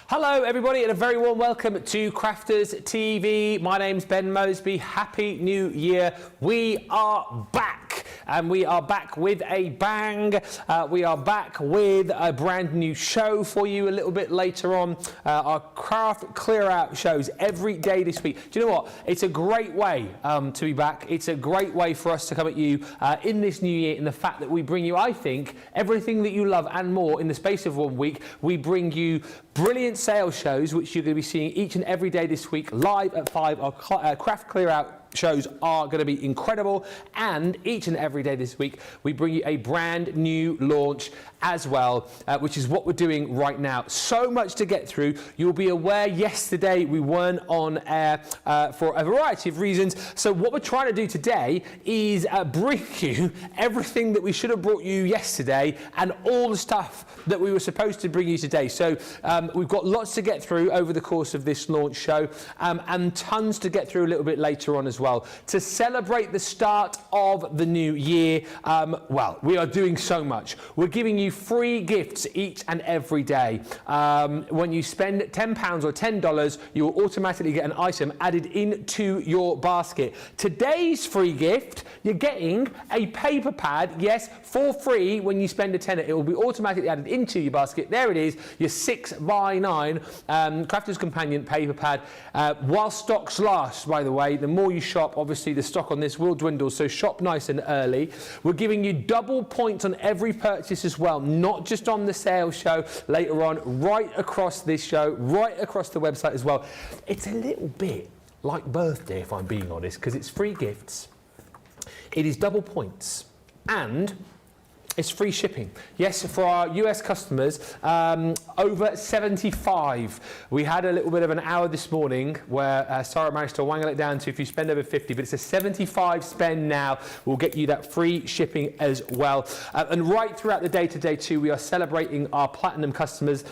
Hello everybody and a very warm welcome to Crafters TV. My name's Ben Moseby. Happy New Year. We are back and we are back with a bang. We are back with a brand new show for you a little bit later on. Our craft clear out shows every day this week. Do you know what? It's a great way to be back. It's a great way for us to come at you in this new year, in the fact that we bring you, I think, everything that you love and more in the space of 1 week. We bring you brilliant sales shows, which you're going to be seeing each and every day this week, live at 5. Our craft clear out shows are going to be incredible, and each and every day this week we bring you a brand new launch as well, which is what we're doing right now. So much to get through. You'll be aware yesterday we weren't on air for a variety of reasons, so what we're trying to do today is bring you everything that we should have brought you yesterday and all the stuff that we were supposed to bring you today. So we've got lots to get through over the course of this launch show, and tons to get through a little bit later on as well. To celebrate the start of the new year, well, we are doing so much. We're giving you free gifts each and every day. When you spend £10 or $10, you will automatically get an item added into your basket. Today's free gift, you're getting a paper pad, yes, for free. When you spend a tenner, it will be automatically added into your basket. There it is, your 6x9 Crafter's Companion paper pad. While stocks last, by the way, the more you shop, obviously the stock on this will dwindle, so shop nice and early. We're giving you double points on every purchase as well, not just on the sales show later on, right across this show, right across the website as well. It's a little bit like birthday, if I'm being honest, because it's free gifts, it is double points, and it's free shipping. Yes, for our US customers, over 75. We had a little bit of an hour this morning where Sarah managed to wangle it down to if you spend over 50, but it's a 75 spend now. We'll get you that free shipping as well. And right throughout the day today too, we are celebrating our platinum customers.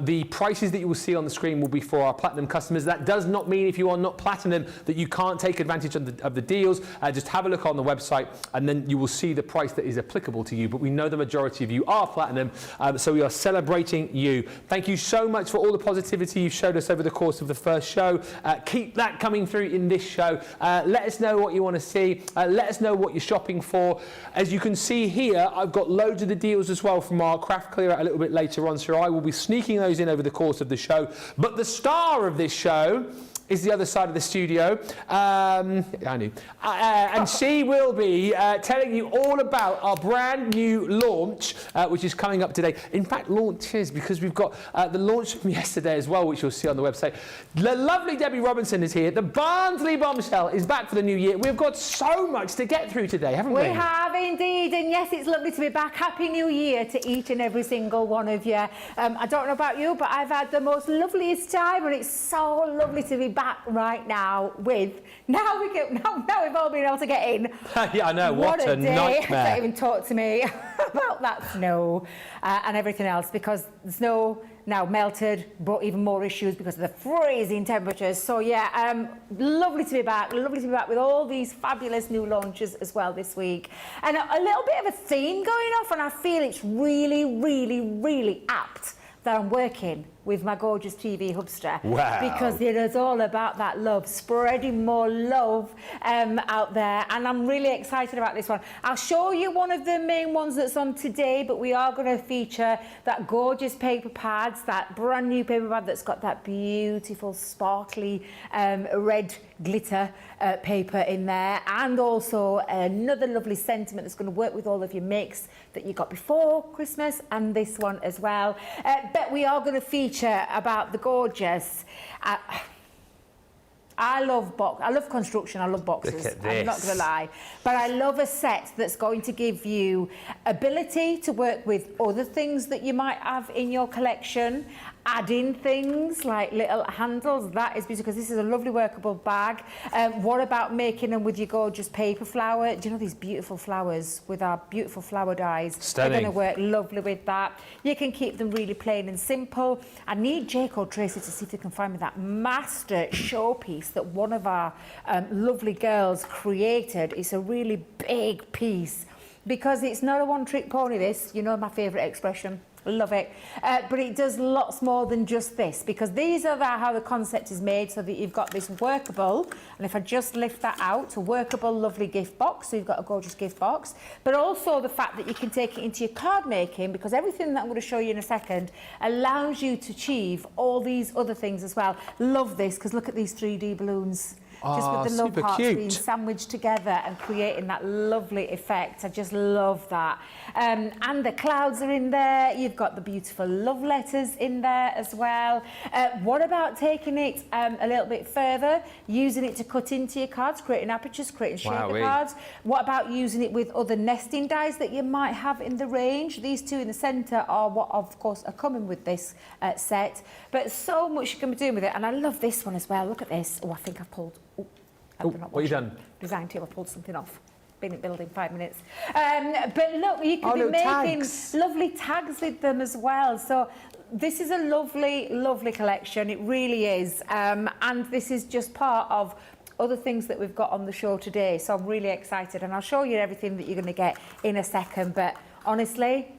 The prices that you will see on the screen will be for our platinum customers. That does not mean if you are not platinum that you can't take advantage of the deals. Just have a look on the website and then you will see the price that is applicable to you. But we know the majority of you are platinum, so we are celebrating you. Thank you so much for all the positivity you've showed us over the course of the first show. Keep that coming through in this show. Let us know what you want to see. Let us know what you're shopping for. As you can see here, I've got loads of the deals as well from our craft clear out a little bit later on, so I will be sneaking those in over the course of the show. But the star of this show is the other side of the studio. I knew. And she will be telling you all about our brand new launch, which is coming up today. In fact, launches, because we've got the launch from yesterday as well, which you'll see on the website. The lovely Debbie Robinson is here. The Barnsley Bombshell is back for the new year. We've got so much to get through today, haven't we? We have indeed, and yes, it's lovely to be back. Happy New Year to each and every single one of you. I don't know about you, but I've had the most loveliest time, and it's so lovely to be back right now with now we've all been able to get in. Yeah, I know, what a day. nightmare. Don't even talk to me about that snow and everything else, because the snow now melted, brought even more issues because of the freezing temperatures. So yeah, lovely to be back with all these fabulous new launches as well this week, and a little bit of a theme going off, and I feel it's really apt that I'm working with my gorgeous TV hubster. Wow. Because it is all about that love, spreading more love out there, and I'm really excited about this one. I'll show you one of the main ones that's on today, but we are going to feature that gorgeous paper pads, that brand new paper pad that's got that beautiful sparkly red glitter paper in there, and also another lovely sentiment that's going to work with all of your makes that you got before Christmas, and this one as well. But we are going to feature about the gorgeous. I love construction. I love boxes. Look at this. I'm not going to lie, but I love a set that's going to give you ability to work with other things that you might have in your collection. Add in things like little handles. That is because this is a lovely workable bag. What about making them with your gorgeous paper flower? Do you know these beautiful flowers with our beautiful flower dies? Stunning. They're going to work lovely with that. You can keep them really plain and simple. I need Jake or Tracy to see if they can find me that master showpiece that one of our lovely girls created. It's a really big piece because it's not a one-trick pony, this. You know my favourite expression. Love it. But it does lots more than just this, because these are how the concept is made, so that you've got this workable, and if I just lift that out, a workable, lovely gift box, so you've got a gorgeous gift box, but also the fact that you can take it into your card making, because everything that I'm going to show you in a second allows you to achieve all these other things as well. Love this, because look at these 3D balloons. Just with the love hearts being sandwiched together and creating that lovely effect. I just love that. And the clouds are in there. You've got the beautiful love letters in there as well. What about taking it a little bit further, using it to cut into your cards, creating apertures, creating shaper cards? What about using it with other nesting dies that you might have in the range? These two in the centre are what, of course, are coming with this set. But so much you can be doing with it. And I love this one as well. Look at this. Oh, I think I've pulled... what have you done? Design table, I pulled something off. Been in building 5 minutes. But look, you can be making lovely tags with them as well. So this is a lovely, lovely collection. It really is. And this is just part of other things that we've got on the show today. So I'm really excited. And I'll show you everything that you're going to get in a second. But honestly,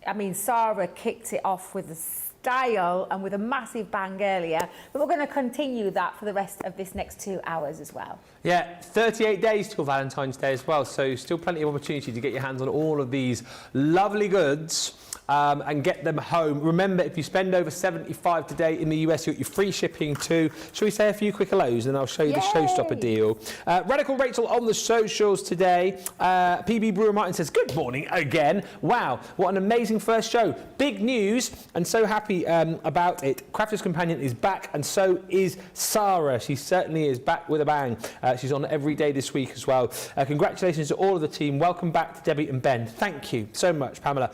I mean, Sarah kicked it off with the style and with a massive bang earlier, but we're going to continue that for the rest of this next 2 hours as well. Yeah, 38 days till Valentine's Day as well, so still plenty of opportunity to get your hands on all of these lovely goods and get them home. Remember, if you spend over $75 today in the US, you get your free shipping too. Shall we say a few quick hellos and then I'll show you the showstopper deal. Radical Rachel on the socials today. PB Brewer Martin says, good morning again. Wow, what an amazing first show. Big news, and so happy about it. Crafter's Companion is back, and so is Sarah. She certainly is back with a bang. She's on every day this week as well. Congratulations to all of the team. Welcome back to Debbie and Ben. Thank you so much, Pamela.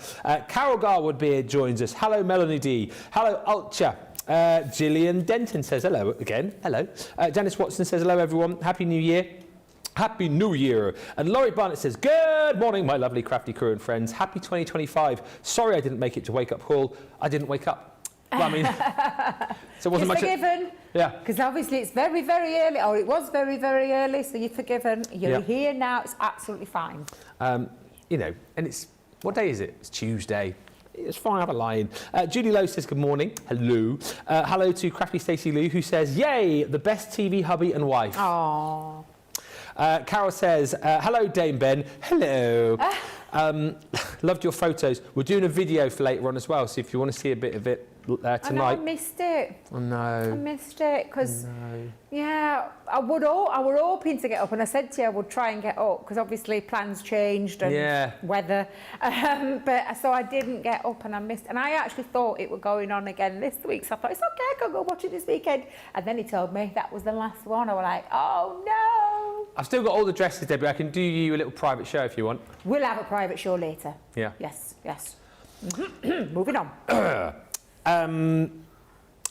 Carol Garwood Beard joins us. Hello, Melanie D. Hello, Ultra. Gillian Denton says hello again. Hello. Janice Watson says hello, everyone. Happy New Year. Happy New Year. And Laurie Barnett says, good morning, my lovely crafty crew and friends. Happy 2025. Sorry I didn't make it to Wake Up Call. I didn't wake up. Well, I mean, so it wasn't much. Forgiven. Yeah. Because obviously it's very, very early, or it was very, very early, so you're forgiven. You're here now. It's absolutely fine. You know, and it's, what day is it? It's Tuesday. It's fine, I'm lying. Julie Lowe says good morning. Hello. Hello to crafty Stacey Lou, who says, yay, the best TV hubby and wife. Aww. Carol says, hello, Dame Ben. Hello. Loved your photos. We're doing a video for later on as well, so if you want to see a bit of it tonight. I know, I missed it. Oh, no. I missed it because, yeah, I were hoping to get up, and I said to you I would try and get up because obviously plans changed and weather. But so I didn't get up and I missed. And I actually thought it were going on again this week, so I thought it's okay, I can go watch it this weekend. And then he told me that was the last one. I was like, oh no. I've still got all the dresses, Debbie. I can do you a little private show if you want. We'll have a private show later. Yeah. Yes, yes. Moving on.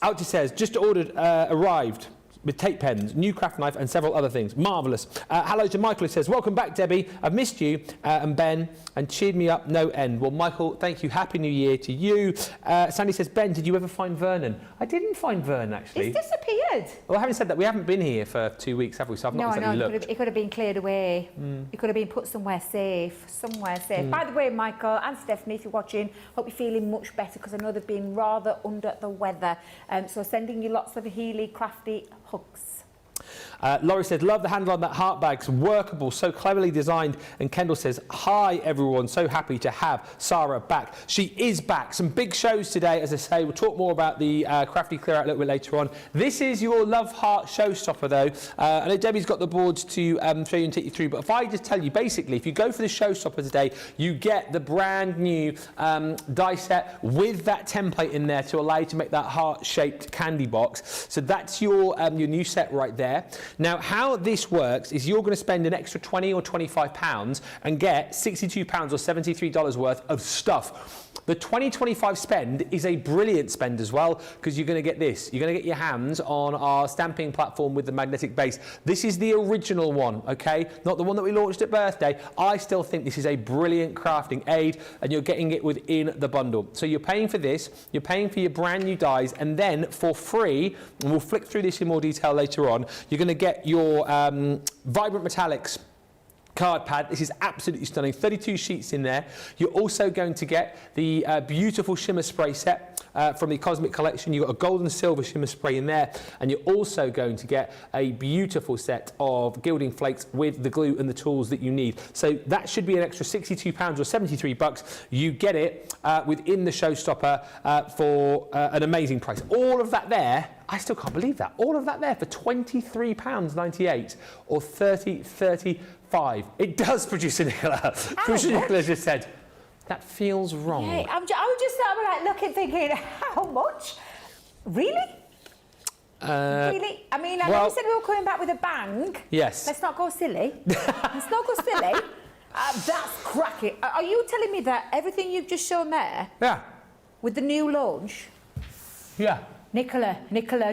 Alti says, just ordered, arrived with tape pens, new craft knife and several other things. Marvellous. Hello to Michael, who says, welcome back, Debbie. I've missed you and Ben and cheered me up no end. Well, Michael, thank you. Happy New Year to you. Sandy says, Ben, did you ever find Vernon? I didn't find Vernon, actually. He's disappeared. Well, having said that, we haven't been here for 2 weeks, have we? So I've not exactly looked. It could have been cleared away. It could have been put somewhere safe. By the way, Michael and Stephanie, if you're watching, hope you're feeling much better because I know they've been rather under the weather. So sending you lots of Healy crafty hugs. Laurie said, love the handle on that heart bag, workable, so cleverly designed. And Kendall says, hi everyone, so happy to have Sarah back. She is back. Some big shows today, as I say. We'll talk more about the crafty clear out a little bit later on. This is your love heart showstopper though. I know Debbie's got the boards to show you and take you through, but if I just tell you, basically, if you go for the showstopper today, you get the brand new die set with that template in there to allow you to make that heart-shaped candy box. So that's your new set right there. Now, how this works is you're going to spend an extra £20 or £25 and get £62 or $73 worth of stuff. The 2025 spend is a brilliant spend as well because you're going to get this. You're going to get your hands on our stamping platform with the magnetic base. This is the original one, okay? Not the one that we launched at birthday. I still think this is a brilliant crafting aid and you're getting it within the bundle. So you're paying for this, you're paying for your brand new dies, and then for free, and we'll flick through this in more detail later on, you're going to get your vibrant metallics card pad. This is absolutely stunning. 32 sheets in there. You're also going to get the beautiful shimmer spray set from the Cosmic Collection. You've got a gold and silver shimmer spray in there, and you're also going to get a beautiful set of gilding flakes with the glue and the tools that you need. So that should be an extra £62 or £73. You get it within the showstopper for an amazing price. All of that there, I still can't believe that. All of that there for £23.98 or $30.35. It does, Producer Nicola. Producer Nicola just said, that feels wrong. Yeah, I was just like looking, thinking, how much? Really? Really? I mean, I know you said we were coming back with a bang. Yes. Let's not go silly. Let's not go silly. That's cracking. Are you telling me that everything you've just shown there, Yeah. with the new launch, Yeah. Nicola,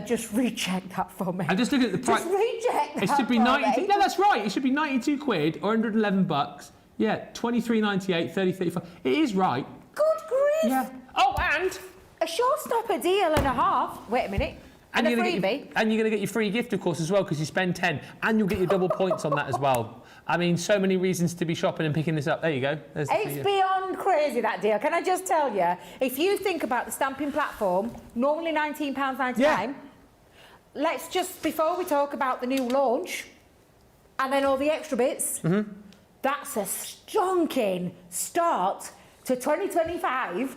just recheck that for me. I'm just looking at the price. Just recheck that It should be for 92. me. No, that's right. It should be 92 quid or 111 bucks. Yeah, 23.98, 30.35. It is right. Good grief. Yeah. Oh, and A showstopper deal and a half. Wait a minute. And a freebie. And you're going to get your free gift, of course, as well, because you spend 10, and you'll get your double points on that as well. I mean, so many reasons to be shopping and picking this up. There you go. There's the free It's gift. beyond crazy, that deal. Can I just tell you, if you think about the stamping platform, normally £19.99, Yeah. let's just, before we talk about the new launch, and then all the extra bits, that's a stonking start to 2025.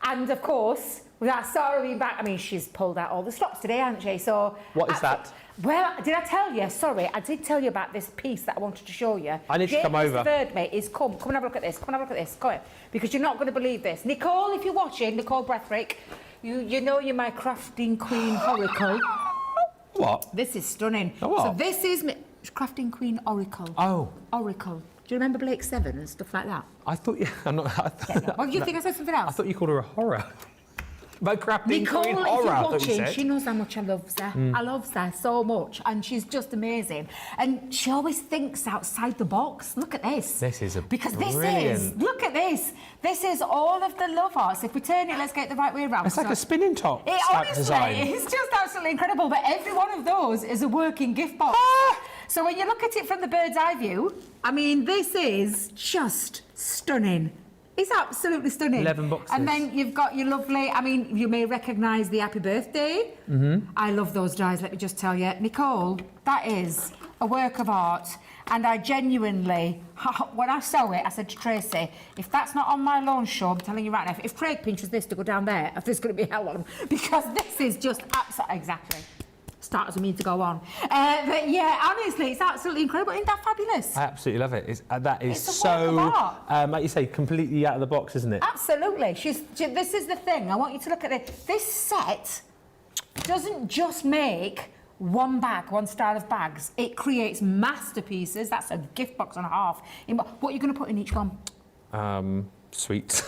And of course, with our Sarah being back, I mean, she's pulled out all the stops today, hasn't she? So What is that? Well, did I tell you? Sorry, I did tell you about this piece that I wanted to show you. I need to come over. Third mate is come and have a look at this. Come and have a look at this. Come here, because you're not going to believe this. Nicole, if you're watching, Nicole Brethrick, you know you're my crafting queen oracle. What? This is stunning. Oh, what? So this is crafting queen oracle. Oh. Oracle. Do you remember Blake Seven and stuff like that? I thought you... I'm not... Well, you think I said something else? I thought you called her a horror. My crafting Nicole, queen if horror, you're I thought you watching, said. she knows how much I love her. I love her so much, and she's just amazing. And she always thinks outside the box. Look at this. This is a because brilliant... this is, look at this. This is all of the love hearts. If we turn it, let's get it the right way around. It's like a spinning top It type honestly, design. it's just absolutely incredible. But every one of those is a working gift box. So when you look at it from the bird's eye view, I mean, this is just stunning. It's absolutely stunning. 11 boxes. And then you've got your lovely, I mean, you may recognise the happy birthday. I love those dies, let me just tell you. Nicole, that is a work of art. And I genuinely, when I saw it, I said to Tracy, if that's not on my launch show, I'm telling you right now, if Craig pinches this to go down there, there's going to be hell on him. Because this is just absolutely, exactly. Start as I mean to go on. But yeah, honestly, it's absolutely incredible. Isn't that fabulous? I absolutely love it. That is It's a so, work of art. like you say, completely out of the box, isn't it? Absolutely. This is the thing. I want you to look at it. This set doesn't just make one bag, one style of bags. It creates masterpieces. That's a gift box and a half. What are you going to put in each one? Sweets.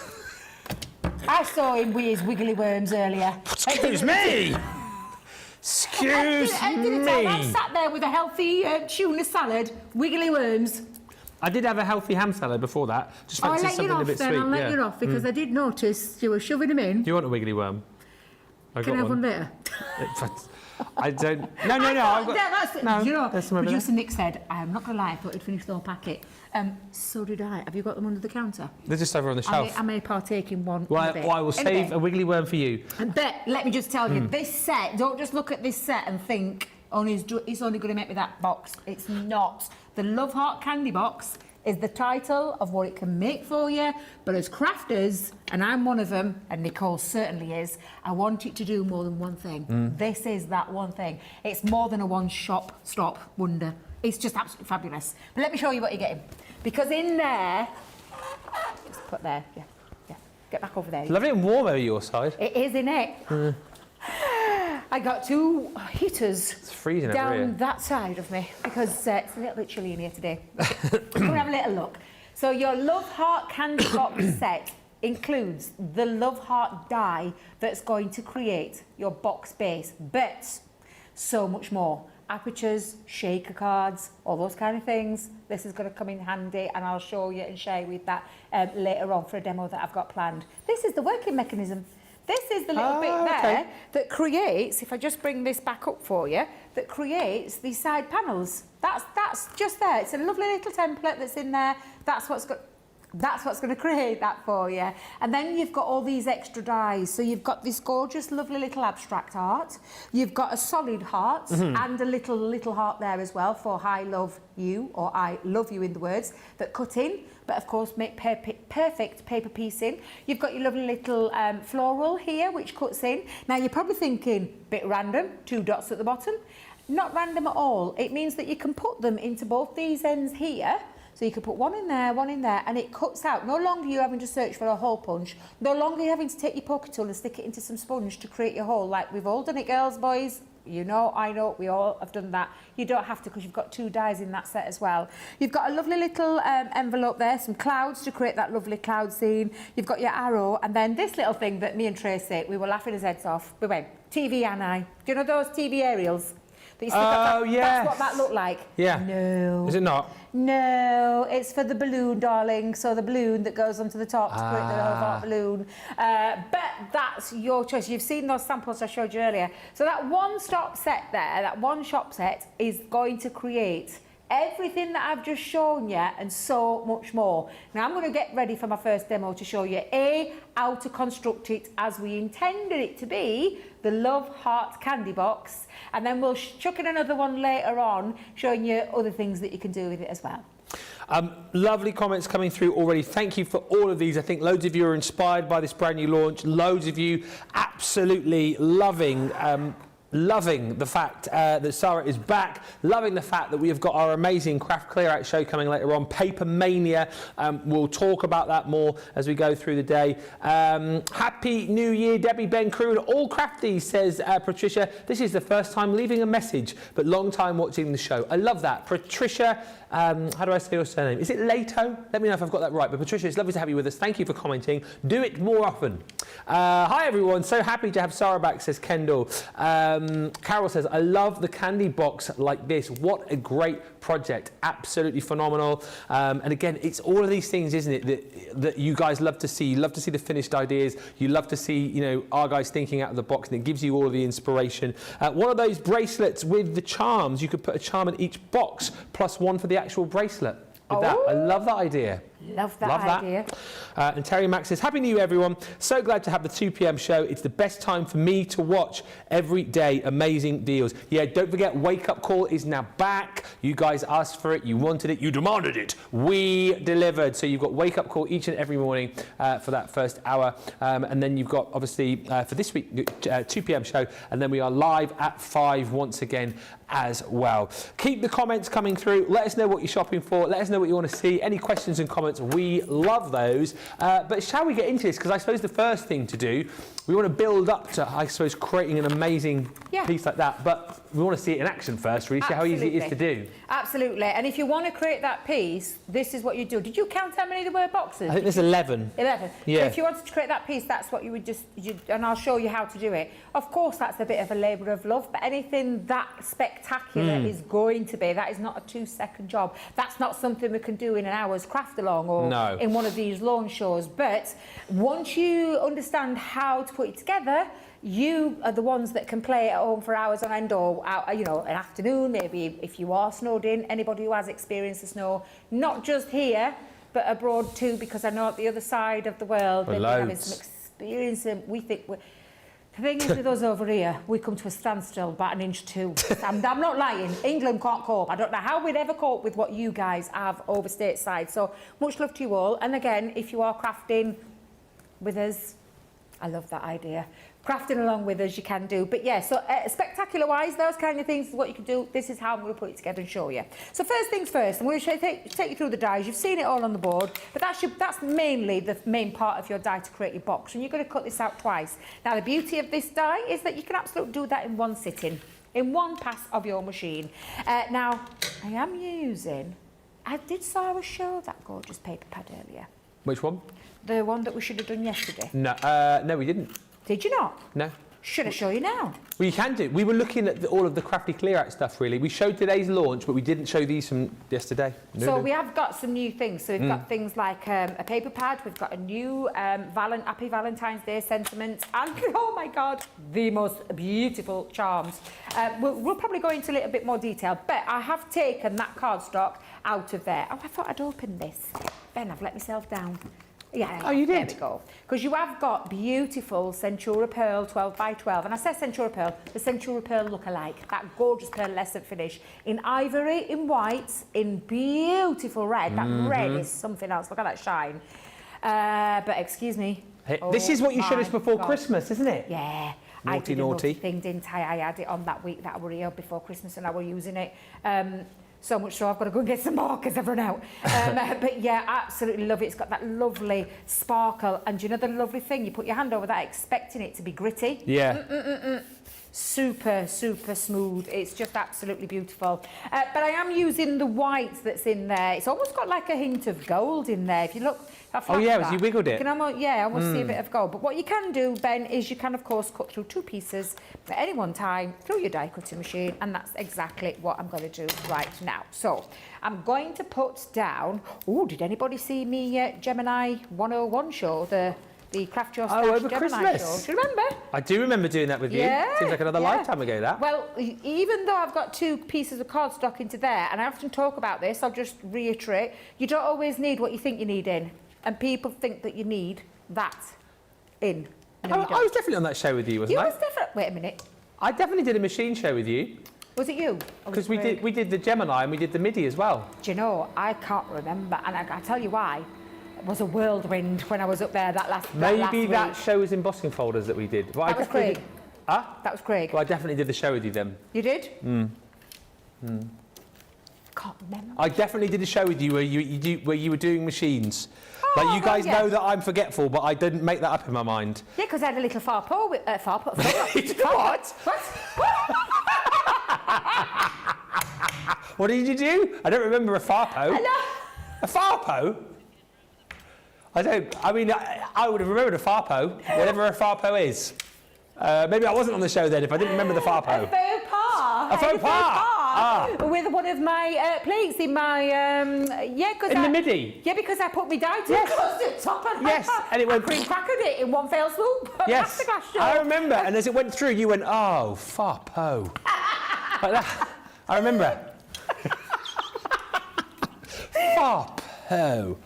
I saw him with his wiggly worms earlier. Excuse me! Excuse me! I sat there with a healthy tuna salad, wiggly worms. I did have a healthy ham salad before that. Just I'll fancy let you something a off bit then. sweet. I'll let you off because I did notice you were shoving them in. Do you want a wiggly worm? Can I have one later? I don't... No, I've got... No, you know, there's some over producer Nick said, I'm not going to lie, I thought he'd finished the whole packet. So did I. Have you got them under the counter? They're just over on the shelf. I may partake in one. Well, I will save a wiggly worm for you. But let me just tell you, this set, don't just look at this set and think, it's only going to make me that box. It's not. The Love Heart Candy Box is the title of what it can make for you. But as crafters, and I'm one of them, and Nicole certainly is, I want it to do more than one thing. This is that one thing. It's more than a one-shop stop wonder. It's just absolutely fabulous. But let me show you what you're getting. Because in there, just put there, yeah, get back over there. Lovely and warm over your side. It is, in it. I got two heaters It's freezing over down here. that side of me because it's a little bit chilly in here today. Come and have a little look. So your Love Heart Candy Box set includes the Love Heart die that's going to create your box base, but so much more. Apertures, shaker cards, all those kind of things. This is going to come in handy, and I'll show you and share with that later on for a demo that I've got planned. This is the working mechanism. This is the little bit there that creates, if I just bring this back up for you, that creates these side panels. That's just there. It's a lovely little template that's in there. That's what's going to create that for you. And then you've got all these extra dies. So you've got this gorgeous, lovely little abstract art. You've got a solid heart and a little heart there as well for I love you, or I love you in the words, that cut in, but of course make perfect paper piecing. You've got your lovely little floral here, which cuts in. Now you're probably thinking, bit random, 2 dots at the bottom. Not random at all. It means that you can put them into both these ends here. So you could put one in there, and it cuts out. No longer you're having to search for a hole punch. No longer you're having to take your poker tool and stick it into some sponge to create your hole, like we've all done it, girls, boys. You know, I know, we all have done that. You don't have to, because you've got 2 dies in that set as well. You've got a lovely little envelope there, some clouds to create that lovely cloud scene. You've got your arrow, and then this little thing that me and Tracy, we were laughing his heads off. We went, TV Annie. Do you know those TV aerials? That you stick up, yes. That's what that looked like. Yeah. No. Is it not? No, it's for the balloon, darling. So the balloon that goes onto the top to create the heart balloon. But that's your choice. You've seen those samples I showed you earlier. So that one-stop set there, that one-shop set, is going to create everything that I've just shown you and so much more. Now I'm going to get ready for my first demo to show you how to construct it as we intended it to be, the Love Heart candy box, and then we'll chuck in another one later on showing you other things that you can do with it as well. Lovely comments coming through already. Thank you for all of these. I think loads of you are inspired by this brand new launch. Loads of you absolutely loving the fact that Sarah is back, loving the fact that we have got our amazing craft clear out show coming later on, Paper Mania. We'll talk about that more as we go through the day. Happy New Year, Debbie, Ben, crew and all crafties, says Patricia. This is the first time leaving a message, but long time watching the show. I love that. Patricia, how do I say your surname? Is it Leto? Let me know if I've got that right. But Patricia, it's lovely to have you with us. Thank you for commenting. Do it more often. Hi everyone, so happy to have Sarah back, says Kendall. Carol says, I love the candy box like this. What a great project. Absolutely phenomenal. And again, it's all of these things, isn't it, that you guys love to see. You love to see the finished ideas. You love to see, you know, our guys thinking out of the box, and it gives you all of the inspiration. One of those bracelets with the charms, you could put a charm in each box, plus one for the actual bracelet. With that. I love that idea. Love that idea. And Terry Max says, Happy New Year, everyone. So glad to have the 2 p.m. show. It's the best time for me to watch every day. Amazing deals. Yeah, don't forget, Wake Up Call is now back. You guys asked for it. You wanted it. You demanded it. We delivered. So you've got Wake Up Call each and every morning for that first hour. And then you've got, obviously, for this week, 2 p.m. show. And then we are live at 5 once again as well. Keep the comments coming through. Let us know what you're shopping for. Let us know what you want to see. Any questions and comments, we love those. But shall we get into this? Because I suppose the first thing to do, we want to build up to, I suppose, creating an amazing piece like that. But we want to see it in action first, really, see how easy it is to do. Absolutely. And if you want to create that piece, this is what you do. Did you count how many there were boxes? I think there's 11. 11. Yeah. So if you wanted to create that piece, that's what you would and I'll show you how to do it. Of course, that's a bit of a labour of love, but anything that spectacular is going to be. That is not a 2-second job. That's not something we can do in an hour's craft along or in one of these launch shows. But once you understand how to put it together, you are the ones that can play at home for hours on end, or you know, an afternoon, maybe if you are snowed in. Anybody who has experienced the snow, not just here but abroad too, because I know at the other side of the world they've been having some experience, and we think the thing is with us over here, we come to a standstill about 1 inch too. I'm not lying. England can't cope. I don't know how we'd ever cope with what you guys have over stateside. So much love to you all. And again, if you are crafting with us, I love that idea. Crafting along with us, you can do. But yeah, so spectacular-wise, those kind of things is what you can do. This is how I'm going to put it together and show you. So first things first, I'm going to take you through the dies. You've seen it all on the board, but that's mainly the main part of your die to create your box. And you're going to cut this out twice. Now, the beauty of this die is that you can absolutely do that in one sitting, in one pass of your machine. Now, I am using... did Sarah show that gorgeous paper pad earlier? Which one? The one that we should have done yesterday. No, no, we didn't. Did you not? No. Should I show you now? Well, you can do. We were looking at all of the Crafty Clear Out stuff, really. We showed today's launch, but we didn't show these from yesterday. So we have got some new things. So we've got things like a paper pad. We've got a new Happy Valentine's Day sentiments. And, oh my God, the most beautiful charms. We'll probably go into a little bit more detail, but I have taken that cardstock out of there. Oh, I thought I'd open this. Ben, I've let myself down. Yeah, oh, you did? There we go. Because you have got beautiful Centura Pearl 12 by 12. And I say Centura Pearl, the Centura Pearl look-alike. That gorgeous pearlescent finish. In ivory, in white, in beautiful red. That red is something else. Look at that shine. But excuse me. Hey, this is what you showed us before Christmas, isn't it? Yeah. Naughty, I did naughty. a thing, didn't I? I had it on that week that I were here before Christmas and I were using it. So much so I've got to go and get some more because I've run out. But yeah, absolutely love it. It's got that lovely sparkle. And you know the lovely thing? You put your hand over that expecting it to be gritty. Yeah. Super, super smooth. It's just absolutely beautiful. But I am using the white that's in there. It's almost got like a hint of gold in there. If you look... Oh yeah, as you wiggled it. You can almost, yeah, almost see a bit of gold. But what you can do, Ben, is you can of course cut through 2 pieces at any one time through your die cutting machine, and that's exactly what I'm going to do right now. So I'm going to put down. Oh, did anybody see me Gemini 101 show? The Craft Your Stash over Gemini Christmas. show. Do you remember? I do remember doing that with you. Yeah, Seems like another lifetime ago, that. Well, even though I've got 2 pieces of cardstock into there, and I often talk about this, I'll just reiterate, you don't always need what you think you need in. And people think that you need that in. No, I was definitely on that show with you, wasn't I? You was definitely... Wait a minute. I definitely did a machine show with you. Was it you? Because we did the Gemini and we did the MIDI as well. Do you know, I can't remember, and I tell you why. It was a whirlwind when I was up there that last Maybe that week. show was embossing folders that we did. Well, That was Craig. Huh? That was Craig. Well, I definitely did the show with you then. You did? Can't remember. I definitely did a show with you where you were doing machines. Like you guys know that I'm forgetful, but I didn't make that up in my mind. Yeah, because I had a little farpo with... What? What did you do? I don't remember a farpo. A farpo? I mean, I would have remembered a farpo, whatever a farpo is. Maybe I wasn't on the show then if I didn't remember the farpo. A faux pas. A faux pas. With one of my plates in my the MIDI. Yeah, because I put my die to the top and and it went cream crackered it in one fell swoop. Yes, I remember. And as it went through, you went, "Oh, farpo." Like that. I remember. Farpo.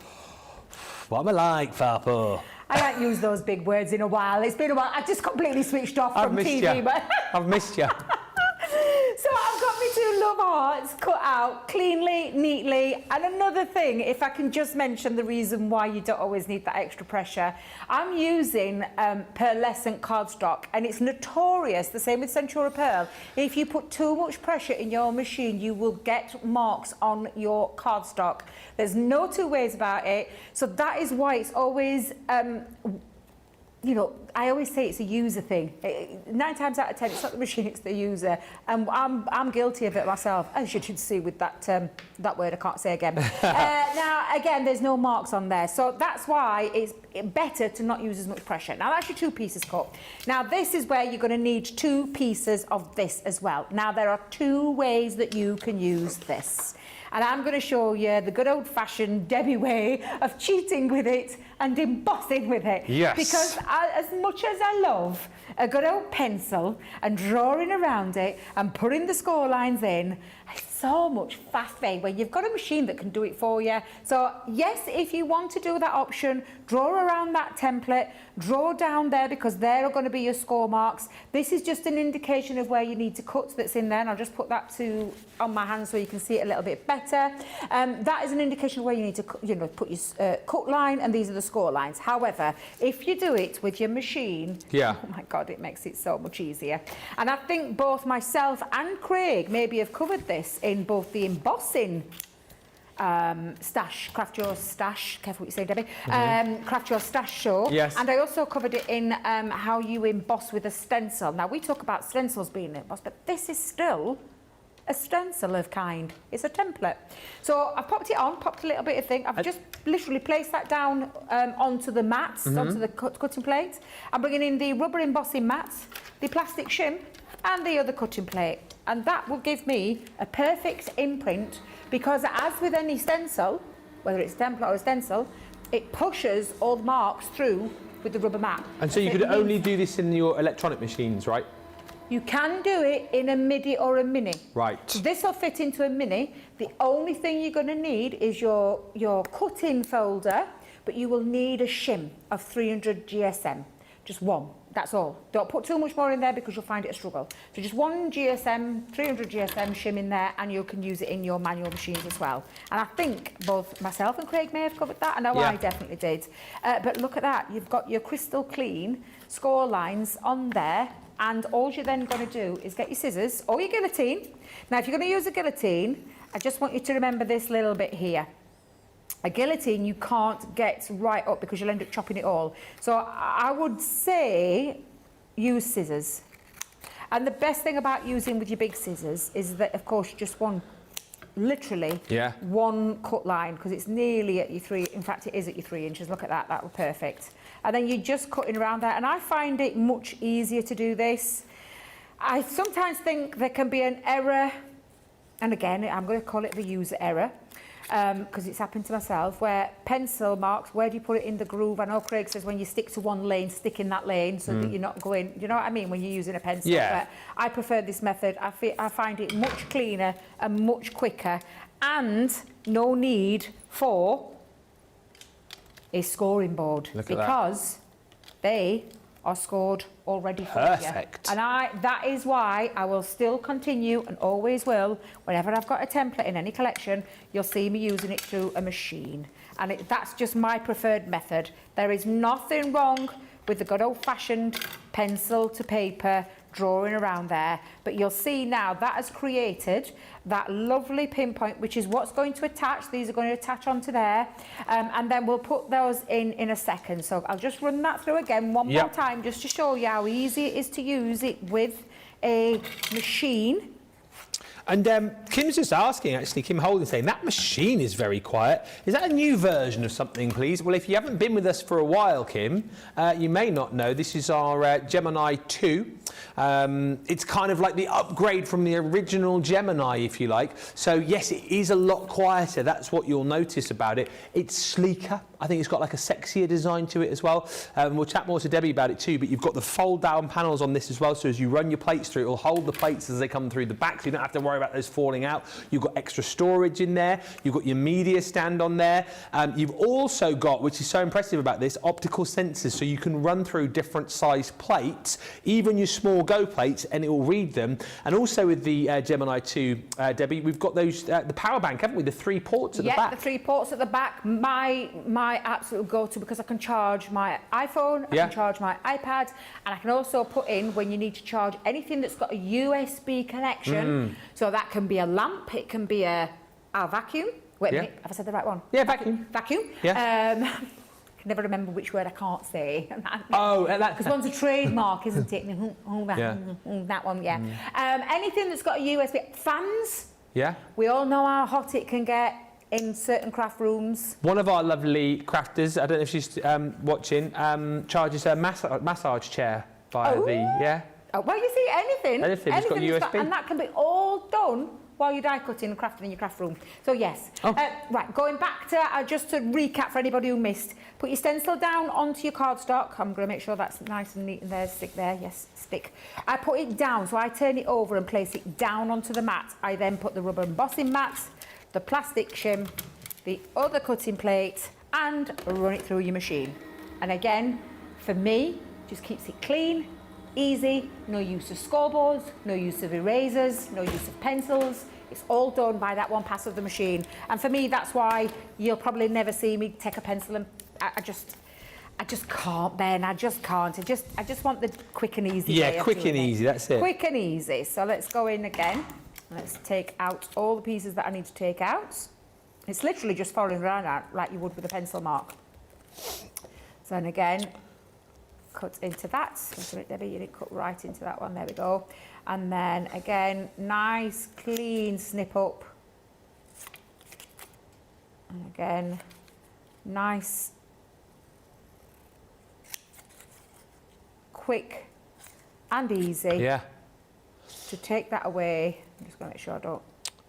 What am I like, farpo? I haven't used those big words in a while. It's been a while. I just completely switched off from TV. But I've missed you. So I've got my 2 love hearts cut out cleanly, neatly. And another thing, if I can just mention the reason why you don't always need that extra pressure, I'm using pearlescent cardstock, and it's notorious, the same with Centura Pearl. If you put too much pressure in your machine, you will get marks on your cardstock. There's no 2 ways about it. So that is why it's always... you know, I always say it's a user thing. 9 times out of 10, it's not the machine, it's the user. And I'm guilty of it myself, as you should see with that that word I can't say again. Now, again, there's no marks on there. So that's why it's better to not use as much pressure. Now, that's your 2 pieces cut. Now, this is where you're going to need 2 pieces of this as well. Now, there are 2 ways that you can use this. And I'm going to show you the good old-fashioned Debbie way of cheating with it and embossing with it. Yes. Because as much as I love a good old pencil and drawing around it and putting the score lines in, it's so much faster when you've got a machine that can do it for you. So yes, if you want to do that option, draw around that template, draw down there because there are going to be your score marks. This is just an indication of where you need to cut that's in there, and I'll just put that on my hand so you can see it a little bit better. That is an indication of where you need to put your cut line, and these are the score lines. However, if you do it with your machine, oh my God, it makes it so much easier. And I think both myself and Craig maybe have covered this in both the embossing Craft Your Stash, careful what you say, Debbie, Craft Your Stash show. Yes. And I also covered it in how you emboss with a stencil. Now, we talk about stencils being embossed, but this is still a stencil of kind. It's a template. So I've popped it on, popped a little bit of thing. I've just literally placed that down onto the mats, onto the cutting plate. I'm bringing in the rubber embossing mats, the plastic shim, and the other cutting plate. And that will give me a perfect imprint, because as with any stencil, whether it's template or a stencil, it pushes all the marks through with the rubber mat. And so you could only do this in your electronic machines, right? You can do it in a midi or a mini. Right. This will fit into a mini. The only thing you're going to need is your cut-in folder, but you will need a shim of 300 GSM. Just one, that's all. Don't put too much more in there because you'll find it a struggle. So just one GSM, 300 GSM shim in there, and you can use it in your manual machines as well. And I think both myself and Craig may have covered that. I know I definitely did. But look at that. You've got your crystal clean score lines on there. And all you're then going to do is get your scissors or your guillotine. Now, if you're going to use a guillotine, I just want you to remember this little bit here. A guillotine you can't get right up because you'll end up chopping it all. So I would say use scissors. And the best thing about using with your big scissors is that, of course, you just want literally one cut line, because it's nearly at your 3, in fact it is at your 3 inches. Look at that, that was perfect. And then you're just cutting around there, and I find it much easier to do this. I sometimes think there can be an error, and again I'm going to call it the user error, because it's happened to myself, where pencil marks, where do you put it in the groove? I know Craig says when you stick to one lane, stick in that lane so that you're not going, you know what I mean, when you're using a pencil. But I prefer this method. I find it much cleaner and much quicker, and no need for a scoring board, because they are scored already for you. Perfect. And that is why I will still continue, and always will, whenever I've got a template in any collection, you'll see me using it through a machine. And that's just my preferred method. There is nothing wrong with the good old-fashioned pencil to paper drawing around there, but you'll see now that has created that lovely pinpoint, which is what's going to attach. These are going to attach onto there, and then we'll put those in a second. So I'll just run that through again one more time, just to show you how easy it is to use it with a machine. And Kim's just asking, actually, Kim Holden saying, that machine is very quiet. Is that a new version of something, please? Well, if you haven't been with us for a while, Kim, you may not know, this is our Gemini 2. It's kind of like the upgrade from the original Gemini, if you like. So, yes, it is a lot quieter. That's what you'll notice about it. It's sleeker. I think it's got like a sexier design to it as well. We'll chat more to Debbie about it too, but you've got the fold-down panels on this as well, so as you run your plates through, it'll hold the plates as they come through the back, so you don't have to worry about those falling out. You've got extra storage in there. You've got your media stand on there. You've also got, which is so impressive about this, optical sensors, so you can run through different size plates, even your small Go plates, and it will read them. And also with the Gemini 2, Debbie, we've got those, the power bank, haven't we? The 3 ports at the back. Yeah, the 3 ports at the back. My absolute go-to, because I can charge my iPhone, I can charge my iPad, and I can also put in, when you need to charge anything that's got a USB connection, so that can be a lamp, it can be a vacuum. Wait a minute, have I said the right one? Yeah, vacuum. Vacuum. Yeah. I can never remember which word I can't say. Oh, because one's a trademark, isn't it? That one, yeah. Anything that's got a USB. Fans. Yeah. We all know how hot it can get in certain craft rooms. One of our lovely crafters, I don't know if she's watching, charges a massage chair via Well, you see, anything that's got USB. and that can be all done while you're die cutting and crafting in your craft room. So yes. Right, going back to, just to recap for anybody who missed, put your stencil down onto your cardstock. I'm going to make sure that's nice and neat and there, stick there, yes, stick. I put it down, so I turn it over and place it down onto the mat. I then put the rubber embossing mats, the plastic shim, the other cutting plate, and run it through your machine. And again, for me, just keeps it clean, easy, no use of scoreboards, no use of erasers, no use of pencils. It's all done by that one pass of the machine. And for me, that's why you'll probably never see me take a pencil and I just can't, Ben. I just can't. I just want the quick and easy. Yeah, quick and easy. That's it. Quick and easy. So let's go in again. Let's take out all the pieces that I need to take out. It's literally just following around out like you would with a pencil mark. So then again, cut into that. Debbie, you didn't cut right into that one. There we go. And then again, nice, clean snip up. And again, nice, quick and easy. Yeah. To take that away. I'm just going to make sure I don't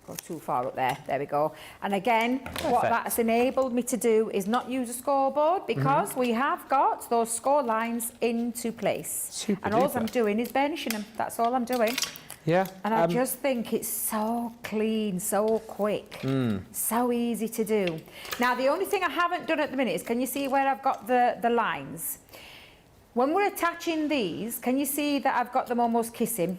go too far up there. There we go. And again, what that's enabled me to do is not use a scoreboard because we have got those score lines into place. Super and all duper. I'm doing is burnishing them. That's all I'm doing. Yeah. And I just think it's so clean, so quick, so easy to do. Now, the only thing I haven't done at the minute is, can you see where I've got the lines? When we're attaching these, can you see that I've got them almost kissing?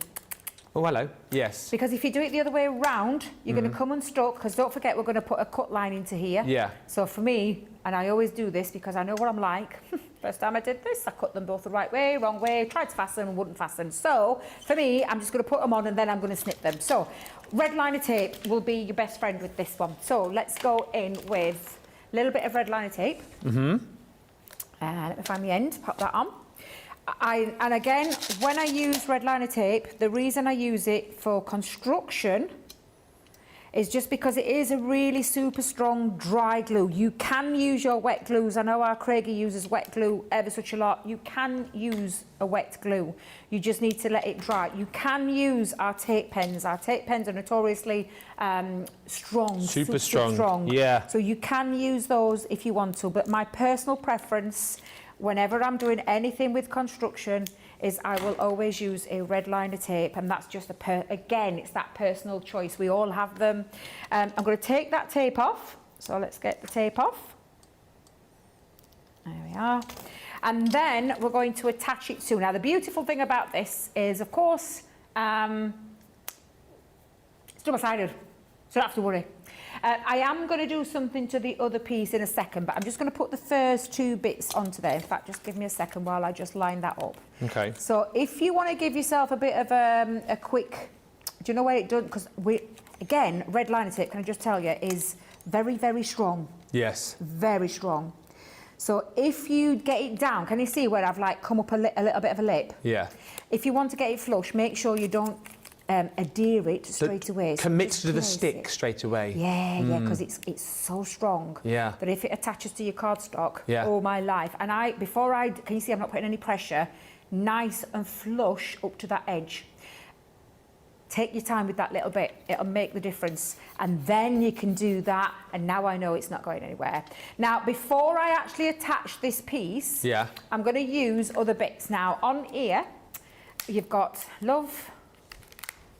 Oh, hello. Yes. Because if you do it the other way around, you're going to come unstuck, because don't forget we're going to put a cut line into here. Yeah. So for me, and I always do this because I know what I'm like, first time I did this, I cut them both the right way, wrong way, tried to fasten and wouldn't fasten. So for me, I'm just going to put them on and then I'm going to snip them. So red liner tape will be your best friend with this one. So let's go in with a little bit of red liner tape. Let me find the end, pop that on. And again, when I use red liner tape, the reason I use it for construction is just because it is a really super strong dry glue. You can use your wet glues. I know our Craigie uses wet glue ever such a lot. You can use a wet glue. You just need to let it dry. You can use our tape pens. Our tape pens are notoriously strong, super strong. Yeah. So you can use those if you want to. But my personal preference, whenever I'm doing anything with construction, is I will always use a red liner tape, and that's just again, it's that personal choice. We all have them. I'm going to take that tape off. So let's get the tape off. There we are. And then we're going to attach it to. Now, the beautiful thing about this is, of course, it's double-sided, so you don't have to worry. I am going to do something to the other piece in a second, but I'm just going to put the first two bits onto there. In fact, just give me a second while I just line that up. Okay. So if you want to give yourself a bit of a quick, do you know where it does? Because again, red liner tape, can I just tell you, is very, very strong. Yes. Very strong. So if you get it down, can you see where I've like come up a little bit of a lip? Yeah. If you want to get it flush, make sure you don't adhere it straight away. Commit to the stick straight away. Yeah, yeah, because it's so strong. Yeah. That if it attaches to your cardstock, yeah, all my life. And can you see I'm not putting any pressure, nice and flush up to that edge. Take your time with that little bit, it'll make the difference. And then you can do that, and now I know it's not going anywhere. Now, before I actually attach this piece, yeah, I'm going to use other bits. Now, on here, you've got love,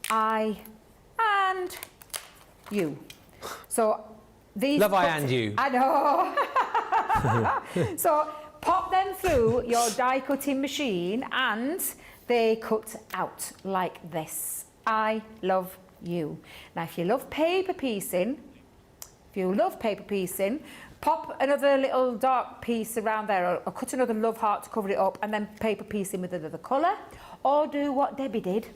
I, and you. So these love, I, and you. I know. So pop them through your die cutting machine and they cut out like this. I love you. Now, if you love paper piecing, pop another little dark piece around there, or cut another love heart to cover it up, and then paper piecing with another colour, or do what Debbie did.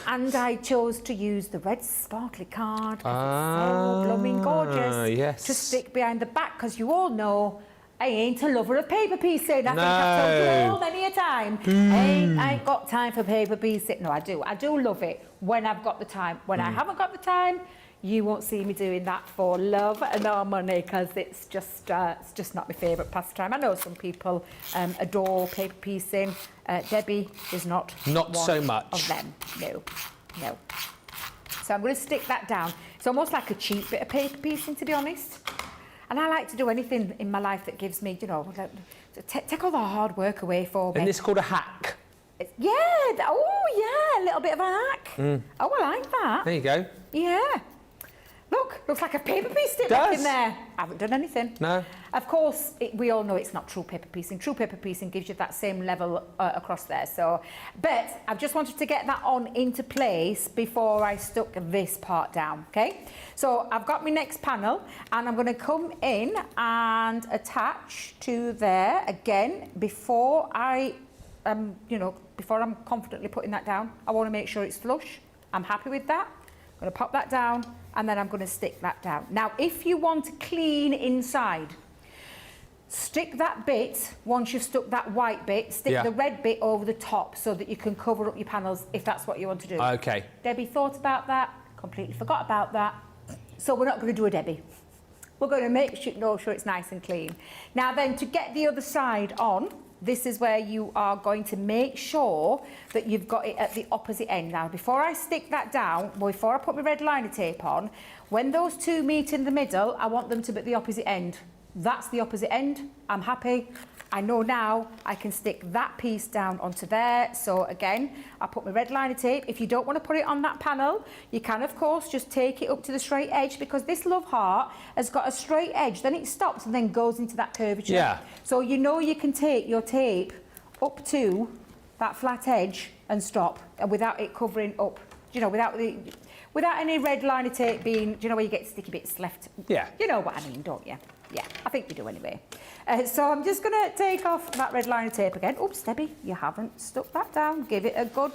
And I chose to use the red sparkly card because it's so blooming gorgeous. Yes. To stick behind the back, because you all know I ain't a lover of paper piecing. I think I've told you all many a time. I ain't got time for paper piecing. No, I do. I do love it when I've got the time. When I haven't got the time, you won't see me doing that for love nor money, because it's just not my favourite pastime. I know some people adore paper piecing. Debbie is not one so much of them. No. So I'm going to stick that down. It's almost like a cheap bit of paper piecing, to be honest. And I like to do anything in my life that gives me, you know, take all the hard work away for me. Isn't this called a hack? Yeah. Oh, yeah. A little bit of a hack. Oh, I like that. There you go. Yeah. Look, looks like a paper piece stick back in there. I haven't done anything. No. Of course, we all know it's not true paper piecing. True paper piecing gives you that same level across there. So, but I've just wanted to get that on into place before I stuck this part down, okay? So I've got my next panel, and I'm going to come in and attach to there again before before I'm confidently putting that down. I want to make sure it's flush. I'm happy with that. I'm going to pop that down, and then I'm going to stick that down. Now, if you want to clean inside, Stick that bit, once you've stuck that white bit, stick the red bit over the top so that you can cover up your panels if that's what you want to do. Okay. Debbie thought about that, completely forgot about that. So we're not going to do a Debbie. We're going to make sure it's nice and clean. Now then, to get the other side on, this is where you are going to make sure that you've got it at the opposite end. Now, before I stick that down, before I put my red liner tape on, when those two meet in the middle, I want them to be at the opposite end. That's the opposite end. I'm happy. I know now I can stick that piece down onto there. So again, I put my red liner tape. If you don't want to put it on that panel, you can of course just take it up to the straight edge, because this love heart has got a straight edge, then it stops and then goes into that curvature. Yeah. So you know you can take your tape up to that flat edge and stop, and without it covering up, you know, without any red liner tape being, do you know where you get sticky bits left? Yeah. You know what I mean, don't you? Yeah, I think you do anyway. So I'm just going to take off that red liner tape again. Oops, Debbie, you haven't stuck that down. Give it a good...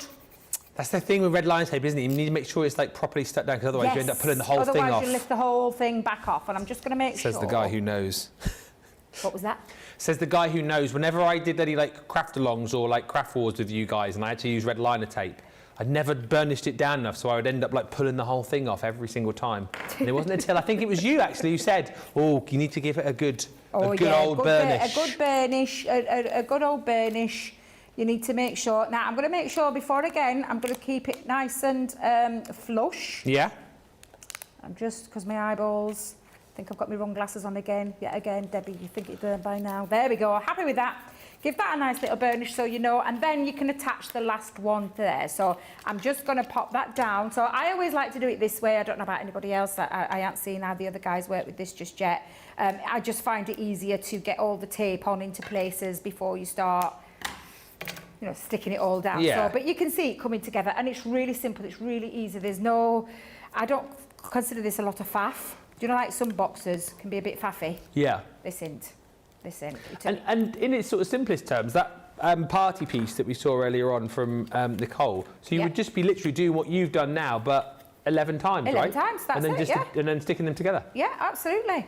That's the thing with red liner tape, isn't it? You need to make sure it's like properly stuck down, because otherwise you end up pulling the whole thing off. Otherwise you lift the whole thing back off, and I'm just going to make sure... Says the guy who knows. What was that? Says the guy who knows. Whenever I did any like craft alongs or like craft wars with you guys and I had to use red liner tape, I never burnished it down enough, so I would end up like pulling the whole thing off every single time. And it wasn't until I think it was you actually who said, "Oh, you need to give it a good old burnish." A good burnish, a good old burnish. You need to make sure. Now I'm going to make sure before again. I'm going to keep it nice and flush. Yeah. I'm just because my eyeballs. I think I've got my wrong glasses on again. Yet again, Debbie, you think it's done by now. There we go. Happy with that. Give that a nice little burnish so you know, and then you can attach the last one there. So I'm just going to pop that down. So I always like to do it this way. I don't know about anybody else. I haven't seen how the other guys work with this just yet. I just find it easier to get all the tape on into places before you start, you know, sticking it all down. Yeah. So, but you can see it coming together, and it's really simple. It's really easy. There's no, I don't consider this a lot of faff. Do you know, like some boxes can be a bit faffy? Yeah. This isn't. And in its sort of simplest terms, that party piece that we saw earlier on from Nicole, so you would just be literally doing what you've done now, but 11 times, right? 11 times, that's and then it, and then sticking them together. Yeah, absolutely.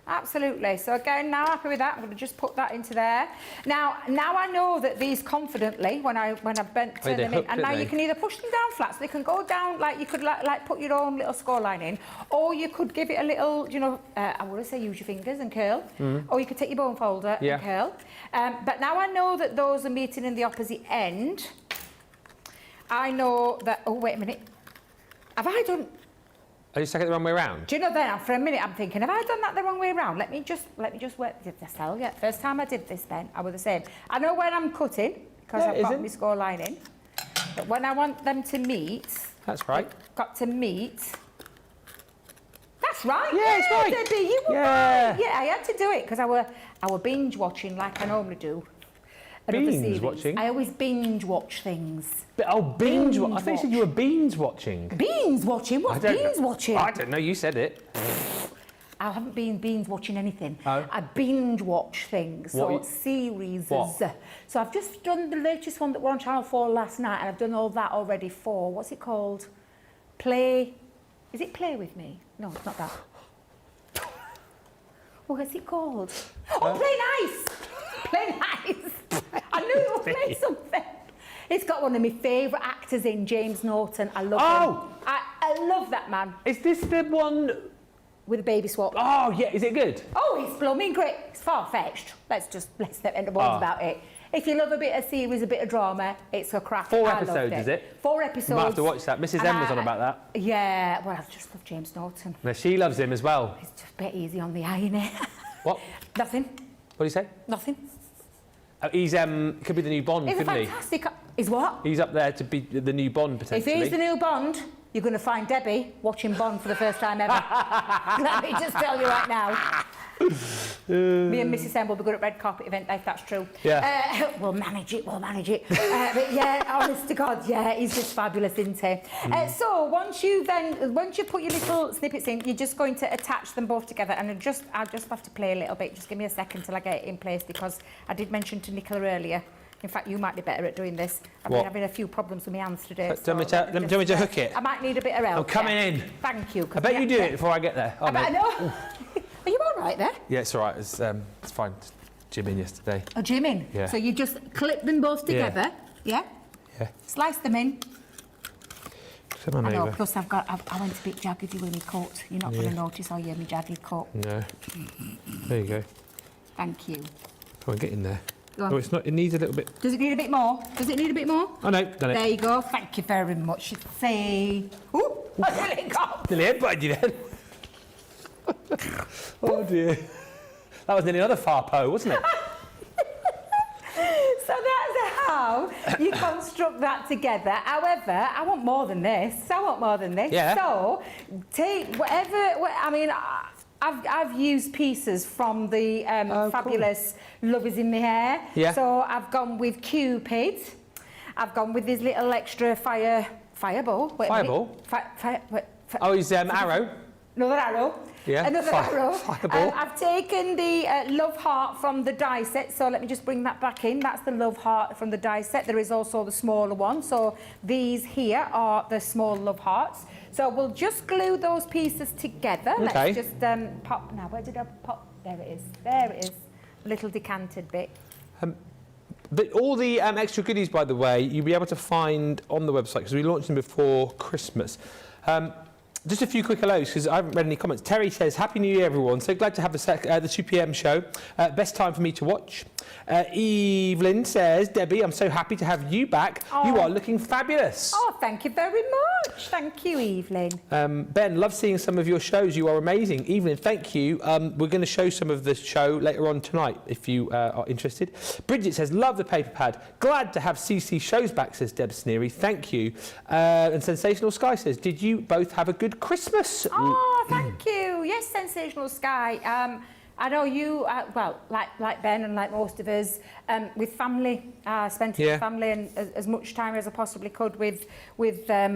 Absolutely. So again, now happy with that. I'm going to just put that into there. Now I know that these confidently, when I turn them in, and now you can either push them down flat, so they can go down, like you could like put your own little score line in, or you could give it a little, you know, I want to say use your fingers and curl, or you could take your bone folder and curl. But now I know that those are meeting in the opposite end. I know that, oh, wait a minute. Have I done... Are you stuck it the wrong way around? Do you know then, for a minute I'm thinking, have I done that the wrong way around? Let me just work this out. Yeah, first time I did this, Ben, I was the same. I know when I'm cutting, because I've got my score line in, but when I want them to meet... That's right. Got to meet... That's right. Yeah, it's right. Debbie, you were right. Yeah, I had to do it, because I were binge watching like I normally do. Binge watching? I always binge watch things. Oh, binge watch. I thought you said you were beans watching. Beans watching? What's beans watching? I don't know, you said it. I haven't been binge watching anything. Oh. I binge watch things, so series. What? So I've just done the latest one that were on Channel 4 last night, and I've done all that already for, what's it called? Play, is it Play With Me? No, it's not that. What's it called? Oh, Play Nice! Play Nice! I knew it would play something. It's got one of my favourite actors in, James Norton. I love him. I love that man. Is this the one... With a baby swap. Oh, yeah. Is it good? Oh, it's blooming great. It's far-fetched. Let's not end the words about it. If you love a bit of series, a bit of drama, it's a crack. 4 episodes, is it? 4 episodes. You might have to watch that. Mrs. M was on about that. Yeah, well, I just love James Norton. No, she loves him as well. It's just a bit easy on the eye, innit? What? Nothing. What do you say? Nothing. Oh, he's could be the new Bond, He's couldn't he? Fantastic. Is what? He's up there to be the new Bond, potentially. If he's the new Bond, you're going to find Debbie watching Bond for the first time ever. Let me just tell you right now. Me and Mrs. M will be good at red carpet event, if that's true. Yeah. We'll manage it. But yeah, honest to God, yeah, he's just fabulous, isn't he? So once you put your little snippets in, you're just going to attach them both together, and I'll just have to play a little bit. Just give me a second till I get it in place, because I did mention to Nicola earlier. In fact, you might be better at doing this. I've been having a few problems with my hands today. Do you want me to hook it? I might need a bit of help. I'm coming in. Thank you. I bet you do it before I get there. Oh, I know. Are you all right there? Yeah, it's all right. It's fine. gym in yesterday. Oh, gym in? Yeah. So you just clip them both together, yeah? Yeah. Slice them in. Come on I know, over. plus I went a bit jaggedy with my cut. You're not going to notice, are you, my jagged cut? No. There you go. Thank you. Come on, get in there. Go on. Oh, it's not. It needs a little bit. Does it need a bit more? Does it need a bit more? Oh no, done it. There you go. Thank you very much. Say. Ooh, I nearly got. Nearly headbutted you then. Oh dear. That was nearly another farpo, wasn't it? So that's how you construct that together. However, I want more than this. Yeah. So take whatever. I mean, I've used pieces from the fabulous Love Is in the Hair. Yeah. So I've gone with Cupid. I've gone with this little extra fireball. Wait a minute. Fireball? Oh, he's arrow. Another arrow. Yeah. Another arrow. Fireball. I've taken the love heart from the die set, so let me just bring that back in. That's the love heart from the die set. There is also the smaller one. So these here are the small love hearts. So we'll just glue those pieces together. Okay. Let's just pop. Now, where did I pop? There it is. There it is. A little decanted bit. But all the extra goodies, by the way, you'll be able to find on the website because we launched them before Christmas. Just a few quick hellos because I haven't read any comments. Terry says, Happy New Year, everyone. So glad to have the 2 p.m. show. Best time for me to watch. Evelyn says, Debbie, I'm so happy to have you back. Oh. You are looking fabulous. Oh, thank you very much. Thank you, Evelyn. Ben, love seeing some of your shows. You are amazing. Evelyn, thank you. We're going to show some of the show later on tonight if you are interested. Bridget says, love the paper pad. Glad to have CC shows back, says Deb Sneery. Thank you. And Sensational Sky says, did you both have a good Christmas? Oh, thank you. Yes, Sensational Sky. I know you, well, like Ben and like most of us, with family, spent it with family and as much time as I possibly could with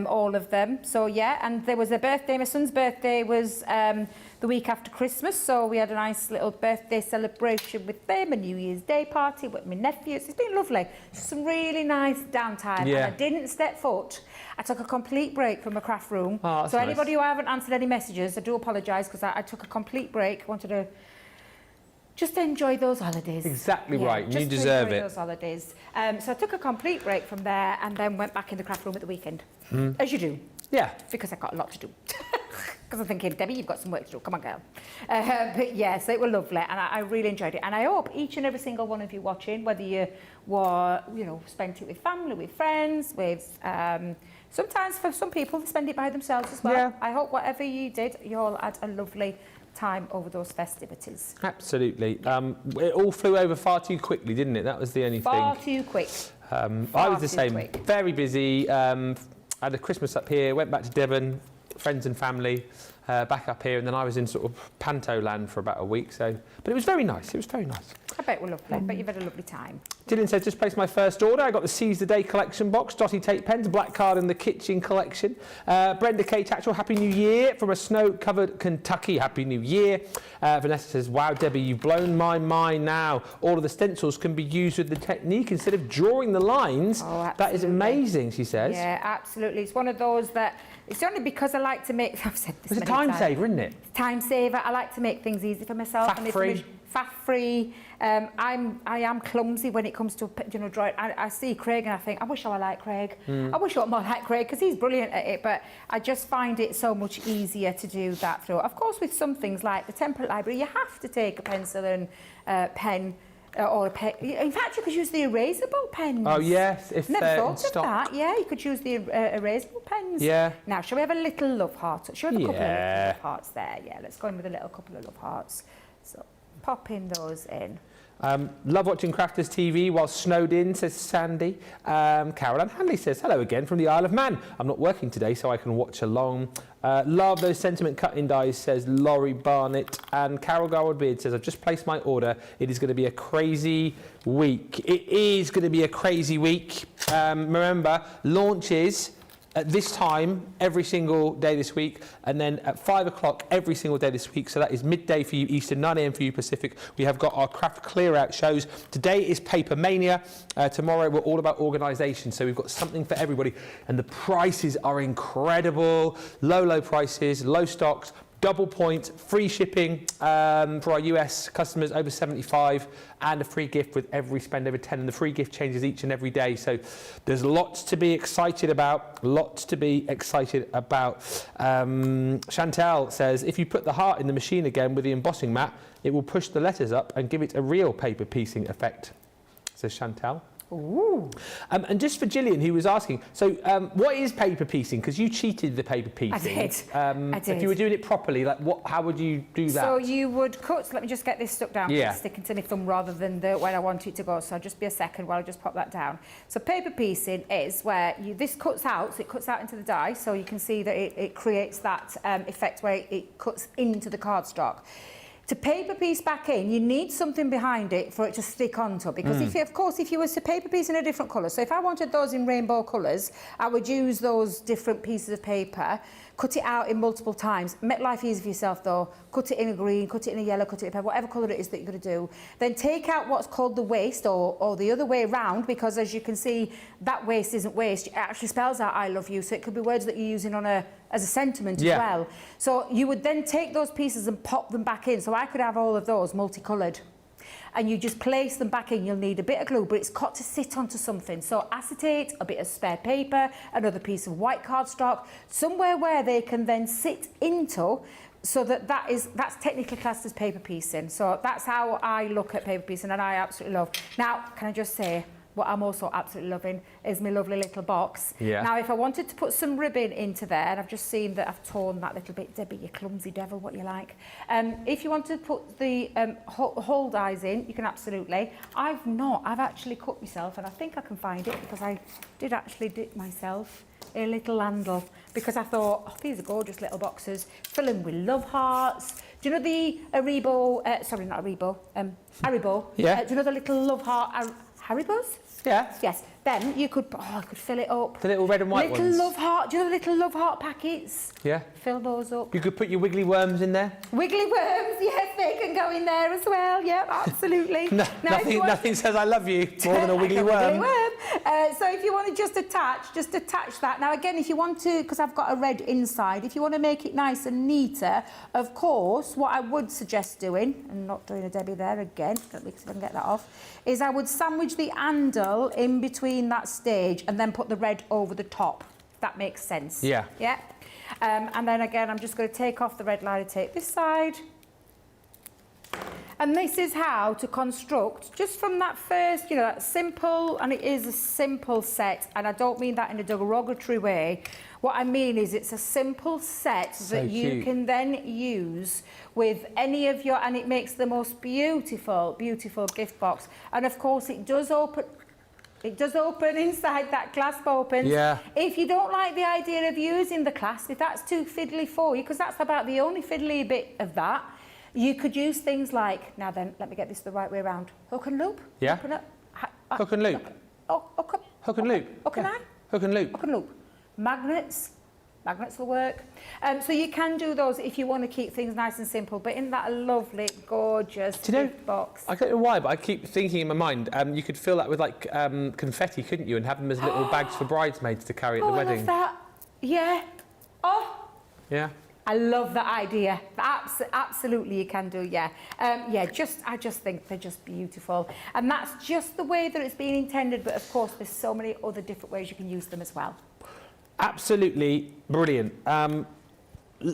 all of them. So yeah, and there was a birthday. My son's birthday was the week after Christmas, so we had a nice little birthday celebration with them, a New Year's Day party with my nephews. It's been lovely. Some really nice downtime. Yeah. And I didn't step foot. I took a complete break from the craft room. Oh, that's so nice. anybody who haven't answered any messages, I do apologise because I took a complete break. Wanted to just enjoy those holidays. Exactly right. You deserve it. Those holidays. So I took a complete break from there and then went back in the craft room at the weekend, as you do. Yeah. Because I've got a lot to do. Because I'm thinking, Debbie, you've got some work to do. Come on, girl. But yes, it was lovely, and I really enjoyed it. And I hope each and every single one of you watching, whether you were, spent it with family, with friends, with sometimes for some people they spend it by themselves as well. Yeah. I hope whatever you did, you all had a lovely time over those festivities. Absolutely. It all flew over far too quickly, didn't it? That was the only Far thing. too quick. I Far was the too same. quick. Very busy. Had a Christmas up here, went back to Devon, friends and family, back up here, and then I was in sort of Panto land for about a week. So, but it was very nice. It was very nice. I bet we're lovely. I bet you've had a lovely time. Dylan says, just placed my first order. I got the Seize the Day collection box, dotty tape pens, black card in the kitchen collection. Brenda K. Tatchell, Happy New Year from a snow-covered Kentucky. Happy New Year. Vanessa says, wow, Debbie, you've blown my mind now. All of the stencils can be used with the technique instead of drawing the lines. Oh, that is amazing, she says. Yeah, absolutely. It's one of those that, it's only because I like to make, I've said this It's a many time times. saver, isn't it? Time saver. I like to make things easy for myself. Faff-free. Faff-free. I am clumsy when it comes to drawing. I see Craig and I think, I wish I were like Craig. I wish I were more like Craig because he's brilliant at it. But I just find it so much easier to do that through. Of course, with some things like the template library, you have to take a pencil and pen. Or a pen. In fact, you could use the erasable pens. Oh, yes. If Never they're in thought of stock. that. Yeah, you could use the erasable pens. Yeah. Now, shall we have a little love heart? Shall we have a couple of Yeah. little love hearts there? Yeah, let's go in with a little couple of love hearts. So, popping those in. Love watching Crafters TV while snowed in, says Sandy. Carol Ann Hanley says, hello again from the Isle of Man. I'm not working today, so I can watch along. Love those sentiment cut-in dies, says Laurie Barnett. And Carol Garwood-Beard says, I've just placed my order. It is going to be a crazy week. It is going to be a crazy week. Remember, launches at this time every single day this week, and then at 5 o'clock every single day this week. So that is midday for you Eastern, 9 a.m. for you Pacific. We have got our craft clear out shows. Today is Paper Mania. Tomorrow we're all about organisation. So we've got something for everybody, and the prices are incredible. Low prices, low stocks. double point, free shipping for our US customers over 75, and a free gift with every spend over 10. And the free gift changes each and every day. So there's lots to be excited about. Chantel says, if you put the heart in the machine again with the embossing mat, it will push the letters up and give it a real paper piecing effect, says Chantel. Ooh. And just for Gillian, who was asking, so what is paper piecing? Because you cheated the paper piecing. I did. If you were doing it properly, like how would you do that? So you would cut, let me just get this stuck down, yeah. It's sticking to my thumb rather than where I want it to go. So I'll just be a second while I just pop that down. So paper piecing is where this cuts out, so it cuts out into the die, so you can see that it creates that effect where it cuts into the cardstock. To paper piece back in, you need something behind it for it to stick onto. Because if you were to paper piece in a different colour, so if I wanted those in rainbow colours, I would use those different pieces of paper, cut it out in multiple times, make life easy for yourself though, cut it in a green, cut it in a yellow, cut it in a whatever colour it is that you're going to do. Then take out what's called the waste or the other way round, because as you can see, that waste isn't waste, it actually spells out I love you, so it could be words that you're using as a sentiment as well. So you would then take those pieces and pop them back in. So I could have all of those multicoloured. And you just place them back in. You'll need a bit of glue, but it's got to sit onto something. So acetate, a bit of spare paper, another piece of white cardstock, somewhere where they can then sit into, so that's technically classed as paper piecing. So that's how I look at paper piecing, and I absolutely love. Now, can I just say, what I'm also absolutely loving is my lovely little box. Yeah. Now, if I wanted to put some ribbon into there, and I've just seen that I've torn that little bit, Debbie, you clumsy devil, what you like. If you want to put the hole dies in, you can absolutely. I've actually cut myself, and I think I can find it because I did actually dip myself a little handle, because I thought, oh, these are gorgeous little boxes, filling with love hearts. Do you know the Haribo, Haribo? Yeah. Do you know the little love heart Haribos? Yeah. Yes. Then you could, I could fill it up. The little red and white ones. Little love heart. Do you know the little love heart packets? Yeah. Fill those up. You could put your wiggly worms in there. Wiggly worms, yes, they can go in there as well. Yeah, absolutely. Nothing says I love you more than a wiggly worm. So if you want to just attach that. Now again, if you want to, because I've got a red inside, if you want to make it nice and neater, of course, what I would suggest doing, and not doing a Debbie there again, because if I can get that off, is I would sandwich the handle in between that stage and then put the red over the top. If that makes sense. Yeah. Yeah. And then again, I'm just going to take off the red liner tape this side. And this is how to construct, just from that first, that simple, and it is a simple set, and I don't mean that in a derogatory way. What I mean is it's a simple set that you can then use with any of your, and it makes the most beautiful, beautiful gift box. And of course, it does open inside, that clasp opens. Yeah. If you don't like the idea of using the clasp, if that's too fiddly for you, because that's about the only fiddly bit of that, you could use things like, now then, let me get this the right way around. Hook and loop. Yeah. Hook and loop. Hook and loop. Hook and eye. Hook and loop. Hook and loop. Magnets. Magnets will work. So you can do those if you want to keep things nice and simple, but in that lovely, gorgeous gift box. I don't know why, but I keep thinking in my mind, you could fill that with like confetti, couldn't you, and have them as little bags for bridesmaids to carry at the wedding. I love that. Yeah. Oh. Yeah. I love that idea. Absolutely, you can do, yeah. I just think they're just beautiful. And that's just the way that it's been intended, but of course, there's so many other different ways you can use them as well. Absolutely brilliant.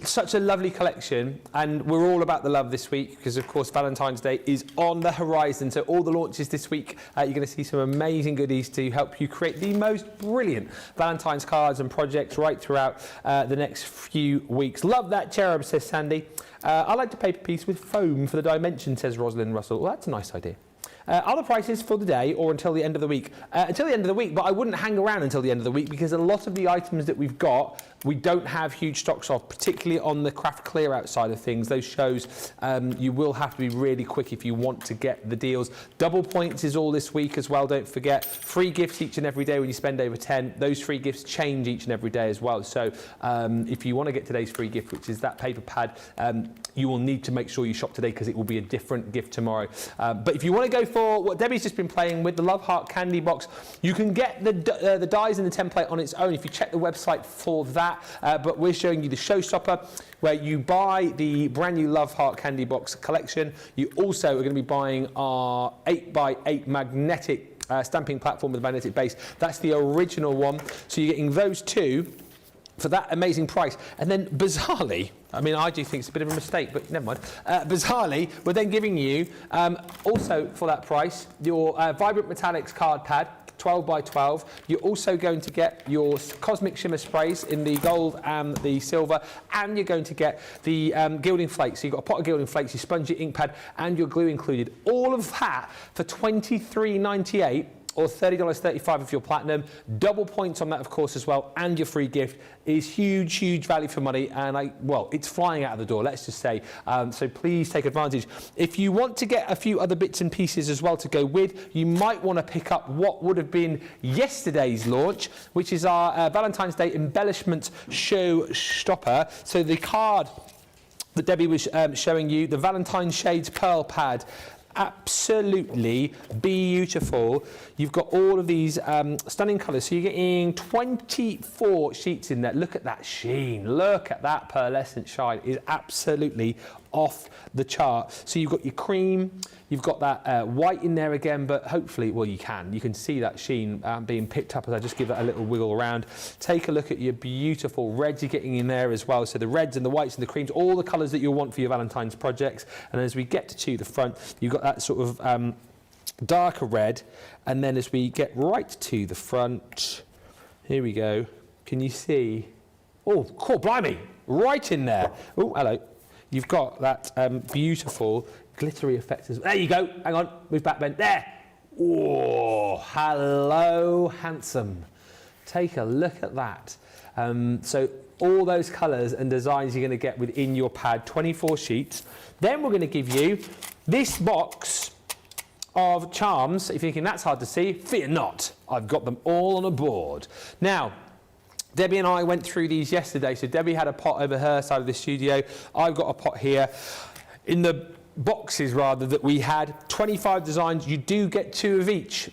Such a lovely collection, and we're all about the love this week because, of course, Valentine's Day is on the horizon. So all the launches this week, you're going to see some amazing goodies to help you create the most brilliant Valentine's cards and projects right throughout the next few weeks. Love that cherub, says Sandy. I like to paper piece with foam for the dimension, says Rosalind Russell. Well, that's a nice idea. Other prices for the day or until the end of the week? Until the end of the week, but I wouldn't hang around until the end of the week because a lot of the items that we've got, we don't have huge stocks of, particularly on the craft clear out side of things. Those shows, you will have to be really quick if you want to get the deals. Double points is all this week as well, don't forget. Free gifts each and every day when you spend over 10. Those free gifts change each and every day as well. So if you want to get today's free gift, which is that paper pad, you will need to make sure you shop today because it will be a different gift tomorrow. But if you want to go for what Debbie's just been playing with, the Love Heart candy box. You can get the dies in the template on its own if you check the website for that. But we're showing you the showstopper, where you buy the brand new Love Heart candy box collection. You also are going to be buying our 8x8 magnetic stamping platform with a magnetic base. That's the original one. So you're getting those two for that amazing price. And then bizarrely, I mean, I do think it's a bit of a mistake, but never mind. Bizarrely, we're then giving you, also for that price, your Vibrant Metallics card pad, 12 by 12. You're also going to get your Cosmic Shimmer sprays in the gold and the silver, and you're going to get the gilding flakes. So you've got a pot of gilding flakes, your spongy ink pad, and your glue included. All of that for $23.98. or $30.35 if you're platinum. Double points on that, of course, as well, and your free gift is huge, huge value for money. And well, it's flying out of the door, let's just say. So please take advantage. If you want to get a few other bits and pieces as well to go with, you might want to pick up what would have been yesterday's launch, which is our Valentine's Day embellishment show stopper. So the card that Debbie was showing you, the Valentine Shades Pearl Pad. Absolutely beautiful. You've got all of these stunning colours. So you're getting 24 sheets in there. Look at that sheen. Look at that pearlescent shine. It is absolutely off the chart. So you've got your cream, you've got that white in there again, but hopefully, well, you can see that sheen being picked up as I just give it a little wiggle around. Take a look at your beautiful reds you're getting in there as well. So the reds and the whites and the creams, all the colours that you'll want for your Valentine's projects. And as we get to the front, you've got that sort of darker red. And then as we get right to the front, here we go. Can you see? Oh, cool, blimey, right in there. Oh, hello. You've got that beautiful glittery effect as well. There you go. Hang on. Move back, Ben. There. Oh, hello, handsome. Take a look at that. So all those colours and designs you're going to get within your pad, 24 sheets. Then we're going to give you this box of charms. If you're thinking that's hard to see, fear not. I've got them all on a board. Now, Debbie and I went through these yesterday. So Debbie had a pot over her side of the studio. I've got a pot here. In the boxes, rather, that we had, 25 designs. You do get 2 of each.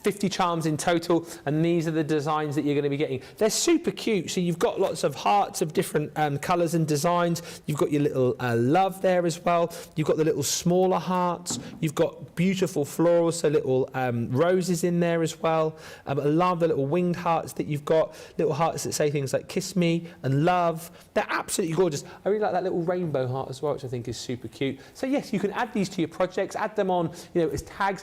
50 charms in total, and these are the designs that you're going to be getting. They're super cute. So you've got lots of hearts of different colours and designs. You've got your little love there as well. You've got the little smaller hearts. You've got beautiful florals, so little roses in there as well. I love the little winged hearts that you've got. Little hearts that say things like kiss me and love. They're absolutely gorgeous. I really like that little rainbow heart as well, which I think is super cute. So yes, you can add these to your projects, add them on, as tags.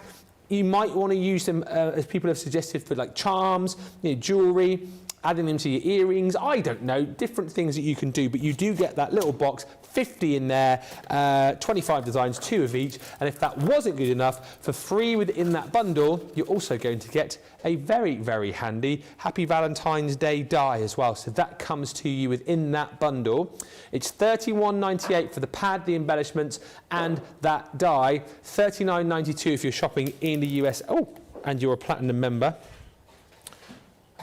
You might want to use them, as people have suggested, for like charms, jewellery, adding them to your earrings. I don't know, different things that you can do, but you do get that little box, 50 in there, 25 designs, 2 of each. And if that wasn't good enough, for free within that bundle, you're also going to get a very, very handy Happy Valentine's Day die as well. So that comes to you within that bundle. It's $31.98 for the pad, the embellishments, and that die. $39.92 if you're shopping in the US. Oh, and you're a platinum member.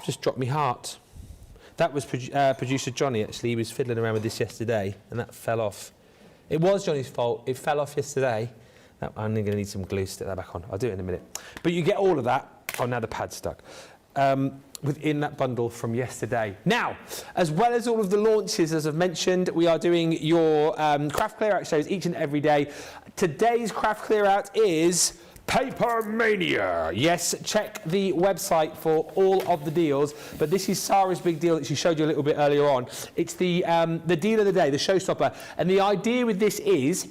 Just dropped me heart. That was producer Johnny, actually. He was fiddling around with this yesterday, and that fell off. It was Johnny's fault. It fell off yesterday. I'm going to need some glue to stick that back on. I'll do it in a minute. But you get all of that. Oh, now the pad's stuck. Within that bundle from yesterday. Now, as well as all of the launches, as I've mentioned, we are doing your craft clear out shows each and every day. Today's craft clear out is Paper Mania. Yes, check the website for all of the deals, but this is Sarah's big deal that she showed you a little bit earlier on. It's the deal of the day, the showstopper, and the idea with this is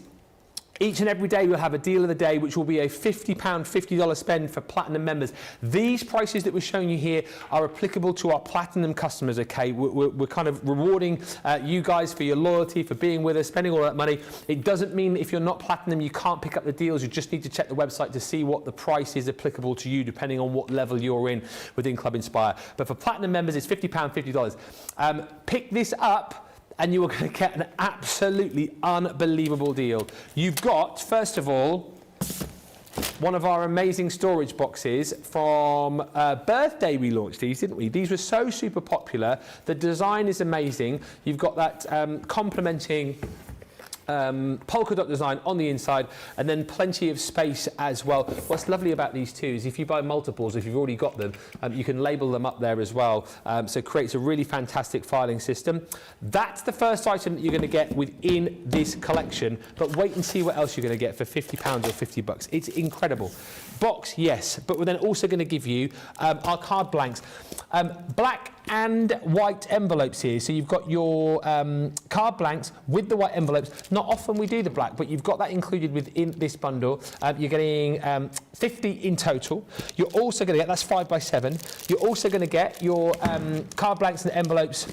each and every day we'll have a deal of the day, which will be a £50, $50 spend for platinum members. These prices that we're showing you here are applicable to our platinum customers, okay? We're kind of rewarding you guys for your loyalty, for being with us, spending all that money. It doesn't mean that if you're not platinum, you can't pick up the deals. You just need to check the website to see what the price is applicable to you, depending on what level you're in within Club Inspire. But for platinum members, it's £50, $50. Pick this up, and you are going to get an absolutely unbelievable deal. You've got, first of all, one of our amazing storage boxes from birthday. We launched these, didn't we? These were so super popular. The design is amazing. You've got that complementing polka dot design on the inside, and then plenty of space as well. What's lovely about these two is if you buy multiples, if you've already got them, you can label them up there as well. So it creates a really fantastic filing system. That's the first item that you're going to get within this collection, but wait and see what else you're going to get for £50 or $50. It's incredible. Box, yes, but we're then also going to give you our card blanks. Black and white envelopes here. So you've got your card blanks with the white envelopes. Not often we do the black, but you've got that included within this bundle. You're getting 50 in total. You're also going to get, that's 5 by 7. You're also going to get your card blanks and envelopes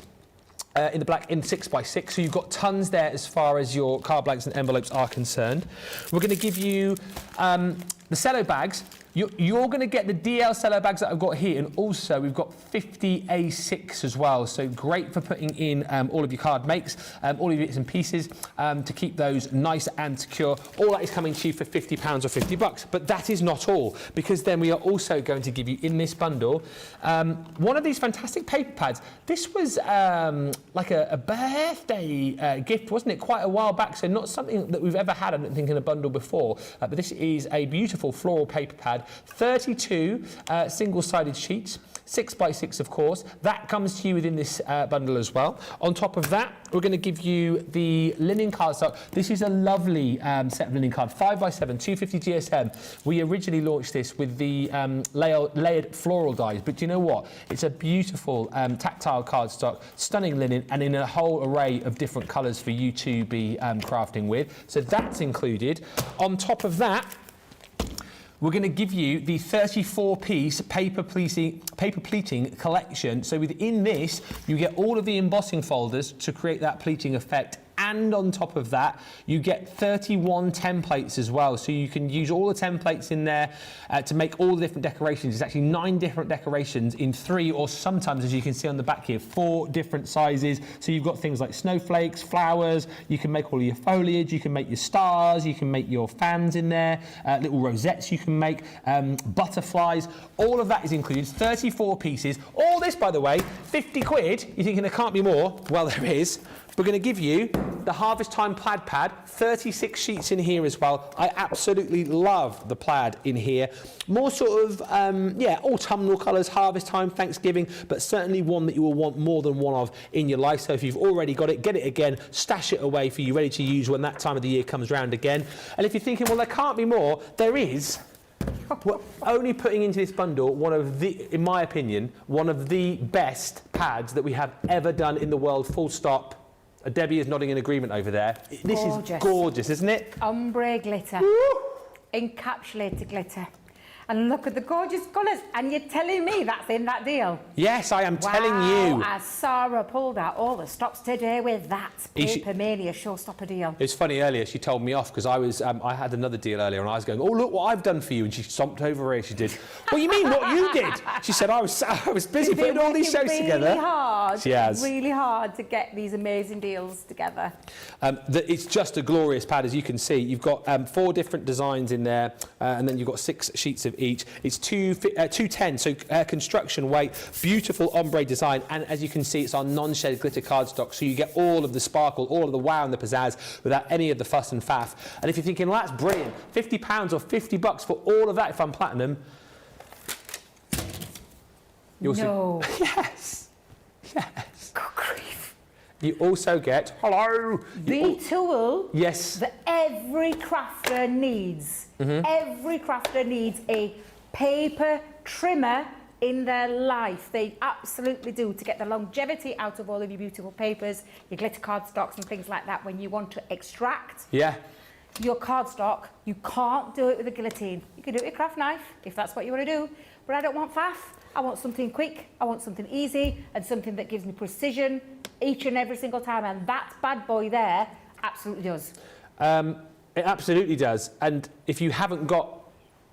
in the black in 6 by 6. So you've got tons there as far as your card blanks and envelopes are concerned. We're going to give you the cello bags. You're going to get the DL cello bags that I've got here, and also we've got 50 A6 as well. So great for putting in all of your card makes, all of your bits and pieces to keep those nice and secure. All that is coming to you for £50 or $50. But that is not all, because then we are also going to give you in this bundle one of these fantastic paper pads. This was like a birthday gift, wasn't it? Quite a while back. So not something that we've ever had, I don't think, in a bundle before. But this is a beautiful floral paper pad. 32 single-sided sheets, 6 by 6 of course. That comes to you within this bundle as well. On top of that, we're going to give you the linen cardstock. This is a lovely set of linen card, 5 by 7, 250 GSM. We originally launched this with the layered floral dies, but do you know what? It's a beautiful tactile cardstock, stunning linen, and in a whole array of different colours for you to be crafting with. So that's included. On top of that, we're going to give you the 34-piece paper pleating collection. So within this, you get all of the embossing folders to create that pleating effect. And on top of that, you get 31 templates as well. So you can use all the templates in there to make all the different decorations. It's actually 9 different decorations in 3, or sometimes, as you can see on the back here, 4 different sizes. So you've got things like snowflakes, flowers, you can make all of your foliage, you can make your stars, you can make your fans in there, little rosettes you can make, butterflies, all of that is included, 34 pieces. All this, by the way, 50 quid. You're thinking there can't be more? Well, there is. We're going to give you the Harvest Time plaid pad, 36 sheets in here as well. I absolutely love the plaid in here. More sort of, autumnal colours, Harvest Time, Thanksgiving, but certainly one that you will want more than one of in your life. So if you've already got it, get it again, stash it away for you, ready to use when that time of the year comes round again. And if you're thinking, well, there can't be more, there is. We're only putting into this bundle one of the, in my opinion, one of the best pads that we have ever done in the world, full stop. Debbie is nodding in agreement over there. This is gorgeous, isn't it? Ombre glitter. Woo! Encapsulated glitter. And look at the gorgeous colours. And you're telling me that's in that deal? Yes, I am telling you. As Sarah pulled out all the stops today with that Paper Mania showstopper deal. It was funny earlier, she told me off because I had another deal earlier and I was going, oh, look what I've done for you. And she stomped over here, she did. Well, you mean what you did? She said, I was busy putting all these shows together. She has. Really hard to get these amazing deals together. It's just a glorious pad, as you can see. You've got 4 different designs in there, and then you've got 6 sheets of each. It's 210, so construction weight, beautiful ombre design, and as you can see, it's our non-shed glitter cardstock, so you get all of the sparkle, all of the wow and the pizzazz without any of the fuss and faff. And if you're thinking, well, that's brilliant, £50 or $50 for all of that if I'm platinum. No. Yes. Yes. Good grief. You also get, hello. The tool that every crafter needs. Every crafter needs a paper trimmer in their life. They absolutely do, to get the longevity out of all of your beautiful papers, your glitter cardstocks and things like that when you want to extract your cardstock. You can't do it with a guillotine. You can do it with a craft knife if that's what you want to do, but I don't want faff. I want something quick, I want something easy, and something that gives me precision each and every single time, and that bad boy there absolutely does. It absolutely does, and if you haven't got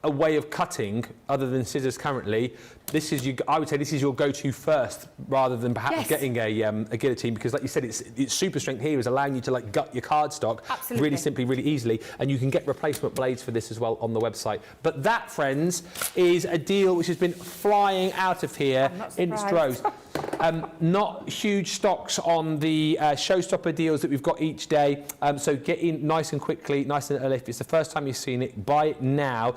a way of cutting other than scissors currently, this is I would say this is your go-to first, rather than perhaps getting a guillotine, because like you said, it's super strength here is allowing you to like gut your cardstock really simply, really easily, and you can get replacement blades for this as well on the website. But that, friends, is a deal which has been flying out of here in its droves. Not huge stocks on the showstopper deals that we've got each day, so get in nice and quickly, nice and early. If it's the first time you've seen it, buy it now.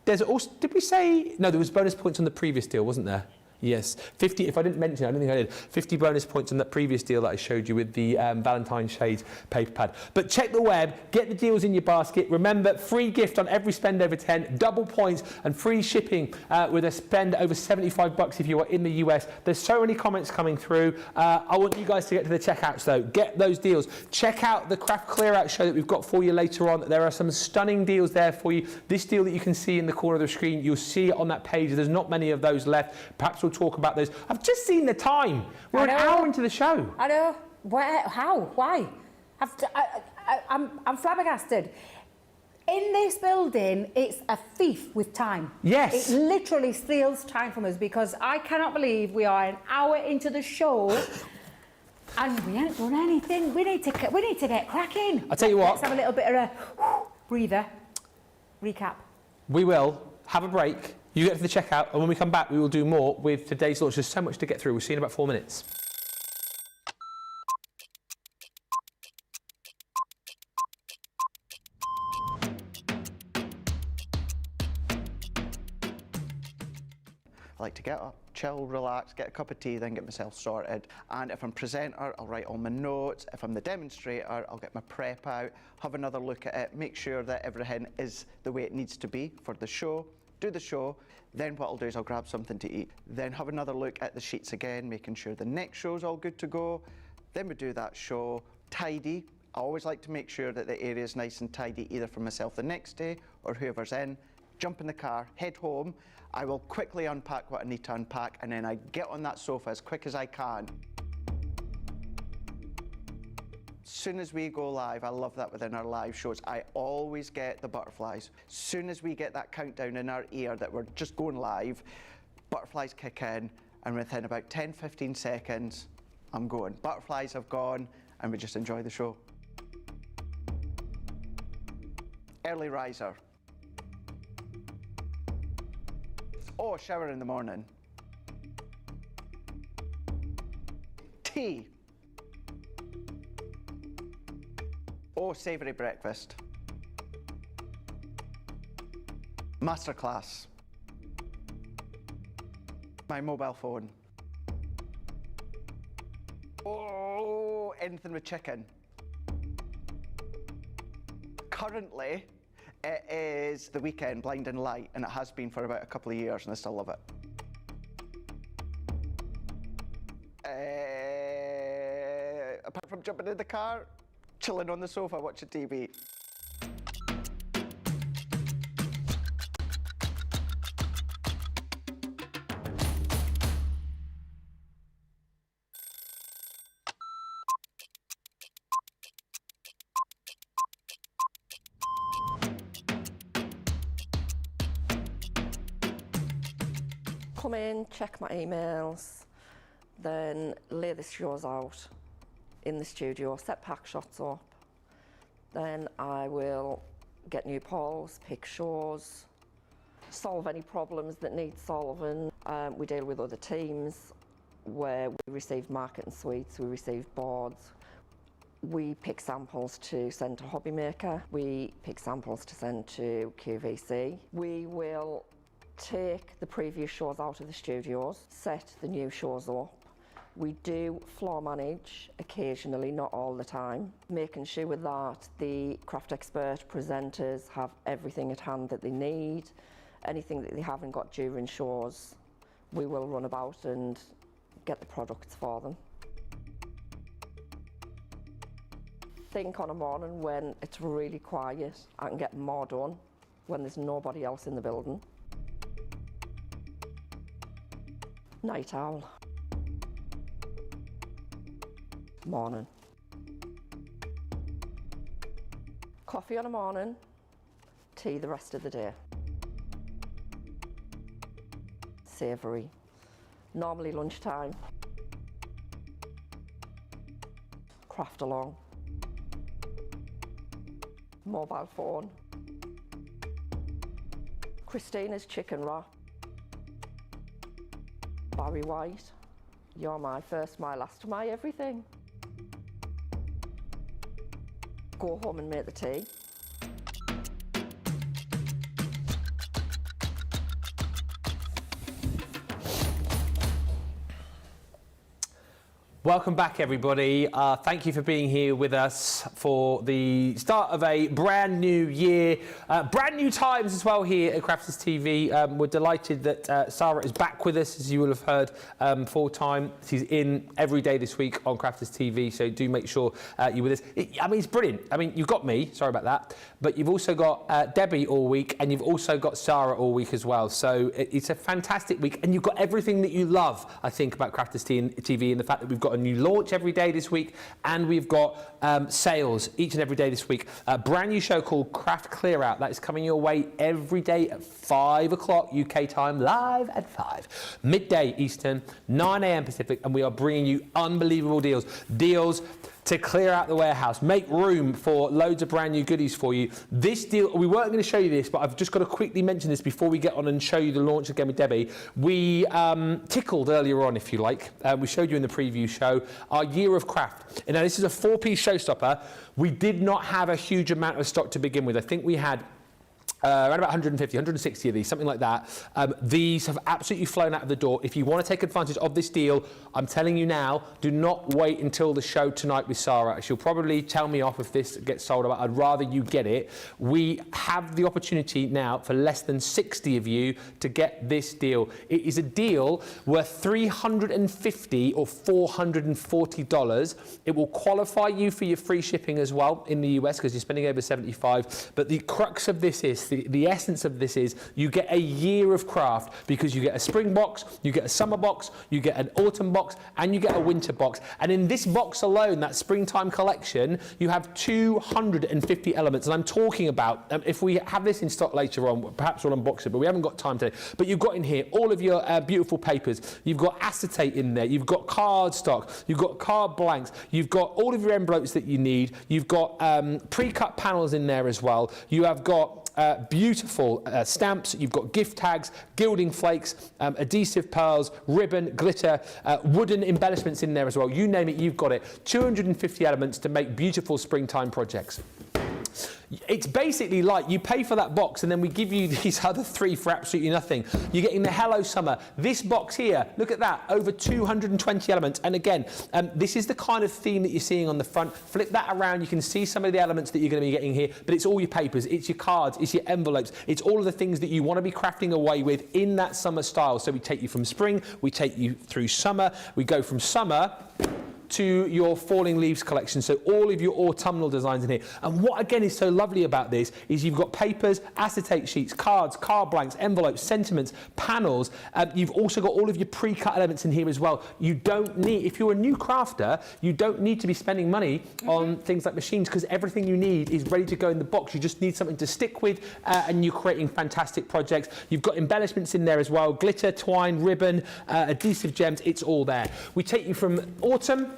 There's also, did we say, no, there was bonus points on the previous deal, wasn't there? Yes, 50, if I didn't mention it, I don't think I did, 50 bonus points on that previous deal that I showed you with the Valentine shade paper pad. But check the web, get the deals in your basket. Remember, free gift on every spend over 10, double points and free shipping with a spend over 75 bucks if you are in the US. There's so many comments coming through. I want you guys to get to the checkouts though. Get those deals. Check out the craft clear out show that we've got for you later on. There are some stunning deals there for you. This deal that you can see in the corner of the screen, you'll see it on that page. There's not many of those left. Perhaps we'll talk about those. I've just seen the time. We're an hour into the show. I know. Where? How? Why? I'm flabbergasted. In this building, it's a thief with time. Yes. It literally steals time from us because I cannot believe we are an hour into the show and we haven't done anything. We need to get cracking. I'll tell you what. Let's have a little bit of a breather. Recap. We will have a break. You get to the checkout, and when we come back, we will do more with today's launch. There's so much to get through. We'll see you in about 4 minutes. I like to get up, chill, relax, get a cup of tea, then get myself sorted. And if I'm presenter, I'll write all my notes. If I'm the demonstrator, I'll get my prep out, have another look at it, make sure that everything is the way it needs to be for the show. Do the show, then what I'll do is I'll grab something to eat, then have another look at the sheets again, making sure the next show's all good to go. Then we do that show, tidy. I always like to make sure that the area is nice and tidy, either for myself the next day or whoever's in. Jump in the car, head home. I will quickly unpack what I need to unpack, and then I get on that sofa as quick as I can. Soon as we go live, I love that within our live shows, I always get the butterflies. Soon as we get that countdown in our ear that we're just going live, butterflies kick in, and within about 10-15 seconds, I'm going. Butterflies have gone, and we just enjoy the show. Early riser. Oh, shower in the morning. Tea. Oh, savoury breakfast. Masterclass. My mobile phone. Oh, anything with chicken. Currently, it is the weekend, Blinding Light, and it has been for about a couple of years, and I still love it. Apart from jumping in the car, chilling on the sofa, watching TV. Come in, check my emails, then lay the shows out in the studio, set pack shots up. Then I will get new polls, pick shows, solve any problems that need solving. We deal with other teams where we receive marketing suites, we receive boards. We pick samples to send to Hobby Maker. We pick samples to send to QVC. We will take the previous shows out of the studios, set the new shows up. We do floor manage occasionally, not all the time, making sure that the craft expert presenters have everything at hand that they need. Anything that they haven't got during shows, we will run about and get the products for them. Think on a morning when it's really quiet, I can get more done when there's nobody else in the building. Night owl. Morning. Coffee on a morning, tea the rest of the day. Savoury. Normally lunchtime. Craft along. Mobile phone. Christina's chicken wrap. Barry White, You're my first, my last, my everything. Go home and make the tea. Welcome back, everybody. Thank you for being here with us for the start of a brand new year, brand new times as well here at Crafters TV. We're delighted that Sarah is back with us, as you will have heard, full time. She's in every day this week on Crafters TV, so do make sure you're with us. I mean, it's brilliant. I mean, you've got me, sorry about that, but you've also got Debbie all week, and you've also got Sarah all week as well. So it's a fantastic week, and you've got everything that you love, I think, about Crafters TV, and the fact that we've got a new launch every day this week, and we've got sales each and every day this week. A brand new show called Craft Clear Out that is coming your way every day at 5 o'clock UK time, live at 5, midday Eastern, 9 a.m. Pacific, and we are bringing you unbelievable deals to clear out the warehouse, make room for loads of brand new goodies for you. This deal, we weren't going to show you this, but I've just got to quickly mention this before we get on and show you the launch again with Debbie. We tickled earlier on, if you like. We showed you in the preview show our year of craft. And now this is a 4-piece showstopper. We did not have a huge amount of stock to begin with. I think we had around about 150, 160 of these, something like that. These have absolutely flown out of the door. If you want to take advantage of this deal, I'm telling you now, do not wait until the show tonight with Sarah. She'll probably tell me off if this gets sold out. I'd rather you get it. We have the opportunity now for less than 60 of you to get this deal. It is a deal worth $350 or $440. It will qualify you for your free shipping as well in the US because you're spending over 75. But the crux of this is, the essence of this is, you get a year of craft because you get a spring box, you get a summer box, you get an autumn box, and you get a winter box. And in this box alone, that springtime collection, you have 250 elements. And I'm talking about, if we have this in stock later on, perhaps we'll unbox it, but we haven't got time today. But you've got in here all of your beautiful papers. You've got acetate in there. You've got card stock. You've got card blanks. You've got all of your envelopes that you need. You've got pre-cut panels in there as well. You have got beautiful stamps, you've got gift tags, gilding flakes, adhesive pearls, ribbon, glitter, wooden embellishments in there as well. You name it, you've got it. 250 elements to make beautiful springtime projects. It's basically like you pay for that box and then we give you these other 3 for absolutely nothing. You're getting the Hello Summer. This box here, look at that, over 220 elements. And again, this is the kind of theme that you're seeing on the front. Flip that around, you can see some of the elements that you're going to be getting here, but it's all your papers, it's your cards, it's your envelopes, it's all of the things that you want to be crafting away with in that summer style. So we take you from spring, we take you through summer, we go from summer to your falling leaves collection, so all of your autumnal designs in here. And what again is so lovely about this is you've got papers, acetate sheets, cards, card blanks, envelopes, sentiments, panels. You've also got all of your pre-cut elements in here as well. You don't need, if you're a new crafter, you don't need to be spending money on things like machines because everything you need is ready to go in the box. You just need something to stick with and you're creating fantastic projects. You've got embellishments in there as well, glitter, twine, ribbon, adhesive gems, it's all there. We take you from autumn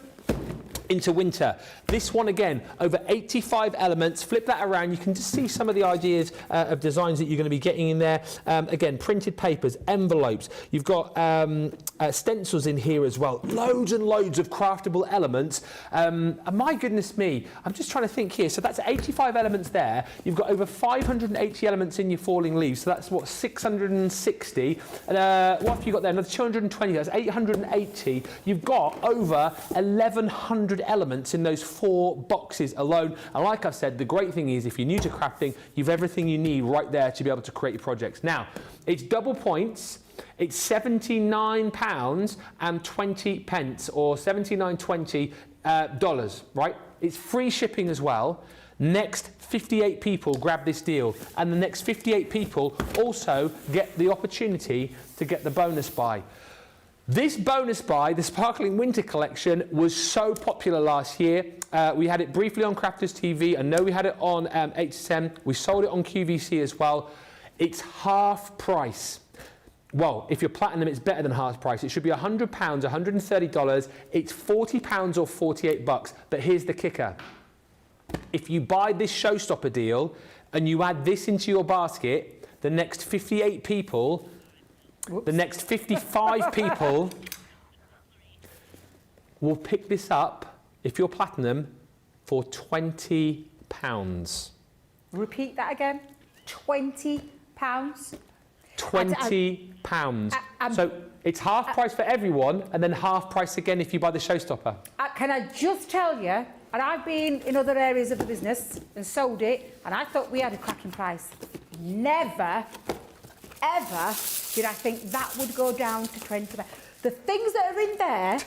into winter. This one again, over 85 elements. Flip that around, you can just see some of the ideas of designs that you're going to be getting in there. Again, printed papers, envelopes. You've got stencils in here as well. Loads and loads of craftable elements. And my goodness me, I'm just trying to think here. So that's 85 elements there. You've got over 580 elements in your falling leaves. So that's what, 660. And what have you got there? Another 220. That's 880. You've got over 1,100 elements in those 4 boxes alone. And like I said, the great thing is if you're new to crafting, you've everything you need right there to be able to create your projects. Now, it's double points. It's £79.20 or $79.20 right? It's free shipping as well. Next 58 people grab this deal, and the next 58 people also get the opportunity to get the bonus buy. This bonus buy, the Sparkling Winter Collection, was so popular last year. We had it briefly on Crafters TV. I know we had it on HSM. We sold it on QVC as well. It's half price. Well, if you're platinum, it's better than half price. It should be £100, $130. It's £40 or 48 bucks. But here's the kicker. If you buy this showstopper deal and you add this into your basket, the next 58 people, the next 55 people will pick this up, if you're platinum, for £20. Repeat that again. £20. £20. So it's half price for everyone, and then half price again if you buy the showstopper. Can I just tell you, and I've been in other areas of the business and sold it, and I thought we had a cracking price. Never, ever did I think that would go down to £20. The things that are in there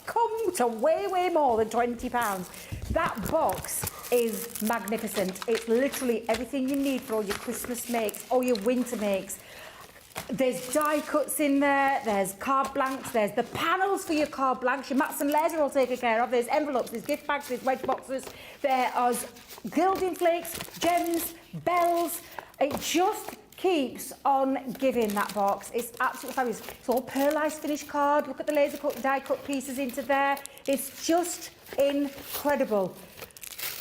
come to way, way more than £20. That box is magnificent. It's literally everything you need for all your Christmas makes, all your winter makes. There's die cuts in there, there's card blanks, there's the panels for your card blanks, your mats and layers are all taken care of, there's envelopes, there's gift bags, there's wedge boxes, there are gilding flakes, gems, bells. It just keeps on giving, that box. It's absolutely fabulous. It's all pearlised finished card. Look at the laser cut, die cut pieces into there. It's just incredible.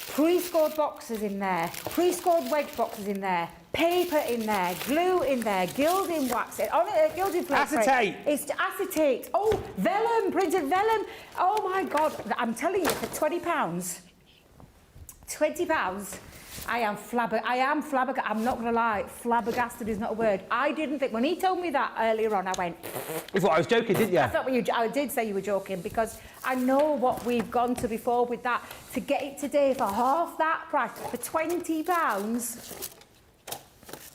Pre-scored boxes in there, pre-scored wedge boxes in there, paper in there, glue in there, gilding wax, gilding flakes. Acetate. It's acetate. Oh, vellum, printed vellum. Oh my God, I'm telling you, for £20, £20, I am flabbergasted. I'm not going to lie, flabbergasted is not a word. I didn't think, when he told me that earlier on, I went... You thought I was joking, didn't you? I did say you were joking, because I know what we've gone to before with that. To get it today for half that price, for £20,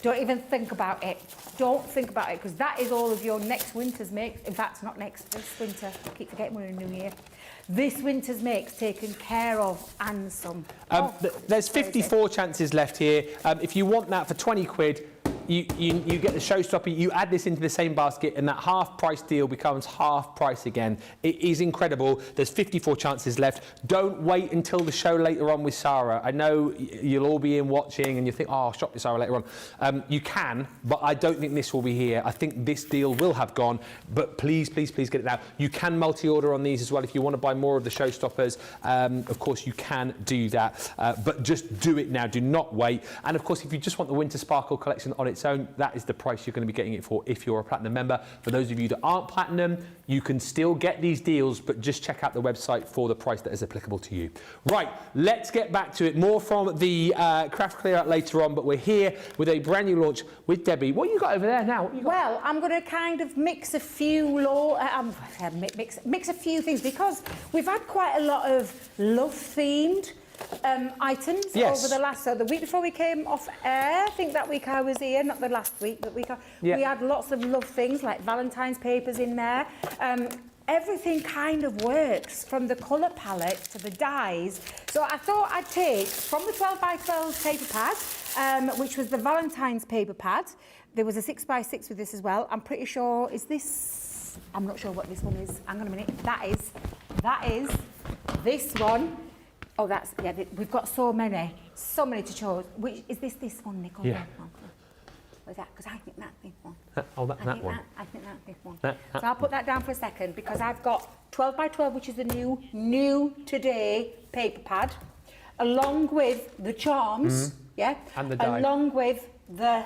don't even think about it. Don't think about it, because that is all of your next winter's makes. In fact, not next, this winter. I keep forgetting we're in New Year. This winter's makes taken care of, and some. There's 54 chances left here. If you want that for 20 quid, you get the showstopper, you add this into the same basket, and that half price deal becomes half price again. It is incredible. There's 54 chances left. Don't wait until the show later on with Sarah. I know you'll all be in watching and you think, oh, I'll shop with Sarah later on. You can, but I don't think this will be here. I think this deal will have gone, but please, please, please get it now. You can multi-order on these as well if you want to buy more of the showstoppers. Of course, you can do that, but just do it now. Do not wait. And of course, if you just want the Winter Sparkle collection on its own, that is the price you're going to be getting it for if you're a platinum member. For those of you that aren't platinum, you can still get these deals, but just check out the website for the price that is applicable to you. Right, let's get back to it. More from the craft clear out later on, but we're here with a brand new launch with Debbie. What you got over there now? What you got? Well, I'm going to kind of mix a few mix a few things, because we've had quite a lot of love-themed items over the last, so the week before we came off air, I think that week I was here, not the last week, but we had lots of love things like Valentine's papers in there. Everything kind of works, from the colour palette to the dyes. So I thought I'd take from the 12x12 paper pad, which was the Valentine's paper pad. There was a 6x6 with this as well. I'm pretty sure, is this, I'm not sure what this one is. Hang on a minute. That is this one. Oh, that's, yeah, we've got so many to choose. Which is this one, Nick? Yeah. What's that? Because I think that's this one. That one. I think that's this one. So I'll put that down for a second, because I've got 12x12, which is the new today paper pad, along with the charms, and the dye. Along with the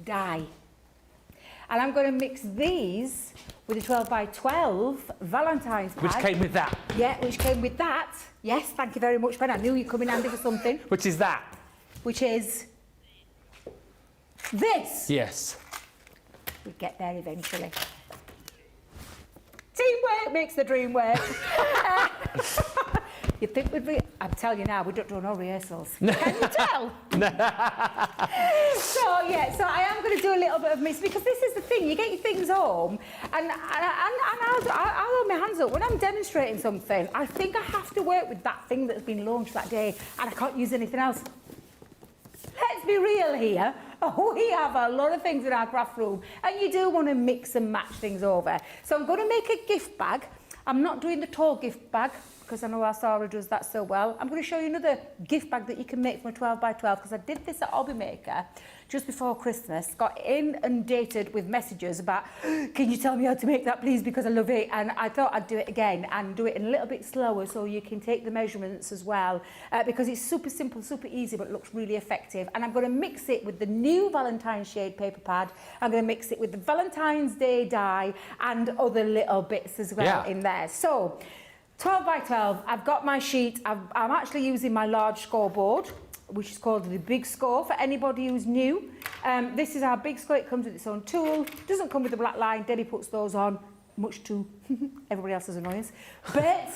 dye. And I'm going to mix these with the 12x12 Valentine's pad. Which came with that. Yeah, which came with that. Yes, thank you very much, Ben. I knew you'd come in handy for something. Which is that? Which is this. Yes. We get there eventually. Teamwork makes the dream work. You'd think we'd be... I'm telling you now, we don't do no rehearsals. Can you tell? So I am going to do a little bit of mix, because this is the thing. You get your things home, and I'll hold my hands up. When I'm demonstrating something, I think I have to work with that thing that's been launched that day, and I can't use anything else. Let's be real here. We have a lot of things in our craft room, and you do want to mix and match things over. So I'm going to make a gift bag. I'm not doing the tall gift bag. because I know our Sarah does that so well. I'm going to show you another gift bag that you can make from a 12 by 12 because I did this at Hobby Maker just before Christmas, got inundated with messages about, can you tell me how to make that please, because I love it, and I thought I'd do it again and do it a little bit slower so you can take the measurements as well, because it's super simple, super easy, but looks really effective. And I'm going to mix it with the new Valentine's shade paper pad. I'm going to mix it with the Valentine's Day die and other little bits as well in there. So 12 by 12, I've got my sheet. I'm actually using my large scoreboard, which is called the Big Score for anybody who's new. This is our Big Score. It comes with its own tool. Doesn't come with the black line. Debbie puts those on, much to everybody else's annoyance. But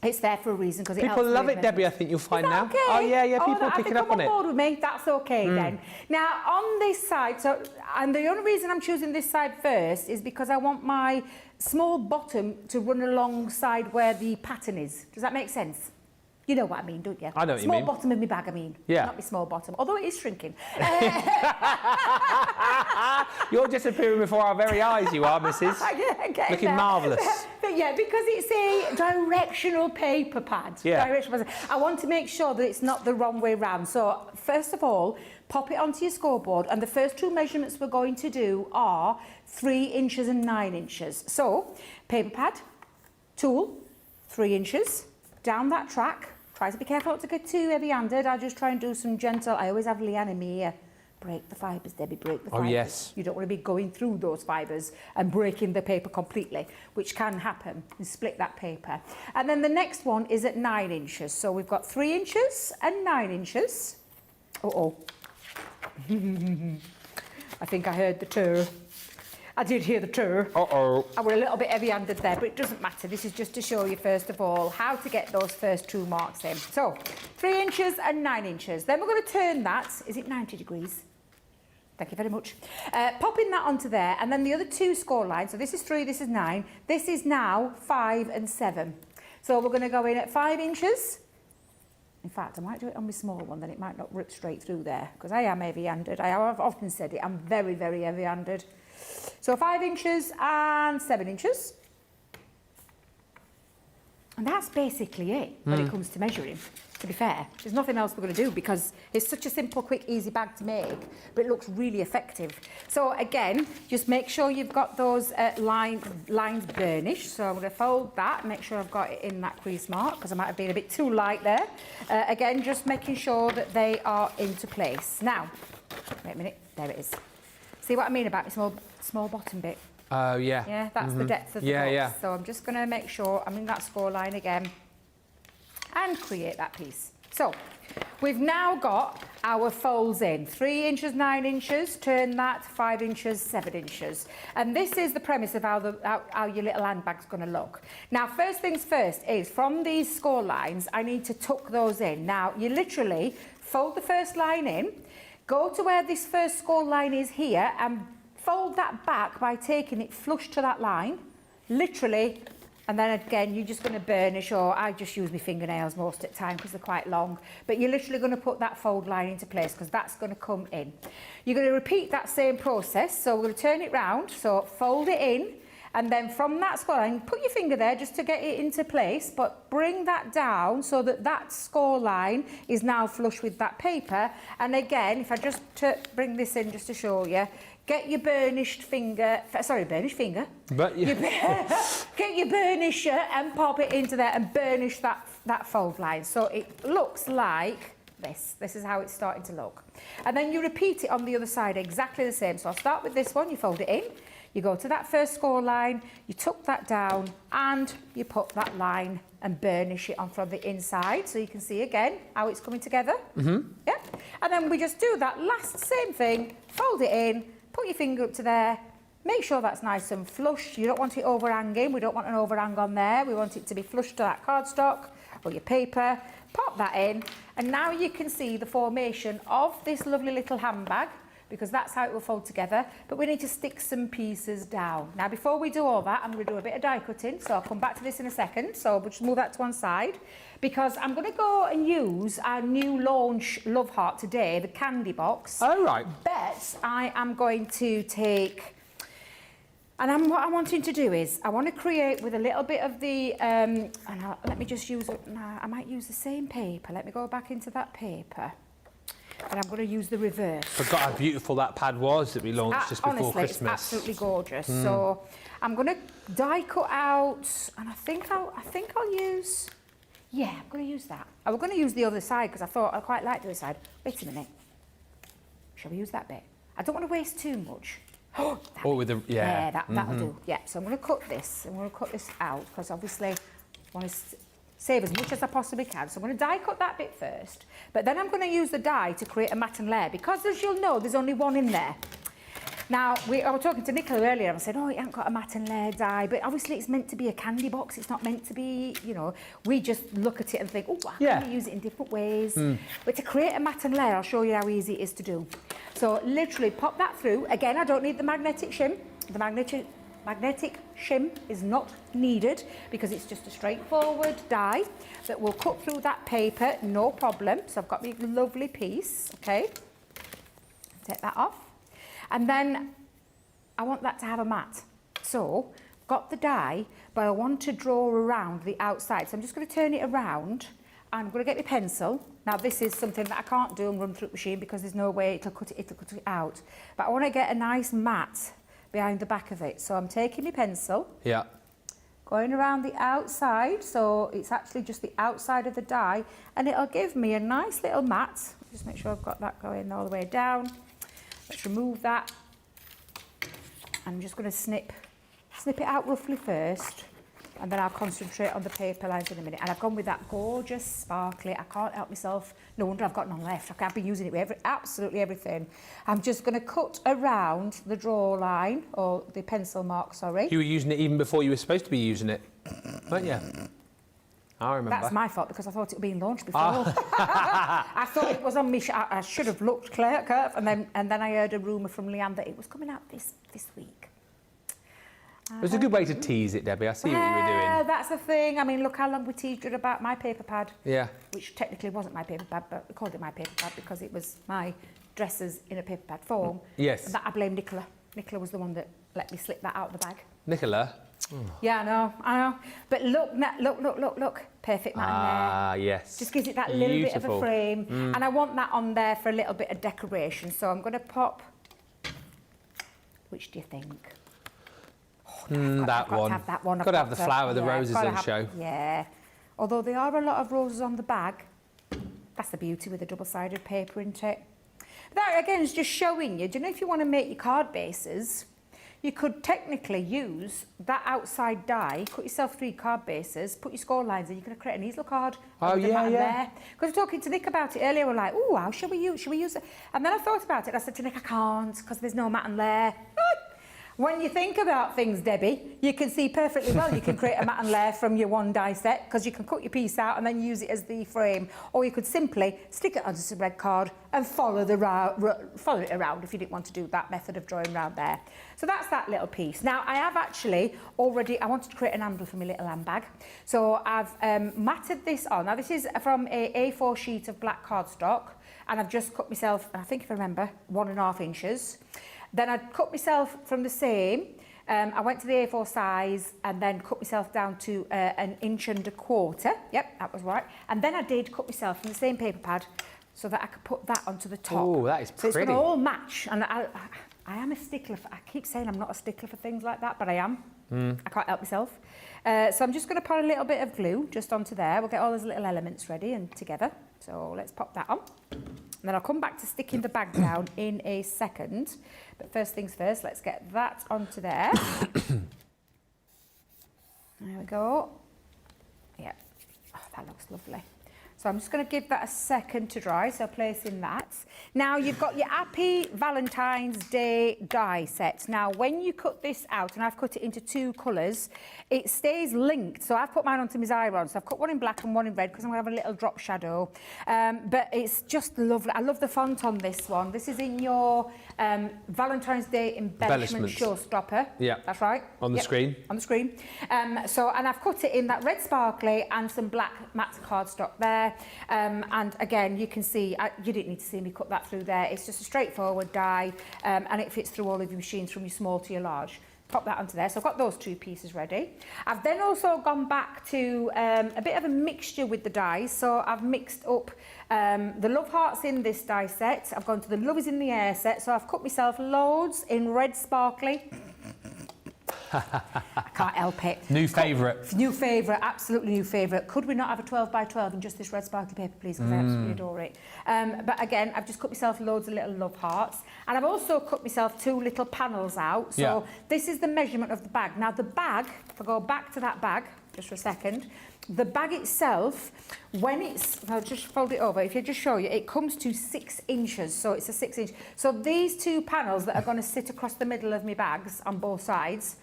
it's there for a reason because it helps. People love it, Debbie, I think you'll find now. Okay? Oh, yeah, people are picking up on it. On board with me, that's okay then. Now, on this side, and the only reason I'm choosing this side first is because I want my small bottom to run alongside where the pattern is. Does that make sense? You know what I mean, don't you? I know what you mean. Small bottom of my bag, I mean. Yeah. Not my small bottom, although it is shrinking. You're disappearing before our very eyes, you are, Mrs. Looking marvellous. But yeah, because it's a directional paper pad. Yeah. Directional pad. I want to make sure that it's not the wrong way round. So first of all, pop it onto your scoreboard, and the first two measurements we're going to do are 3 inches and 9 inches. So paper pad, tool, 3 inches, down that track. Try to be careful not to get too heavy-handed. I just try and do some gentle. I always have Leanne in me here. Break the fibres, Debbie, break the fibres. Oh, yes. You don't want to be going through those fibres and breaking the paper completely, which can happen. You split that paper. And then the next one is at 9 inches. So we've got 3 inches and 9 inches. Uh-oh. I think I heard the tur. I did hear the tur. Uh-oh. I were a little bit heavy-handed there, but it doesn't matter. This is just to show you, first of all, how to get those first 2 marks in. So, 3 inches and 9 inches. Then we're going to turn that. Is it 90 degrees? Thank you very much. Popping that onto there, and then the other 2 score lines. So this is 3, this is 9. This is now 5 and 7. So we're going to go in at 5 inches. In fact, I might do it on my small one, then it might not rip straight through there, because I am heavy-handed. I have often said it. I'm very, very heavy-handed. So 5 inches and 7 inches. And that's basically it when it comes to measuring, to be fair. There's nothing else we're going to do because it's such a simple, quick, easy bag to make, but it looks really effective. So again, just make sure you've got those lines burnished. So I'm going to fold that, make sure I've got it in that crease mark because I might have been a bit too light there. Again, just making sure that they are into place. Now, wait a minute, there it is. See what I mean about my small bottom bit? Oh, yeah. Yeah, that's the depth of the box. Yeah. So I'm just going to make sure I'm in that score line again and create that piece. So we've now got our folds in. 3 inches, 9 inches, turn that, 5 inches, 7 inches. And this is the premise of how your little handbag's going to look. Now, first things first is from these score lines, I need to tuck those in. Now, you literally fold the first line in, go to where this first score line is here and fold that back by taking it flush to that line, literally, and then again, you're just going to burnish, or I just use my fingernails most of the time because they're quite long, but you're literally going to put that fold line into place because that's going to come in. You're going to repeat that same process, so we're going to turn it round, so fold it in, and then from that score line, put your finger there just to get it into place, but bring that down so that that score line is now flush with that paper. And again, if I just bring this in just to show you, get your burnished finger, But yeah. Get your burnisher and pop it into there and burnish that fold line. So it looks like this. This is how it's starting to look. And then you repeat it on the other side exactly the same. So I'll start with this one, you fold it in. You go to that first score line, you tuck that down, and you put that line and burnish it on from the inside. So you can see again how it's coming together. Yeah. And then we just do that last same thing, fold it in, put your finger up to there, make sure that's nice and flush. You don't want it overhanging. We don't want an overhang on there. We want it to be flush to that cardstock or your paper. Pop that in, and now you can see the formation of this lovely little handbag, because that's how it will fold together. But we need to stick some pieces down. Now, before we do all that, I'm going to do a bit of die cutting, so I'll come back to this in a second. So we'll just move that to one side, because I'm going to go and use our new launch Love Heart today, the candy box. Oh, right. But I am going to take, And what I'm wanting to do is, I want to create with a little bit of the, let me just use, I might use the same paper. Let me go back into that paper. And I'm going to use the reverse. Forgot how beautiful that pad was that we launched just before honestly, Christmas. It's absolutely gorgeous. So I'm going to die cut out, and I think I'll use, yeah, I'm going to use that. I was going to use the other side because I thought I quite like the other side. Wait a minute. Shall we use that bit? I don't want to waste too much. Oh, with the, yeah. Yeah, that'll do. Yeah, so I'm going to cut this. I'm going to cut this out because obviously I want to save as much as I possibly can. So I'm going to die cut that bit first, but then I'm going to use the die to create a mat and layer because, as you'll know, there's only one in there. Now, I was talking to Nicola earlier and I said, oh, it hasn't got a mat and layer die, but obviously it's meant to be a candy box. It's not meant to be, you know, we just look at it and think, oh, I can use it in different ways. But to create a mat and layer, I'll show you how easy it is to do. So literally pop that through. Again, I don't need the magnetic shim. The magnetic shim is not needed because it's just a straightforward die that will cut through that paper, no problem. So I've got my lovely piece, okay? Take that off. And then I want that to have a mat. So I've got the die, but I want to draw around the outside. So I'm just going to turn it around. I'm going to get my pencil. Now this is something that I can't do and run through the machine because there's no way it'll cut it out. But I want to get a nice mat behind the back of it. So I'm taking my pencil. Yeah. Going around the outside. So it's actually just the outside of the die. And it'll give me a nice little mat. Just make sure I've got that going all the way down. Let's remove that. I'm just going to snip it out roughly first, and then I'll concentrate on the paper lines in a minute. And I've gone with that gorgeous sparkly. I can't help myself. No wonder I've got none left. I can't be using it with absolutely everything. I'm just going to cut around the draw line, or the pencil mark, sorry. You were using it even before you were supposed to be using it, weren't you? I remember. That's my fault because I thought it was being launched before. I thought it was on me. I should have looked clear, and then I heard a rumour from Leanne that it was coming out this week. It was a good way to tease it, Debbie. I see what you were doing. That's the thing. I mean, look how long we teased you about my paper pad. Yeah. Which technically wasn't my paper pad, but we called it my paper pad because it was my dresses in a paper pad form. Yes. And that I blame Nicola. Nicola was the one that let me slip that out of the bag. Nicola? Oh. Yeah, I know. But look. Perfect mat in there. Ah, yes. Just gives it that little bit of a frame. And I want that on there for a little bit of decoration. So I'm going to pop... Which do you think? That one. Have that one. Got to have the flower, the roses on show. Yeah. Although there are a lot of roses on the bag. That's the beauty with a double-sided paper, isn't it? That, again, is just showing you. Do you know if you want to make your card bases, you could technically use that outside die, cut yourself 3 card bases, put your score lines in, you could create an easel card. Oh, yeah. Because I was talking to Nick about it earlier, we're like, oh, how should we use it? And then I thought about it, I said to Nick, I can't, because there's no mat and layer. When you think about things, Debbie, you can see perfectly well you can create a mat and layer from your one die set because you can cut your piece out and then use it as the frame. Or you could simply stick it onto some red card and follow it around if you didn't want to do that method of drawing around there. So that's that little piece. Now, I have actually already, I wanted to create an handle for my little handbag. So I've matted this on. Now, this is from a A4 sheet of black cardstock, and I've just cut myself, I think if I remember, 1.5 inches. Then I cut myself from the same. I went to the A4 size and then cut myself down to 1.25 inches. Yep, that was right. And then I did cut myself from the same paper pad so that I could put that onto the top. Oh, that is pretty. So it's going to all match. And I am a stickler. I keep saying I'm not a stickler for things like that, but I am. I can't help myself. So I'm just going to put a little bit of glue just onto there. We'll get all those little elements ready and together. So let's pop that on. And then I'll come back to sticking the bag down in a second. But first things first, let's get that onto there. There we go. Yeah, oh, that looks lovely. So I'm just going to give that a second to dry, so placing that. Now you've got your Happy Valentine's Day die set. Now when you cut this out, and I've cut it into 2 colours, it stays linked. So I've put mine onto my Xyron, so I've cut one in black and one in red because I'm going to have a little drop shadow. But it's just lovely. I love the font on this one. This is in your Valentine's Day embellishment showstopper. Yeah. That's right. On the screen. On the screen. And I've cut it in that red sparkly and some black matte cardstock there. And again, you can see, you didn't need to see me cut that through there. It's just a straightforward die, and it fits through all of your machines from your small to your large. pop that onto there. So I've got those 2 pieces ready. I've then also gone back to a bit of a mixture with the dies. So I've mixed up the love hearts in this die set. I've gone to the love is in the air set. So I've cut myself loads in red sparkly. I can't help it. New favourite. New favourite, absolutely new favourite. Could we not have a 12 by 12 in just this red sparkly paper, please? Because I absolutely adore it. But again, I've just cut myself loads of little love hearts. And I've also cut myself 2 little panels out. So this is the measurement of the bag. Now the bag, if I go back to that bag, just for a second, the bag itself, when it's, I'll just fold it over, if you just show you, it comes to 6 inches, so it's a 6 inch. So these 2 panels that are going to sit across the middle of my bags on both sides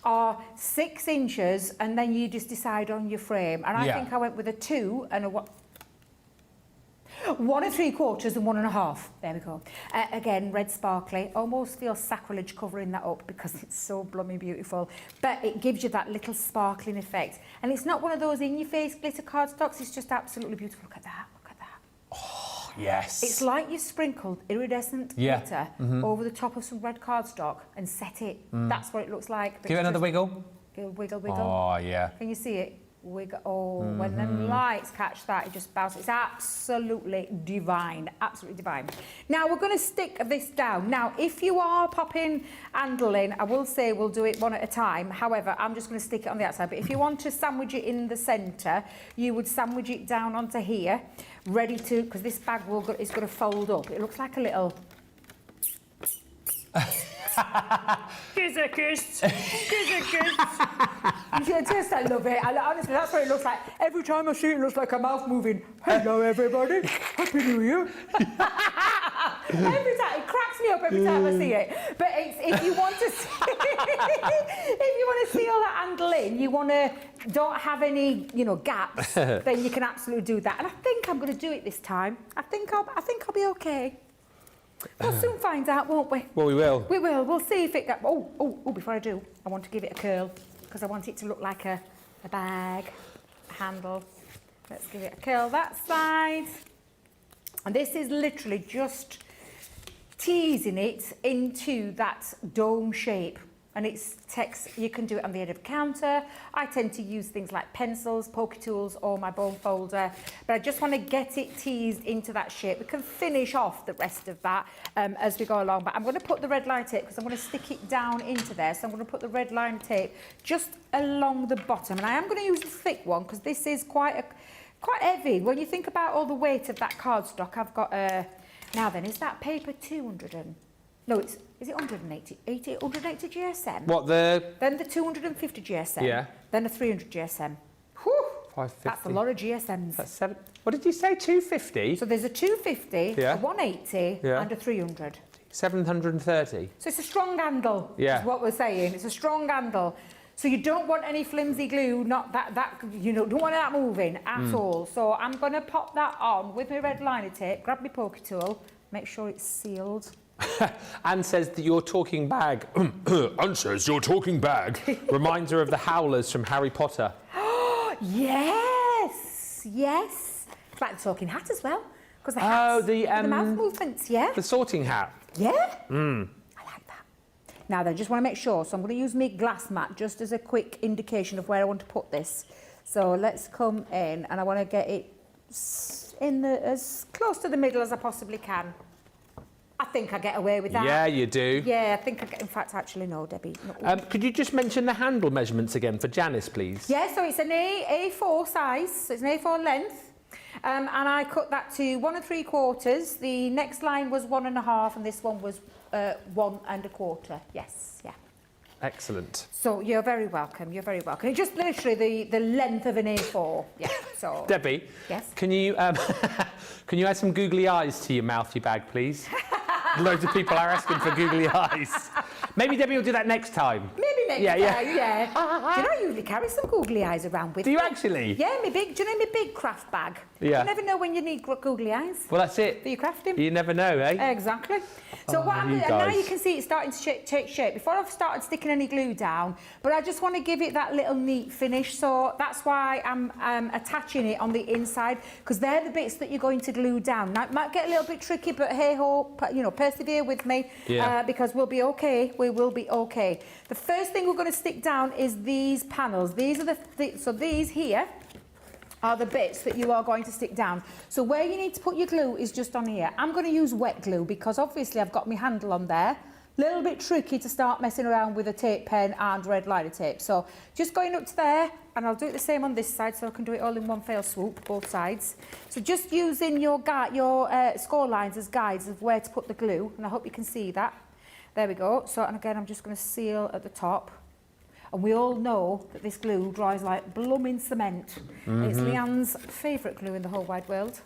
are 6 inches, and then you just decide on your frame. And I think I went with a 2 and a 1 3/4 and 1 1/2. There we go. Again, red sparkly. Almost feels sacrilege covering that up because it's so blooming beautiful. But it gives you that little sparkling effect. And it's not one of those in-your-face glitter cardstocks. It's just absolutely beautiful. Look at that. Look at that. Oh, yes. It's like you've sprinkled iridescent glitter over the top of some red cardstock and set it. That's what it looks like. Give it another wiggle. Wiggle, wiggle. Oh, yeah. Can you see it? Wiggle. Oh, when the lights catch that, it just bounces. It's absolutely divine. Absolutely divine. Now, we're going to stick this down. Now, if you are popping handle in, I will say we'll do it one at a time. However, I'm just going to stick it on the outside. But if you want to sandwich it in the centre, you would sandwich it down onto here, ready to, because this bag is going to fold up. It looks like a little... Kiss a kiss. Kiss a kiss. Just, I love it. Honestly, that's what it looks like. Every time I see it, it looks like a mouth moving. Hello, everybody. Happy New Year. Every time. It cracks me up every time I see it. But if you want to see, if you want to seal that handle in, you want to don't have any, gaps, then you can absolutely do that. And I think I'm going to do it this time. I think I'll be okay. We'll soon find out, won't we? Well, we will. We will. We'll see if it... before I do, I want to give it a curl because I want it to look like a bag, a handle. Let's give it a curl that side. And this is literally just teasing it into that dome shape. And it's text, you can do it on the end of a counter. I tend to use things like pencils, pokey tools, or my bone folder. But I just want to get it teased into that shape. We can finish off the rest of that as we go along. But I'm going to put the red line tape because I'm going to stick it down into there. So I'm going to put the red line tape just along the bottom. And I am going to use the thick one because this is quite heavy. When you think about all the weight of that cardstock, I've got now then, is that paper 200 and... No, is it 180? 180 GSM? What, Then the 250 GSM. Yeah. Then the 300 GSM. Whew! 550. That's a lot of GSMs. That's 7... What did you say, 250? So there's a 250, Yeah. a 180 Yeah. and a 300. 730. So it's a strong handle, Yeah. is what we're saying. It's a strong handle. So you don't want any flimsy glue, not that don't want that moving at all. So I'm going to pop that on with my red liner tape, grab my pokey tool, make sure it's sealed. Anne says that your talking bag... Anne says your talking bag reminds her of the howlers from Harry Potter. Yes, yes. It's like the talking hat as well. Because the hats, the mouth movements, yeah. The sorting hat. Yeah? I like that. Now then, just want to make sure. So I'm going to use my glass mat just as a quick indication of where I want to put this. So let's come in and I want to get it in as close to the middle as I possibly can. I think I get away with that. Yeah, you do. Yeah, I think I get... In fact, actually, no, Debbie. No. Could you just mention the handle measurements again for Janice, please? Yeah, so it's an A4 size, so it's an A4 length. And I cut that to 1 3/4. The next line was 1 1/2, and this one was 1 1/4. Yes, yeah. Excellent. So you're very welcome. You're very welcome. It's just literally the length of an A4. Yeah. So. Debbie. Yes. Can you can you add some googly eyes to your mouthy bag, please? Loads of people are asking for googly eyes. Maybe Debbie will do that next time. Maybe next time, yeah. Do you know I usually carry some googly eyes around with me? Do you actually? Yeah, do you know my big craft bag? Yeah. You never know when you need googly eyes. Well, that's it. For your crafting. You never know, eh? Exactly. So what I'm doing, and now you can see it's starting to take shape. Before I've started sticking any glue down, but I just want to give it that little neat finish. So that's why I'm attaching it on the inside, because they're the bits that you're going to glue down. Now, it might get a little bit tricky, but hey ho, persevere with me, because we'll be okay. We will be okay. The first thing thing we're going to stick down is these panels. These are so these here are the bits that you are going to stick down. So where you need to put your glue is just on here. I'm going to use wet glue because obviously I've got my handle on there. Little bit tricky to start messing around with a tape pen and red liner tape. So just going up to there, and I'll do it the same on this side so I can do it all in one fell swoop, both sides. So just using your score lines as guides of where to put the glue, and I hope you can see that. There we go. So, and again, I'm just going to seal at the top. And we all know that this glue dries like blooming cement. It's Leanne's favourite glue in the whole wide world.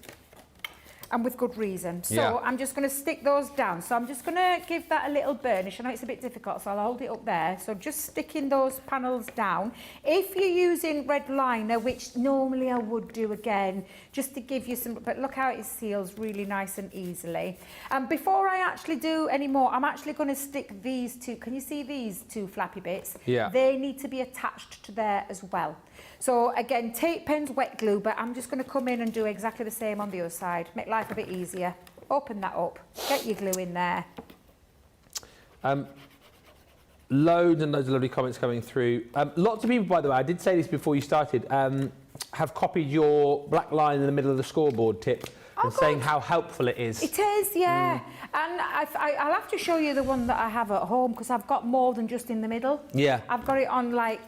And with good reason. So I'm just going to stick those down. So I'm just going to give that a little burnish. I know it's a bit difficult, so I'll hold it up there. So just sticking those panels down. If you're using red liner, which normally I would do again, just to give you some, but look how it seals really nice and easily. And before I actually do any more, I'm actually going to stick these two, can you see these two flappy bits? Yeah. They need to be attached to there as well. So again, tape pens, wet glue, but I'm just going to come in and do exactly the same on the other side. Make life a bit easier. Open that up. Get your glue in there. Loads and loads of lovely comments coming through. Lots of people, by the way, I did say this before you started, have copied your black line in the middle of the scoreboard tip and saying how helpful it is. It is, yeah. And I'll have to show you the one that I have at home because I've got more than just in the middle. Yeah. I've got it on like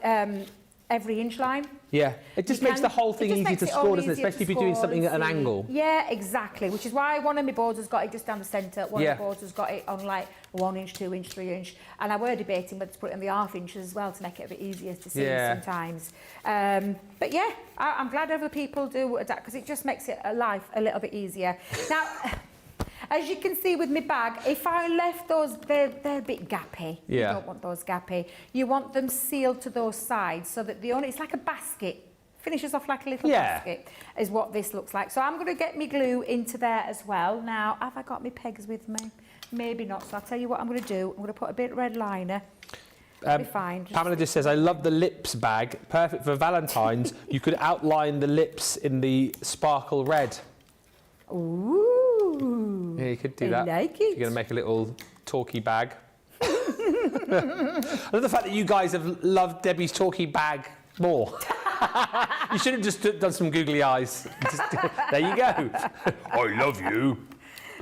every inch line. Yeah, it just makes the whole thing easy to score, doesn't it? Especially if you're doing something at an angle. Yeah, exactly. Which is why one of my boards has got it just down the centre. One of the boards has got it on like 1 inch, 2 inch, 3 inch. And I were debating whether to put it on the ½ inch as well to make it a bit easier to see sometimes. But yeah, I'm glad other people do adapt because it just makes it life a little bit easier. Now, as you can see with my bag, if I left those, they're a bit gappy. Yeah. You don't want those gappy. You want them sealed to those sides so that it's like a basket. Finishes off like a little basket, is what this looks like. So I'm going to get my glue into there as well. Now, have I got my pegs with me? Maybe not. So I'll tell you what I'm going to do. I'm going to put a bit of red liner. It'll be fine. Pamela just says, I love the lips bag. Perfect for Valentine's. You could outline the lips in the sparkle red. Ooh. Yeah, you could do that. I like it. You're going to make a little talkie bag. I love the fact that you guys have loved Debbie's talkie bag more. You should have just done some googly eyes. There you go. I love you.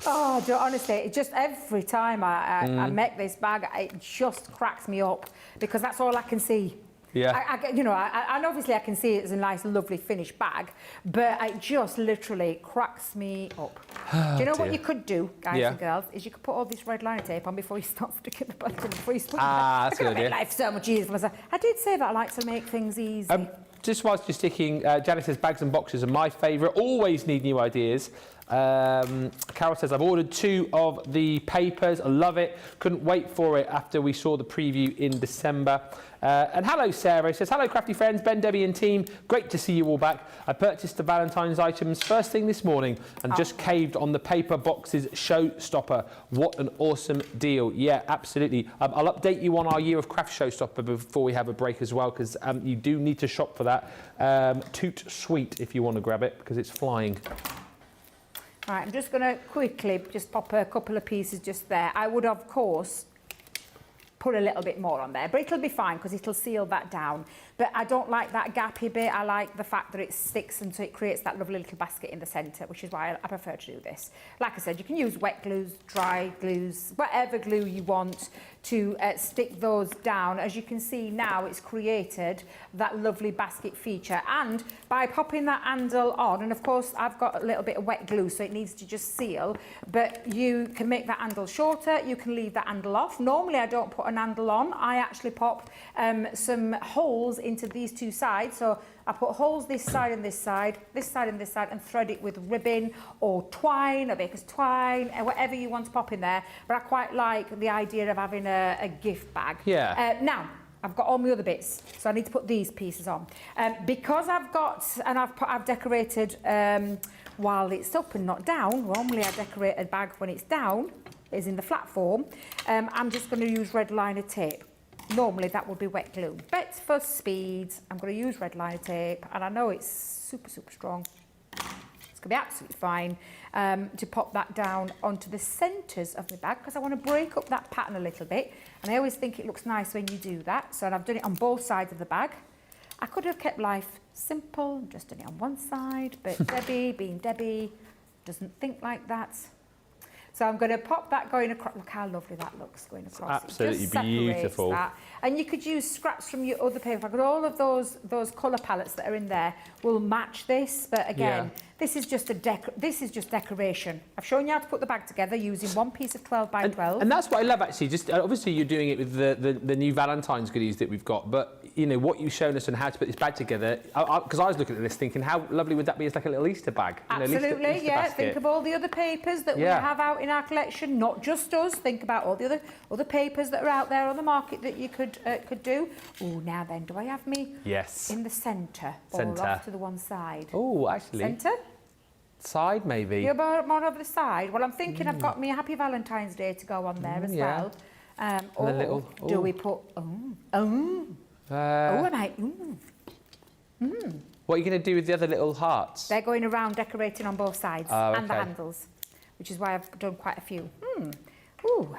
Oh, honestly, it just every time I make this bag, it just cracks me up because that's all I can see. Yeah. And obviously I can see it as a nice, lovely finished bag, but it just literally cracks me up. Do you know what you could do, guys and girls, is you could put all this red liner tape on before you start sticking the button, before you put that's a good idea. Make life so much easier for myself. I did say that I like to make things easy. Just whilst you're sticking, Janet says bags and boxes are my favourite. Always need new ideas. Carol says, I've ordered 2 of the papers. I love it. Couldn't wait for it after we saw the preview in December. And hello, Sarah. Says, hello, crafty friends. Ben, Debbie and team. Great to see you all back. I purchased the Valentine's items first thing this morning and just caved on the paper boxes showstopper. What an awesome deal. Yeah, absolutely. I'll update you on our year of craft showstopper before we have a break as well, because you do need to shop for that. Toot sweet if you want to grab it, because it's flying. Right, I'm just going to quickly just pop a couple of pieces just there. I would, of course, put a little bit more on there, but it'll be fine because it'll seal that down. But I don't like that gappy bit. I like the fact that it sticks and so it creates that lovely little basket in the centre, which is why I prefer to do this. Like I said, you can use wet glues, dry glues, whatever glue you want to stick those down. As you can see now, it's created that lovely basket feature. And by popping that handle on, and of course I've got a little bit of wet glue, so it needs to just seal, but you can make that handle shorter, you can leave that handle off. Normally I don't put an handle on, I actually pop some holes into these 2 sides. So I put holes this side and this side, this side and this side, and thread it with ribbon or twine, or baker's twine, and whatever you want to pop in there. But I quite like the idea of having a gift bag. Yeah. Now, I've got all my other bits, so I need to put these pieces on. Because I've got, and I've decorated while it's up and not down. Normally I decorate a bag when it's down, is in the flat form. I'm just going to use red liner tape. Normally that would be wet glue, but for speed, I'm going to use red liner tape, and I know it's super, super strong. It's going to be absolutely fine to pop that down onto the centres of the bag because I want to break up that pattern a little bit. And I always think it looks nice when you do that. So I've done it on both sides of the bag. I could have kept life simple, just done it on one side, but Debbie, being Debbie, doesn't think like that. So I'm going to pop that going across. Look how lovely that looks going across. Absolutely it just separates beautiful. That. And you could use scraps from your other paper. I've got all of those colour palettes that are in there will match this. But again, this is just decoration. I've shown you how to put the bag together using one piece of 12 by 12. And that's what I love actually. Just obviously you're doing it with the new Valentine's goodies that we've got, but you know what you've shown us and how to put this bag together. Because I was looking at this thinking, how lovely would that be as like a little Easter bag? Absolutely, Easter yeah. basket. Think of all the other papers that we have out in our collection, not just us. Think about all the other papers that are out there on the market that you could do. Oh, now then, do I have me in the centre or off to the one side? Oh, actually. Centre? Side, maybe. You're more over the side. Well, I'm thinking I've got me a Happy Valentine's Day to go on there as well. Or do we put... I might... What are you going to do with the other little hearts? They're going around decorating on both sides and the handles, which is why I've done quite a few. Ooh.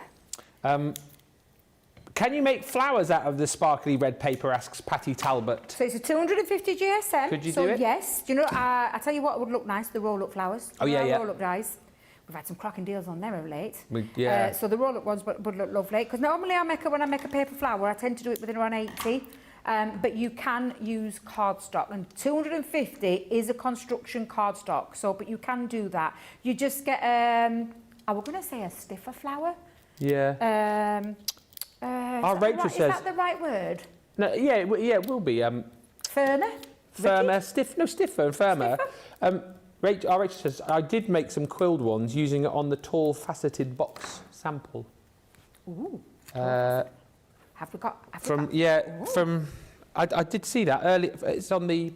Can you make flowers out of the sparkly red paper, asks Patty Talbot. So it's a 250 GSM. Could you do it? Yes. Do you know, I tell you what would look nice, the roll-up flowers. Oh, yeah. Roll-up dies. We've had some cracking deals on them of late. Yeah. So the roll-up ones would look lovely. Because normally when I make a paper flower, I tend to do it within around 80. But you can use cardstock, and 250 is a construction cardstock. So, but you can do that. You just get, I was going to say a stiffer flower. Yeah. Rachel says... Is that the right word? No, it will be. Firmer? Firmer, stiffer and firmer. Rachel says, I did make some quilled ones using it on the tall faceted box sample. Ooh. Have we got? I did see that earlier. It's on the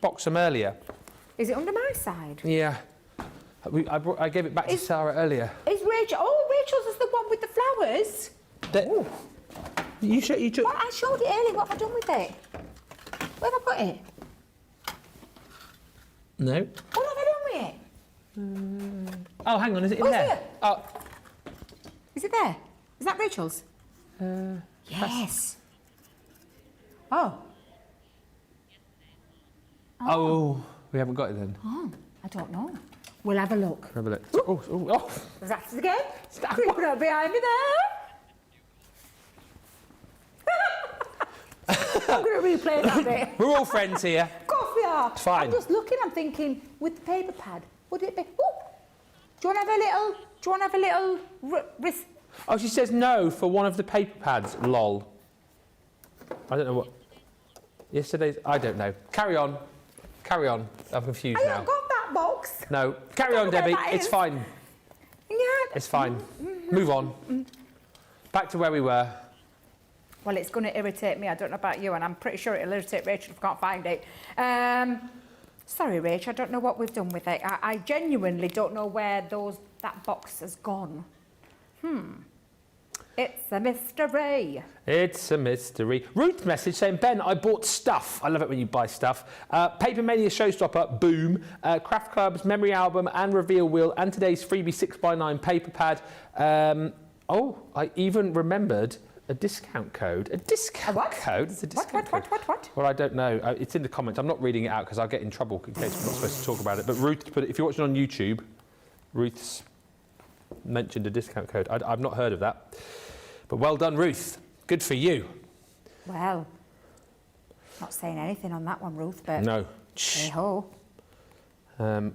box from earlier. Is it under my side? Yeah. I gave it back to Sarah earlier. Is Rachel? Oh, Rachel's is the one with the flowers. You took... Well, I showed it earlier. What have I done with it? Where have I put it? No. What have I done with it? Oh, hang on. Is it in there? Oh. Is it there? Is that Rachel's? Yes. Oh. We haven't got it then. Oh, I don't know. We'll have a look. Have a look. Oh. Was that it again? Creeping up behind me there. I'm going to replay that bit. We're all friends here. Of course we are. It's fine. I'm just looking, I'm thinking, with the paper pad, would it be... Ooh, do you want to have a little wrist? Oh, she says no for one of the paper pads. Lol. I don't know what... Yesterday's... I don't know. Carry on. I'm confused now. I haven't got that box. No. Carry on, Debbie. It's fine. Yeah. It's fine. Move on. Back to where we were. Well, it's going to irritate me. I don't know about you, and I'm pretty sure it'll irritate Rachel if I can't find it. Sorry, Rach, I don't know what we've done with it. I genuinely don't know where that box has gone. It's a mystery. It's a mystery. Ruth message saying, Ben, I bought stuff. I love it when you buy stuff. Paper Mania Showstopper, boom. Craft Club's memory album and reveal wheel, and today's freebie 6x9 paper pad. I even remembered a discount code. A discount code? It's a discount code. What? Well, I don't know. It's in the comments. I'm not reading it out because I'll get in trouble in case we're not supposed to talk about it. But Ruth put it, if you're watching on YouTube, Ruth's mentioned a discount code. I've not heard of that. But well done, Ruth. Good for you. Well, not saying anything on that one, Ruth, but... No. Hey-ho. So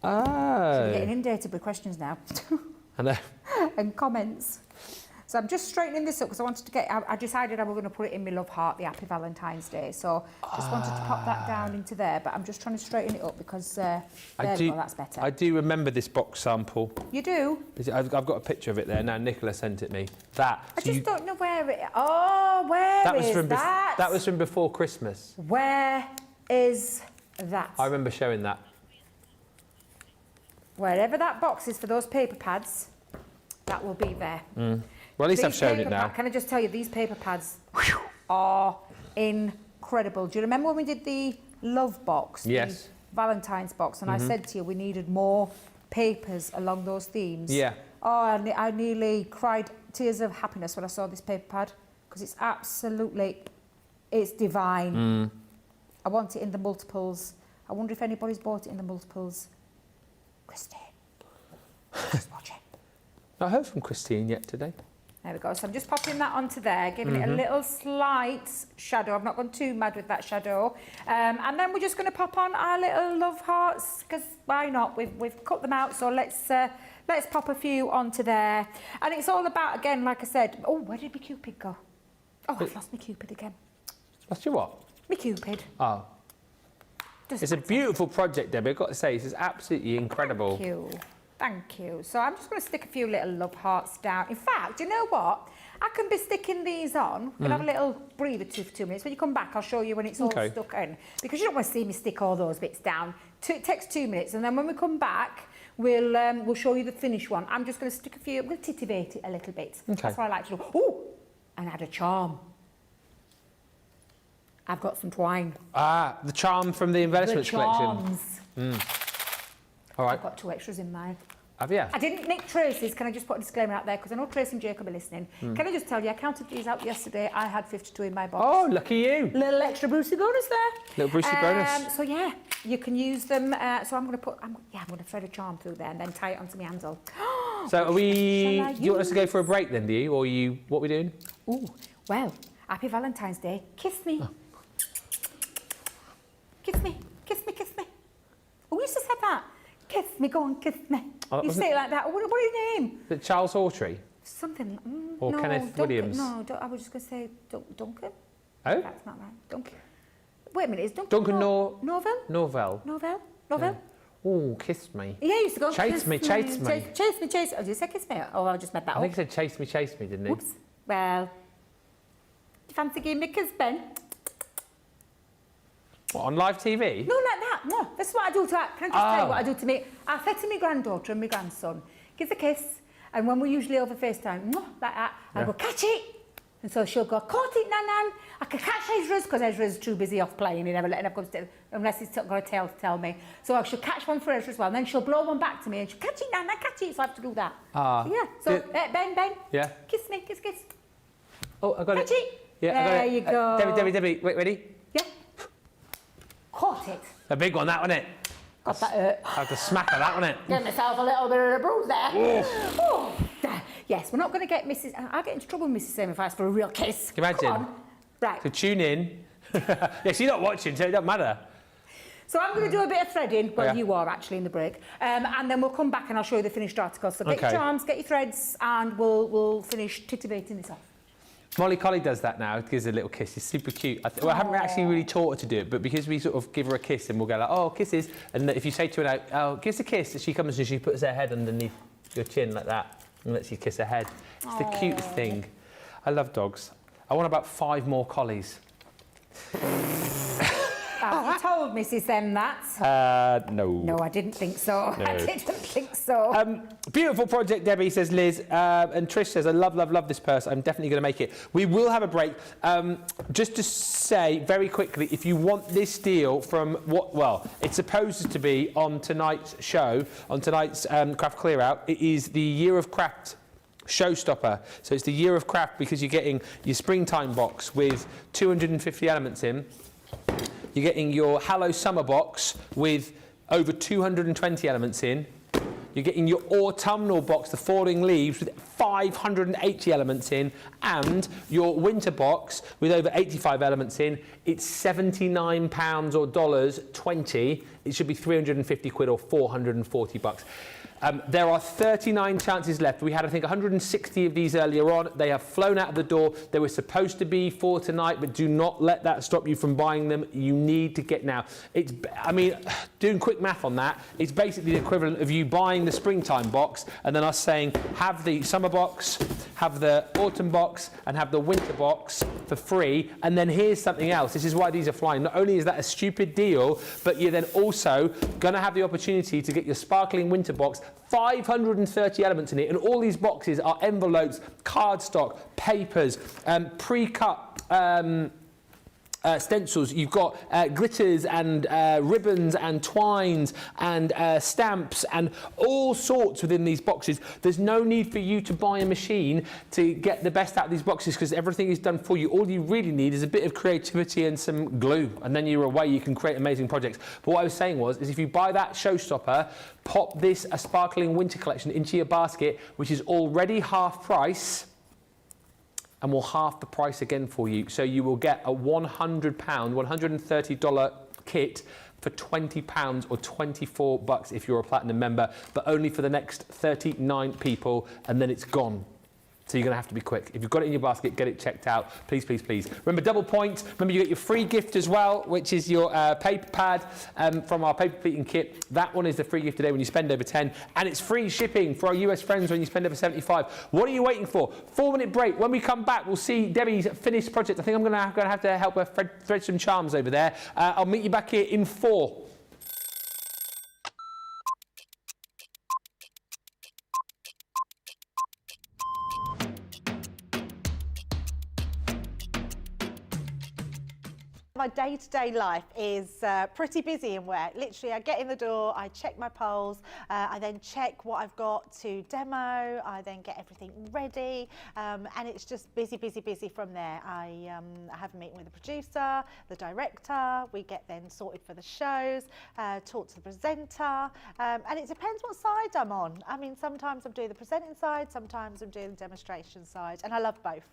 you're getting inundated with questions now. I know. And comments. So I'm just straightening this up because I wanted to get... I decided I was going to put it in my love heart, the Happy Valentine's Day. So just wanted to pop that down into there, but I'm just trying to straighten it up because there we go, that's better. I do remember this box sample. You do? I've got a picture of it there now. Nicola sent it me. I just don't know where it... Oh, where is that? That was from before Christmas. Where is that? I remember showing that. Wherever that box is for those paper pads, that will be there. Well, at least I've shown it now. Can I just tell you, these paper pads are incredible. Do you remember when we did the love box? Yes. Valentine's box, and I said to you we needed more papers along those themes. Yeah. Oh, I nearly cried tears of happiness when I saw this paper pad, because it's absolutely, it's divine. I want it in the multiples. I wonder if anybody's bought it in the multiples. Christine, just watch it. Not heard from Christine yet today. There we go. So I'm just popping that onto there, giving it a little slight shadow. I've not gone too mad with that shadow. And then we're just going to pop on our little love hearts, because why not? We've cut them out, so let's pop a few onto there. And it's all about, again, like I said, oh, where did my Cupid go? Oh, I've lost my Cupid again. Lost your what? My Cupid. Oh. It's a beautiful project, Debbie. I've got to say, this is absolutely incredible. Thank you. Thank you. So I'm just going to stick a few little love hearts down. In fact, you know what? I can be sticking these on. We'll have a little breather for 2 minutes. When you come back, I'll show you when it's all stuck in. Because you don't want to see me stick all those bits down. It takes 2 minutes. And then when we come back, we'll show you the finished one. I'm just going to stick a few, we'll titivate it a little bit. Okay. That's what I like to do. Oh, and add a charm. I've got some twine. Ah, the charm from the embellishments collection. All right. I've got 2 extras in mine. Have you? I didn't make Tracy's. Can I just put a disclaimer out there? Because I know Tracy and Jacob are listening. Can I just tell you, I counted these out yesterday. I had 52 in my box. Oh, lucky you. Little extra Brucey bonus there. Little Brucey bonus. So yeah, you can use them. So I'm going to thread a charm through there and then tie it onto my handle. So are we? shall I Do you want us to go use? for a break then? Do you? Or you? What are we doing? Ooh, well, happy Valentine's Day. Kiss me. Oh. Kiss me. Kiss me. Kiss me. Oh, we used to say that. Kiss me. Go on, kiss me. Oh, You say it like that. What is your name? Is it Charles Hawtrey? Something. Or no, Kenneth Duncan. Williams? No, I was just going to say Duncan. Oh, That's not right. Duncan. Wait a minute, is Duncan Duncan Norvell? Norvell. Norvell? Oh, kiss me. Yeah, he used to go, Chase kiss me, chase me. Chase me, chase. Oh, did you say kiss me? Oh, I just made that I up. think he said chase me, didn't he? Whoops. Well, do you fancy giving me a kiss, Ben? What, on live TV? No, like that. No, that's what I do to that. Can I just tell you what I do to me? I say to my granddaughter and my grandson, give a kiss, and when we're usually over FaceTime, like that, I go, catch it. And so she'll go, caught it, Nan. I can catch Ezra's, because Ezra's too busy off playing. He never letting her come upstairs, unless he's got a tale to tell me. So I should catch one for Ezra as well. And then she'll blow one back to me, and she'll catch it, Nan, catch it. So I have to do that. So, yeah. So, Ben. Yeah. Kiss me, kiss. Oh, I got Catch it. it. Yeah, I got There it. you go. Debbie, wait, ready? Yeah. Caught it. A big one, that, wasn't it? Got that hurt. I had to smack her, that, wasn't it? Get myself a little bit of a bruise there. Oh. Yes, we're not going to get Mrs. I'll get into trouble with Mrs. Sam if I ask for a real kiss. Can you imagine? Come on. Right. So tune in. Yes, you're not watching, so it doesn't matter. So I'm going to do a bit of threading. Well, Yeah. you are actually in the break. And then we'll come back and I'll show you the finished article. So get your Okay. charms, get your threads, and we'll finish titivating this off. Molly Collie does that now, gives her a little kiss. It's super cute. I haven't actually really taught her to do it, but because we sort of give her a kiss and we'll go like, oh, kisses. And if you say to her, like, oh, give us a kiss, and she comes and she puts her head underneath your chin like that and lets you kiss her head. It's the cutest thing. I love dogs. I want about 5 more collies. Have you told Mrs. M that? No. No, I didn't think so. No. I didn't think so. Beautiful project, Debbie, says Liz. And Trish says, I love this purse. I'm definitely going to make it. We will have a break. Just to say very quickly, if you want this deal from it's supposed to be on tonight's show, on tonight's Craft Clear Out. It is the Year of Craft showstopper. So it's the Year of Craft because you're getting your springtime box with 250 elements in. You're getting your Hello Summer box with over 220 elements in. You're getting your autumnal box, the falling leaves, with 580 elements in, and your winter box with over 85 elements in. It's £79 or dollars 20. It should be 350 quid or 440 bucks. There are 39 chances left. We had, I think, 160 of these earlier on. They have flown out of the door. They were supposed to be for tonight, but do not let that stop you from buying them. You need to get now. Doing quick math on that, it's basically the equivalent of you buying the springtime box and then us saying, have the summer box, have the autumn box, and have the winter box for free. And then here's something else. This is why these are flying. Not only is that a stupid deal, but you're then also going to have the opportunity to get your sparkling winter box, 530 elements in it, and all these boxes are envelopes, cardstock, papers, pre-cut stencils, you've got glitters and ribbons and twines and stamps and all sorts within these boxes. There's no need for you to buy a machine to get the best out of these boxes because everything is done for you. All you really need is a bit of creativity and some glue, and then you're away. You can create amazing projects. But what I was saying is if you buy that showstopper, pop this a sparkling winter collection into your basket, which is already half price, and we'll half the price again for you. So you will get a £100, $130 kit for £20 or $24 if you're a platinum member, but only for the next 39 people, and then it's gone. So you're going to have to be quick. If you've got it in your basket, get it checked out. Please, please, please. Remember, double point. Remember, you get your free gift as well, which is your paper pad from our paper pleating kit. That one is the free gift today when you spend over 10. And it's free shipping for our US friends when you spend over 75. What are you waiting for? 4-minute break. When we come back, we'll see Debbie's finished project. I think I'm going to have to help her thread some charms over there. I'll meet you back here in 4. My day-to-day life is pretty busy in work. Literally, I get in the door, I check my polls, I then check what I've got to demo, I then get everything ready, and it's just busy, busy, busy from there. I have a meeting with the producer, the director, we get then sorted for the shows, talk to the presenter, and it depends what side I'm on. I mean, sometimes I'm doing the presenting side, sometimes I'm doing the demonstration side, and I love both.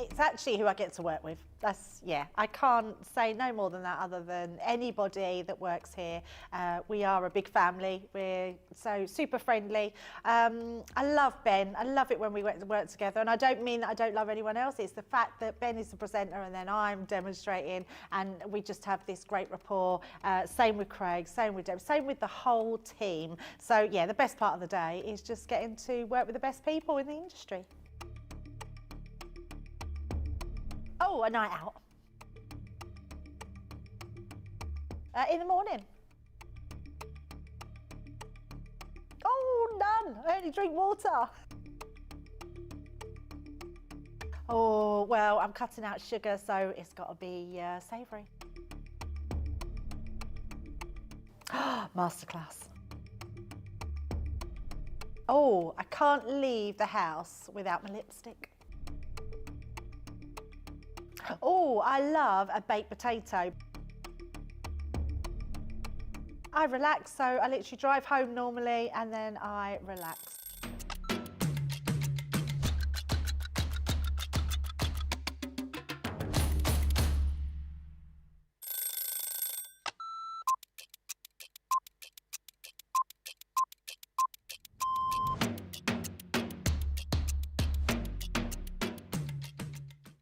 It's actually who I get to work with. I can't say no more than that other than anybody that works here. We are a big family. We're so super friendly. I love Ben. I love it when we work together. And I don't mean that I don't love anyone else. It's the fact that Ben is the presenter and then I'm demonstrating and we just have this great rapport. Same with Craig, same with Deb, same with the whole team. So yeah, the best part of the day is just getting to work with the best people in the industry. Oh, a night out. In the morning. Oh, none. I only drink water. Oh, well, I'm cutting out sugar, so it's got to be savoury. Masterclass. Oh, I can't leave the house without my lipstick. Oh, I love a baked potato. I relax, so I literally drive home normally and then I relax.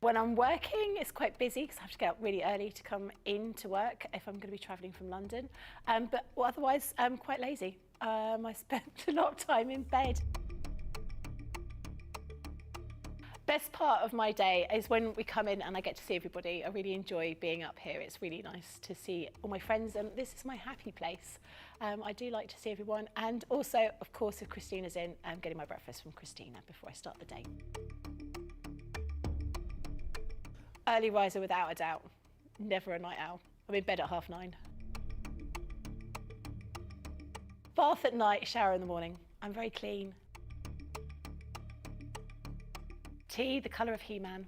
When I'm working, it's quite busy because I have to get up really early to come into work if I'm going to be travelling from London. But otherwise, I'm quite lazy. I spend a lot of time in bed. Best part of my day is when we come in and I get to see everybody. I really enjoy being up here. It's really nice to see all my friends, and this is my happy place. I do like to see everyone, and also, of course, if Christina's in, I'm getting my breakfast from Christina before I start the day. Early riser without a doubt, never a night owl. I'm in bed at 9:30. Bath at night, shower in the morning. I'm very clean. Tea, the colour of He-Man.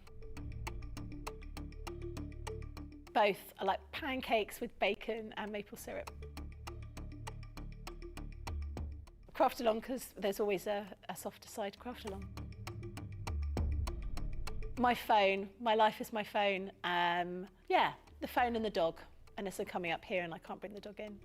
Both. I like pancakes with bacon and maple syrup. Craft along, because there's always a softer side to craft along. My phone, my life is my phone. Yeah, the phone and the dog, unless I'm coming up here and I can't bring the dog in.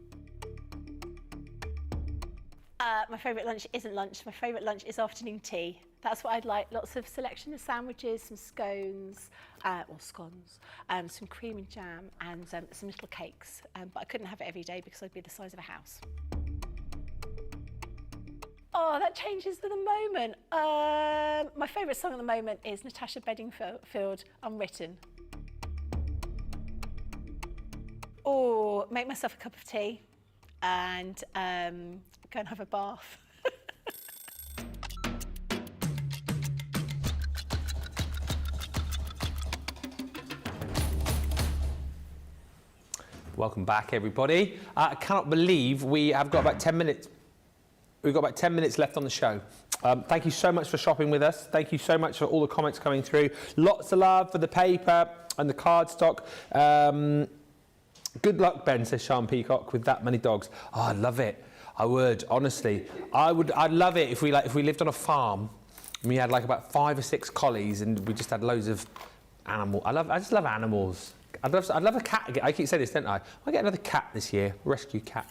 My favourite lunch isn't lunch, my favourite lunch is afternoon tea. That's what I'd like, lots of selection of sandwiches, some scones, or scones, some cream and jam, and some little cakes. But I couldn't have it every day because I'd be the size of a house. Oh, that changes for the moment. My favourite song at the moment is Natasha Bedingfield, Unwritten. Or make myself a cup of tea and go and have a bath. Welcome back, everybody. I cannot believe we have got about 10 minutes. We've got about 10 minutes left on the show. Thank you so much for shopping with us. Thank you so much for all the comments coming through. Lots of love for the paper and the cardstock. Good luck, Ben, says Sean Peacock, with that many dogs. Oh, I'd love it. I would, honestly. I'd love it if we lived on a farm and we had like about 5 or 6 collies and we just had loads of animals. I just love animals. I'd love a cat. I keep saying this, don't I? I'll get another cat this year, rescue cat.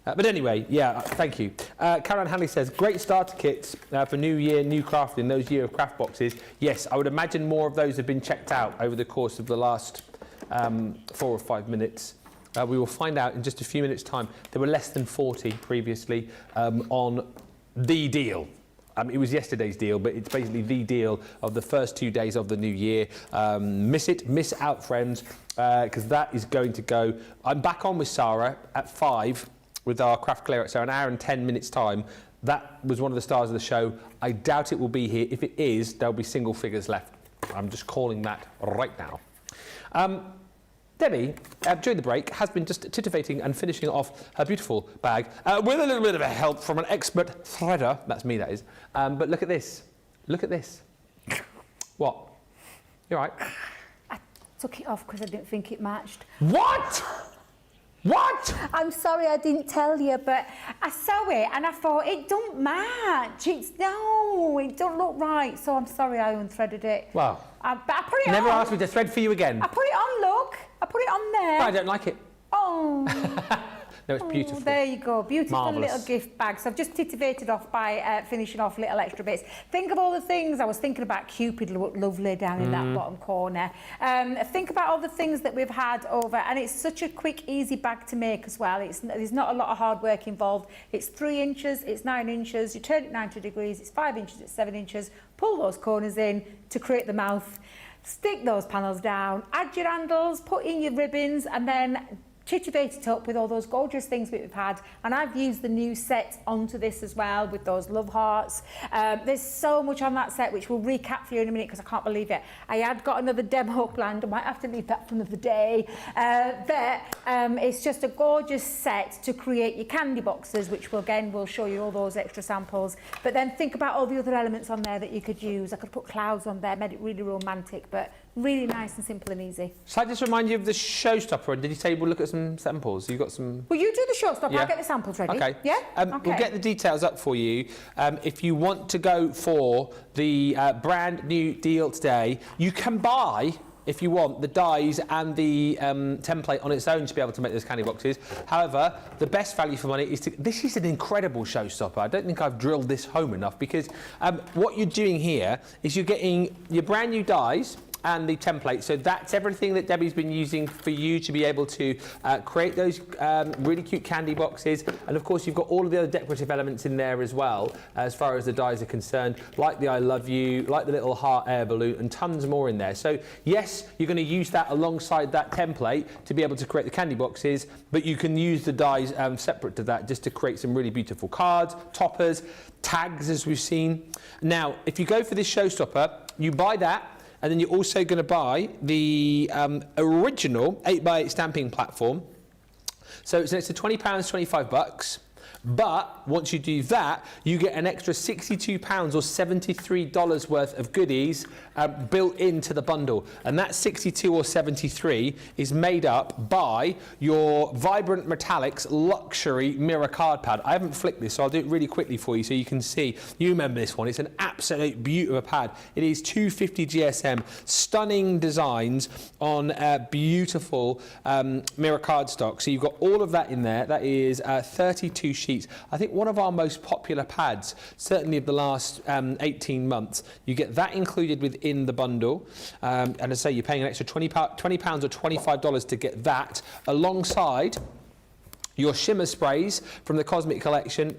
But anyway, yeah, thank you. Caroline Hanley says, great starter kits for New Year, New Crafting, those Year of Craft boxes. Yes, I would imagine more of those have been checked out over the course of the last 4 or 5 minutes. We will find out in just a few minutes' time. There were less than 40 previously on the deal. It was yesterday's deal, but it's basically the deal of the first 2 days of the new year. Miss out, friends, because that is going to go. I'm back on with Sarah at 5 with our craft clear, so an hour and 10 minutes time. That was one of the stars of the show. I doubt it will be here. If it is, there'll be single figures left. I'm just calling that right now. Debbie, during the break, has been just titivating and finishing off her beautiful bag with a little bit of a help from an expert threader. That's me, that is. But look at this. Look at this. What? You all right? I took it off because I didn't think it matched. What? What? I'm sorry I didn't tell you, but I saw it and I thought, it don't match. It don't look right. So I'm sorry I unthreaded it. Wow. But I put it Never on. asked me to thread for you again. I put it on, look. I put it on there. I don't like it. Oh. No, it's beautiful. There you go. Beautiful Marvellous. little gift bag. So I've just titivated off by finishing off little extra bits. Think of all the things. I was thinking about Cupid look lovely down in that bottom corner. Think about all the things that we've had over, and it's such a quick, easy bag to make as well. There's not a lot of hard work involved. It's 3 inches, it's 9 inches. You turn it 90 degrees, it's 5 inches, it's 7 inches. Pull those corners in to create the mouth. Stick those panels down, add your handles, put in your ribbons, and then titivate it up with all those gorgeous things that we've had. And I've used the new set onto this as well with those love hearts. There's so much on that set which we'll recap for you in a minute because I can't believe it. I had got another demo planned. I might have to leave that for another day. It's just a gorgeous set to create your candy boxes, which we'll show you all those extra samples. But then think about all the other elements on there that you could use. I could put clouds on there, made it really romantic, but really nice and simple and easy. Shall I just remind you of the showstopper? And did you say we'll look at some samples? You've got some... Well, you do the showstopper. Yeah. I'll get the samples ready. Okay. Yeah? We'll get the details up for you. If you want to go for the brand new deal today, you can buy, if you want, the dies and the template on its own to be able to make those candy boxes. However, the best value for money is to... This is an incredible showstopper. I don't think I've drilled this home enough because what you're doing here is you're getting your brand new dies and the template. So that's everything that Debbie's been using for you to be able to create those really cute candy boxes. And of course, you've got all of the other decorative elements in there as well, as far as the dies are concerned, like the I love you, like the little heart air balloon, and tons more in there. So yes, you're going to use that alongside that template to be able to create the candy boxes, but you can use the dies separate to that just to create some really beautiful cards, toppers, tags, as we've seen. Now, if you go for this showstopper, you buy that, and then you're also going to buy the original 8x8 stamping platform. So it's an extra £20, $25. But once you do that, you get an extra £62 or $73 worth of goodies built into the bundle. And that 62 or 73 is made up by your Vibrant Metallics luxury mirror card pad. I haven't flicked this, so I'll do it really quickly for you so you can see. You remember this one. It's an absolute beauty of a pad. It is 250 GSM. Stunning designs on beautiful mirror cardstock. So you've got all of that in there. That is 32 sheets. I think one of our most popular pads, certainly of the last 18 months. You get that included within the bundle. And as I say, you're paying an extra £20 or $25 to get that alongside your shimmer sprays from the Cosmic Collection,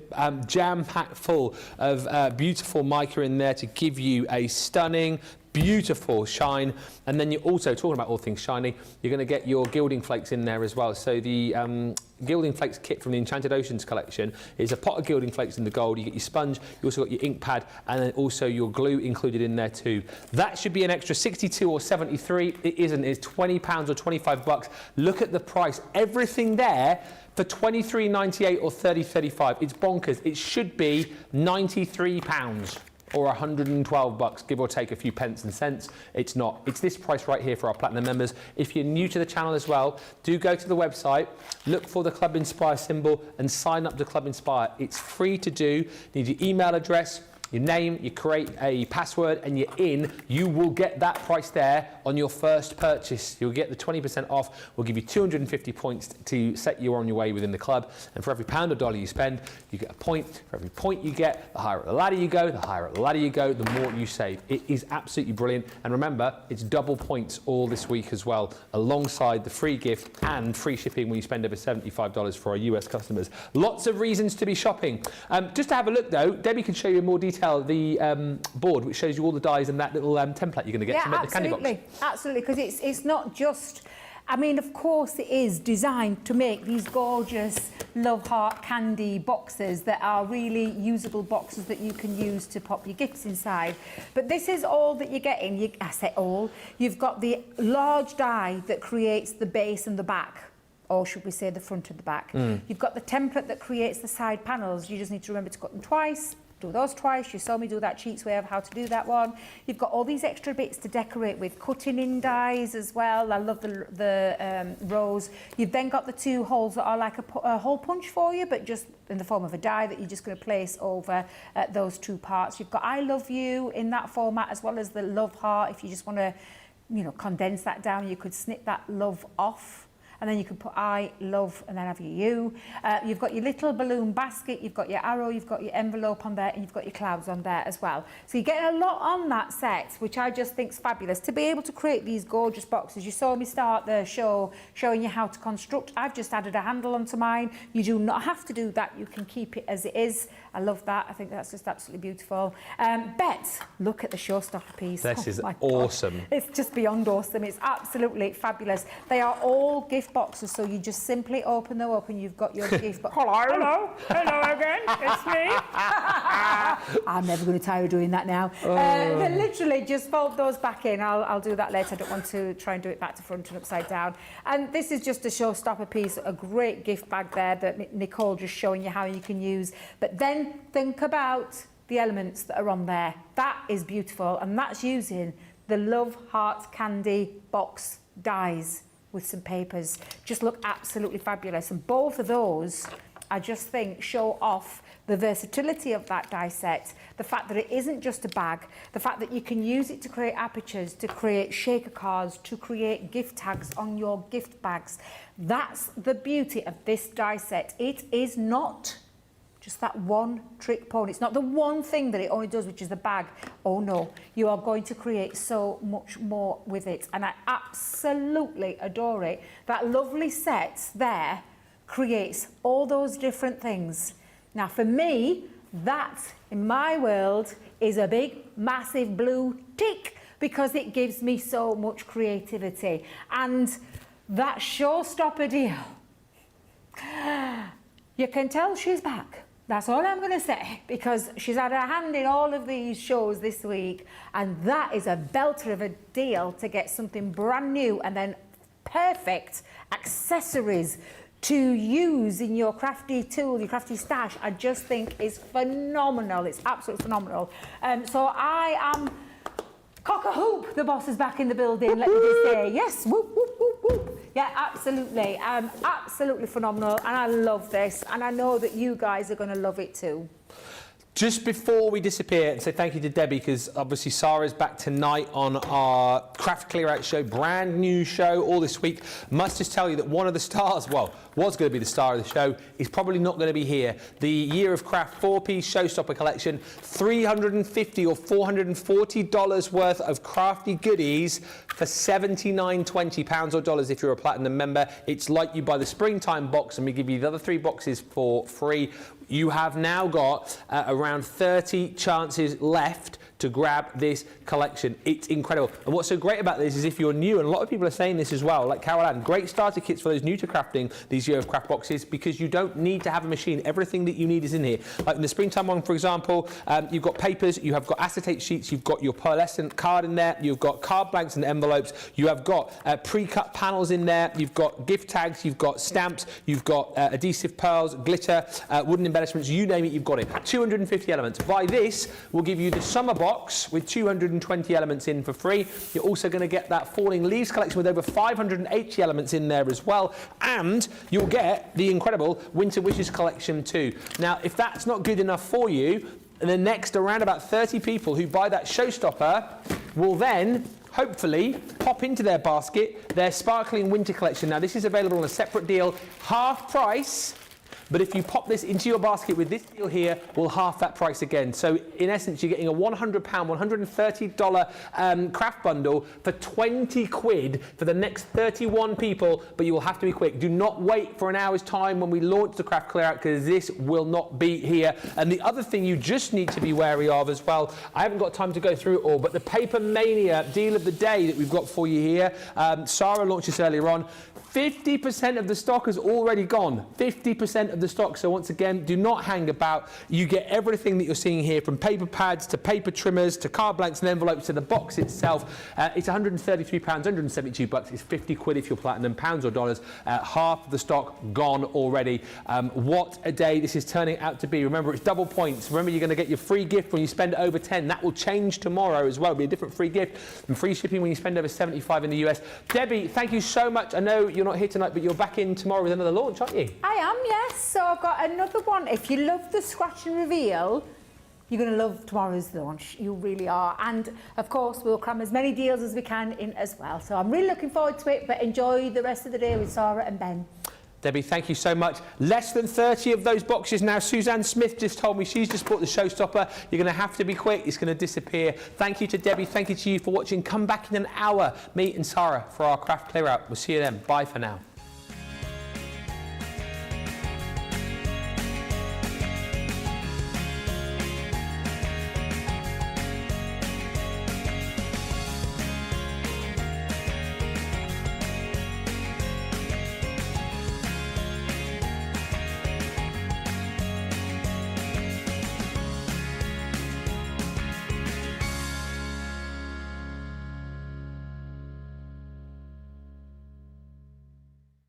jam-packed full of beautiful mica in there to give you a stunning, beautiful shine. And then you're also, talking about all things shiny, you're going to get your gilding flakes in there as well. So the gilding flakes kit from the Enchanted Oceans collection is a pot of gilding flakes in the gold. You get your sponge, you also got your ink pad, and then also your glue included in there too. That should be an extra 62 or 73. It isn't. It's £20 or 25 bucks. Look at the price. Everything there for £23.98 or £30.35. It's bonkers. It should be £93 or 112 bucks, give or take a few pence and cents. It's not. It's this price right here for our Platinum members. If you're new to the channel as well, do go to the website, look for the Club Inspire symbol and sign up to Club Inspire. It's free to do. You need your email address, your name, you create a password and you're in. You will get that price there on your first purchase. You'll get the 20% off. We'll give you 250 points to set you on your way within the club. And for every £1 or $1 you spend, you get a point. For every point you get, the higher up the ladder you go, the more you save. It is absolutely brilliant. And remember, it's double points all this week as well, alongside the free gift and free shipping when you spend over $75 for our US customers. Lots of reasons to be shopping. Just to have a look though, Debbie can show you in more detail the board which shows you all the dies and that little template you're going to get to make the candy box. Absolutely, because it's not just, I mean, of course it is designed to make these gorgeous love heart candy boxes that are really usable boxes that you can use to pop your gifts inside. But this is all that you're getting. I say all. You've got the large die that creates the base and the back, or should we say the front and the back. You've got the template that creates the side panels. You just need to remember to cut them twice. Do those twice. You saw me do that cheats way of how to do that one. You've got all these extra bits to decorate with, cutting in dies as well. I love the rows. You've then got the two holes that are like a hole punch for you, but just in the form of a die that you're just going to place over those two parts. You've got I love you in that format, as well as the love heart. If you just want to, you know, condense that down, you could snip that love off. And then you can put I, love, and then have your you. You've got your little balloon basket, you've got your arrow, you've got your envelope on there, and you've got your clouds on there as well. So you're getting a lot on that set, which I just think is fabulous. To be able to create these gorgeous boxes. You saw me start the show showing you how to construct. I've just added a handle onto mine. You do not have to do that. You can keep it as it is. I love that. I think that's just absolutely beautiful. Bet, look at the showstopper piece. This is awesome. It's just beyond awesome. It's absolutely fabulous. They are all gift boxes, so you just simply open them up and you've got your gift box. Hello again, it's me. I'm never going to tire of doing that now. They literally just fold those back in. I'll do that later. I don't want to try and do it back to front and upside down. And this is just a showstopper piece, a great gift bag there that Nicole just showing you how you can use. But then think about the elements that are on there. That is beautiful, and that's using the Love Heart Candy box dies with some papers. Just look absolutely fabulous, and both of those, I just think, show off the versatility of that die set, the fact that it isn't just a bag, the fact that you can use it to create apertures, to create shaker cards, to create gift tags on your gift bags. That's the beauty of this die set. It is not just that one trick pony. It's not the one thing that it only does, which is the bag. Oh no, you are going to create so much more with it. And I absolutely adore it. That lovely set there creates all those different things. Now for me, that in my world is a big, massive blue tick, because it gives me so much creativity. And that showstopper deal, you can tell she's back. That's all I'm going to say, because she's had her hand in all of these shows this week, and that is a belter of a deal to get something brand new and then perfect accessories to use in your crafty tool, your crafty stash. I just think is phenomenal. It's absolutely phenomenal. So I am cock-a-hoop. The boss is back in the building. Let me just say, yes, whoop, whoop, whoop, whoop. Yeah, absolutely. Absolutely phenomenal, and I love this, and I know that you guys are going to love it too. Just before we disappear, and say thank you to Debbie, because obviously Sarah's back tonight on our Craft Clear Out show, brand new show all this week. Must just tell you that one of the stars, well, was going to be the star of the show, is probably not going to be here. The Year of Craft 4-piece showstopper collection, $350 or $440 worth of crafty goodies for £79.20 or dollars if you're a Platinum member. It's like you buy the springtime box and we give you the other 3 boxes for free. You have now got around 30 chances left to grab this collection. It's incredible. And what's so great about this is if you're new, and a lot of people are saying this as well, like Carol Ann, great starter kits for those new to crafting, these Year of Craft boxes, because you don't need to have a machine. Everything that you need is in here. Like in the springtime one, for example, you've got papers, you have got acetate sheets, you've got your pearlescent card in there, you've got card blanks and envelopes, you have got pre-cut panels in there, you've got gift tags, you've got stamps, you've got adhesive pearls, glitter, wooden embellishments, you name it, you've got it. 250 elements. Buy this, we'll give you the summer box with 220 elements in for free. You're also going to get that Falling Leaves collection with over 580 elements in there as well, and you'll get the incredible Winter Wishes collection too. Now, if that's not good enough for you, the next around about 30 people who buy that showstopper will then hopefully pop into their basket their sparkling winter collection. Now, this is available on a separate deal, half price. But if you pop this into your basket with this deal here, we'll half that price again. So in essence, you're getting a £100, $130 craft bundle for 20 quid for the next 31 people, but you will have to be quick. Do not wait for an hour's time when we launch the craft clear out, because this will not be here. And the other thing you just need to be wary of as well, I haven't got time to go through it all, but the Paper Mania deal of the day that we've got for you here, Sarah launched this earlier on. 50% of the stock has already gone. 50% of the stock. So once again, do not hang about. You get everything that you're seeing here, from paper pads to paper trimmers to card blanks and envelopes to the box itself. It's £133, £172. It's 50 quid if you're platinum, pounds or dollars. Half of the stock gone already. What a day this is turning out to be. Remember, it's double points. Remember, you're going to get your free gift when you spend over 10. That will change tomorrow as well. It'll be a different free gift, and free shipping when you spend over 75 in the US. Debbie, thank you so much. I know you're not here tonight, but you're back in tomorrow with another launch, aren't you? I am, yes. So I've got another one. If you love the scratch and reveal, you're going to love tomorrow's launch. You really are. And of course, we'll cram as many deals as we can in as well. So I'm really looking forward to it, but enjoy the rest of the day with Sarah and Ben. Debbie, thank you so much. Less than 30 of those boxes now. Suzanne Smith just told me she's just bought the showstopper. You're going to have to be quick. It's going to disappear. Thank you to Debbie. Thank you to you for watching. Come back in an hour, me and Sarah, for our craft clear out. We'll see you then. Bye for now.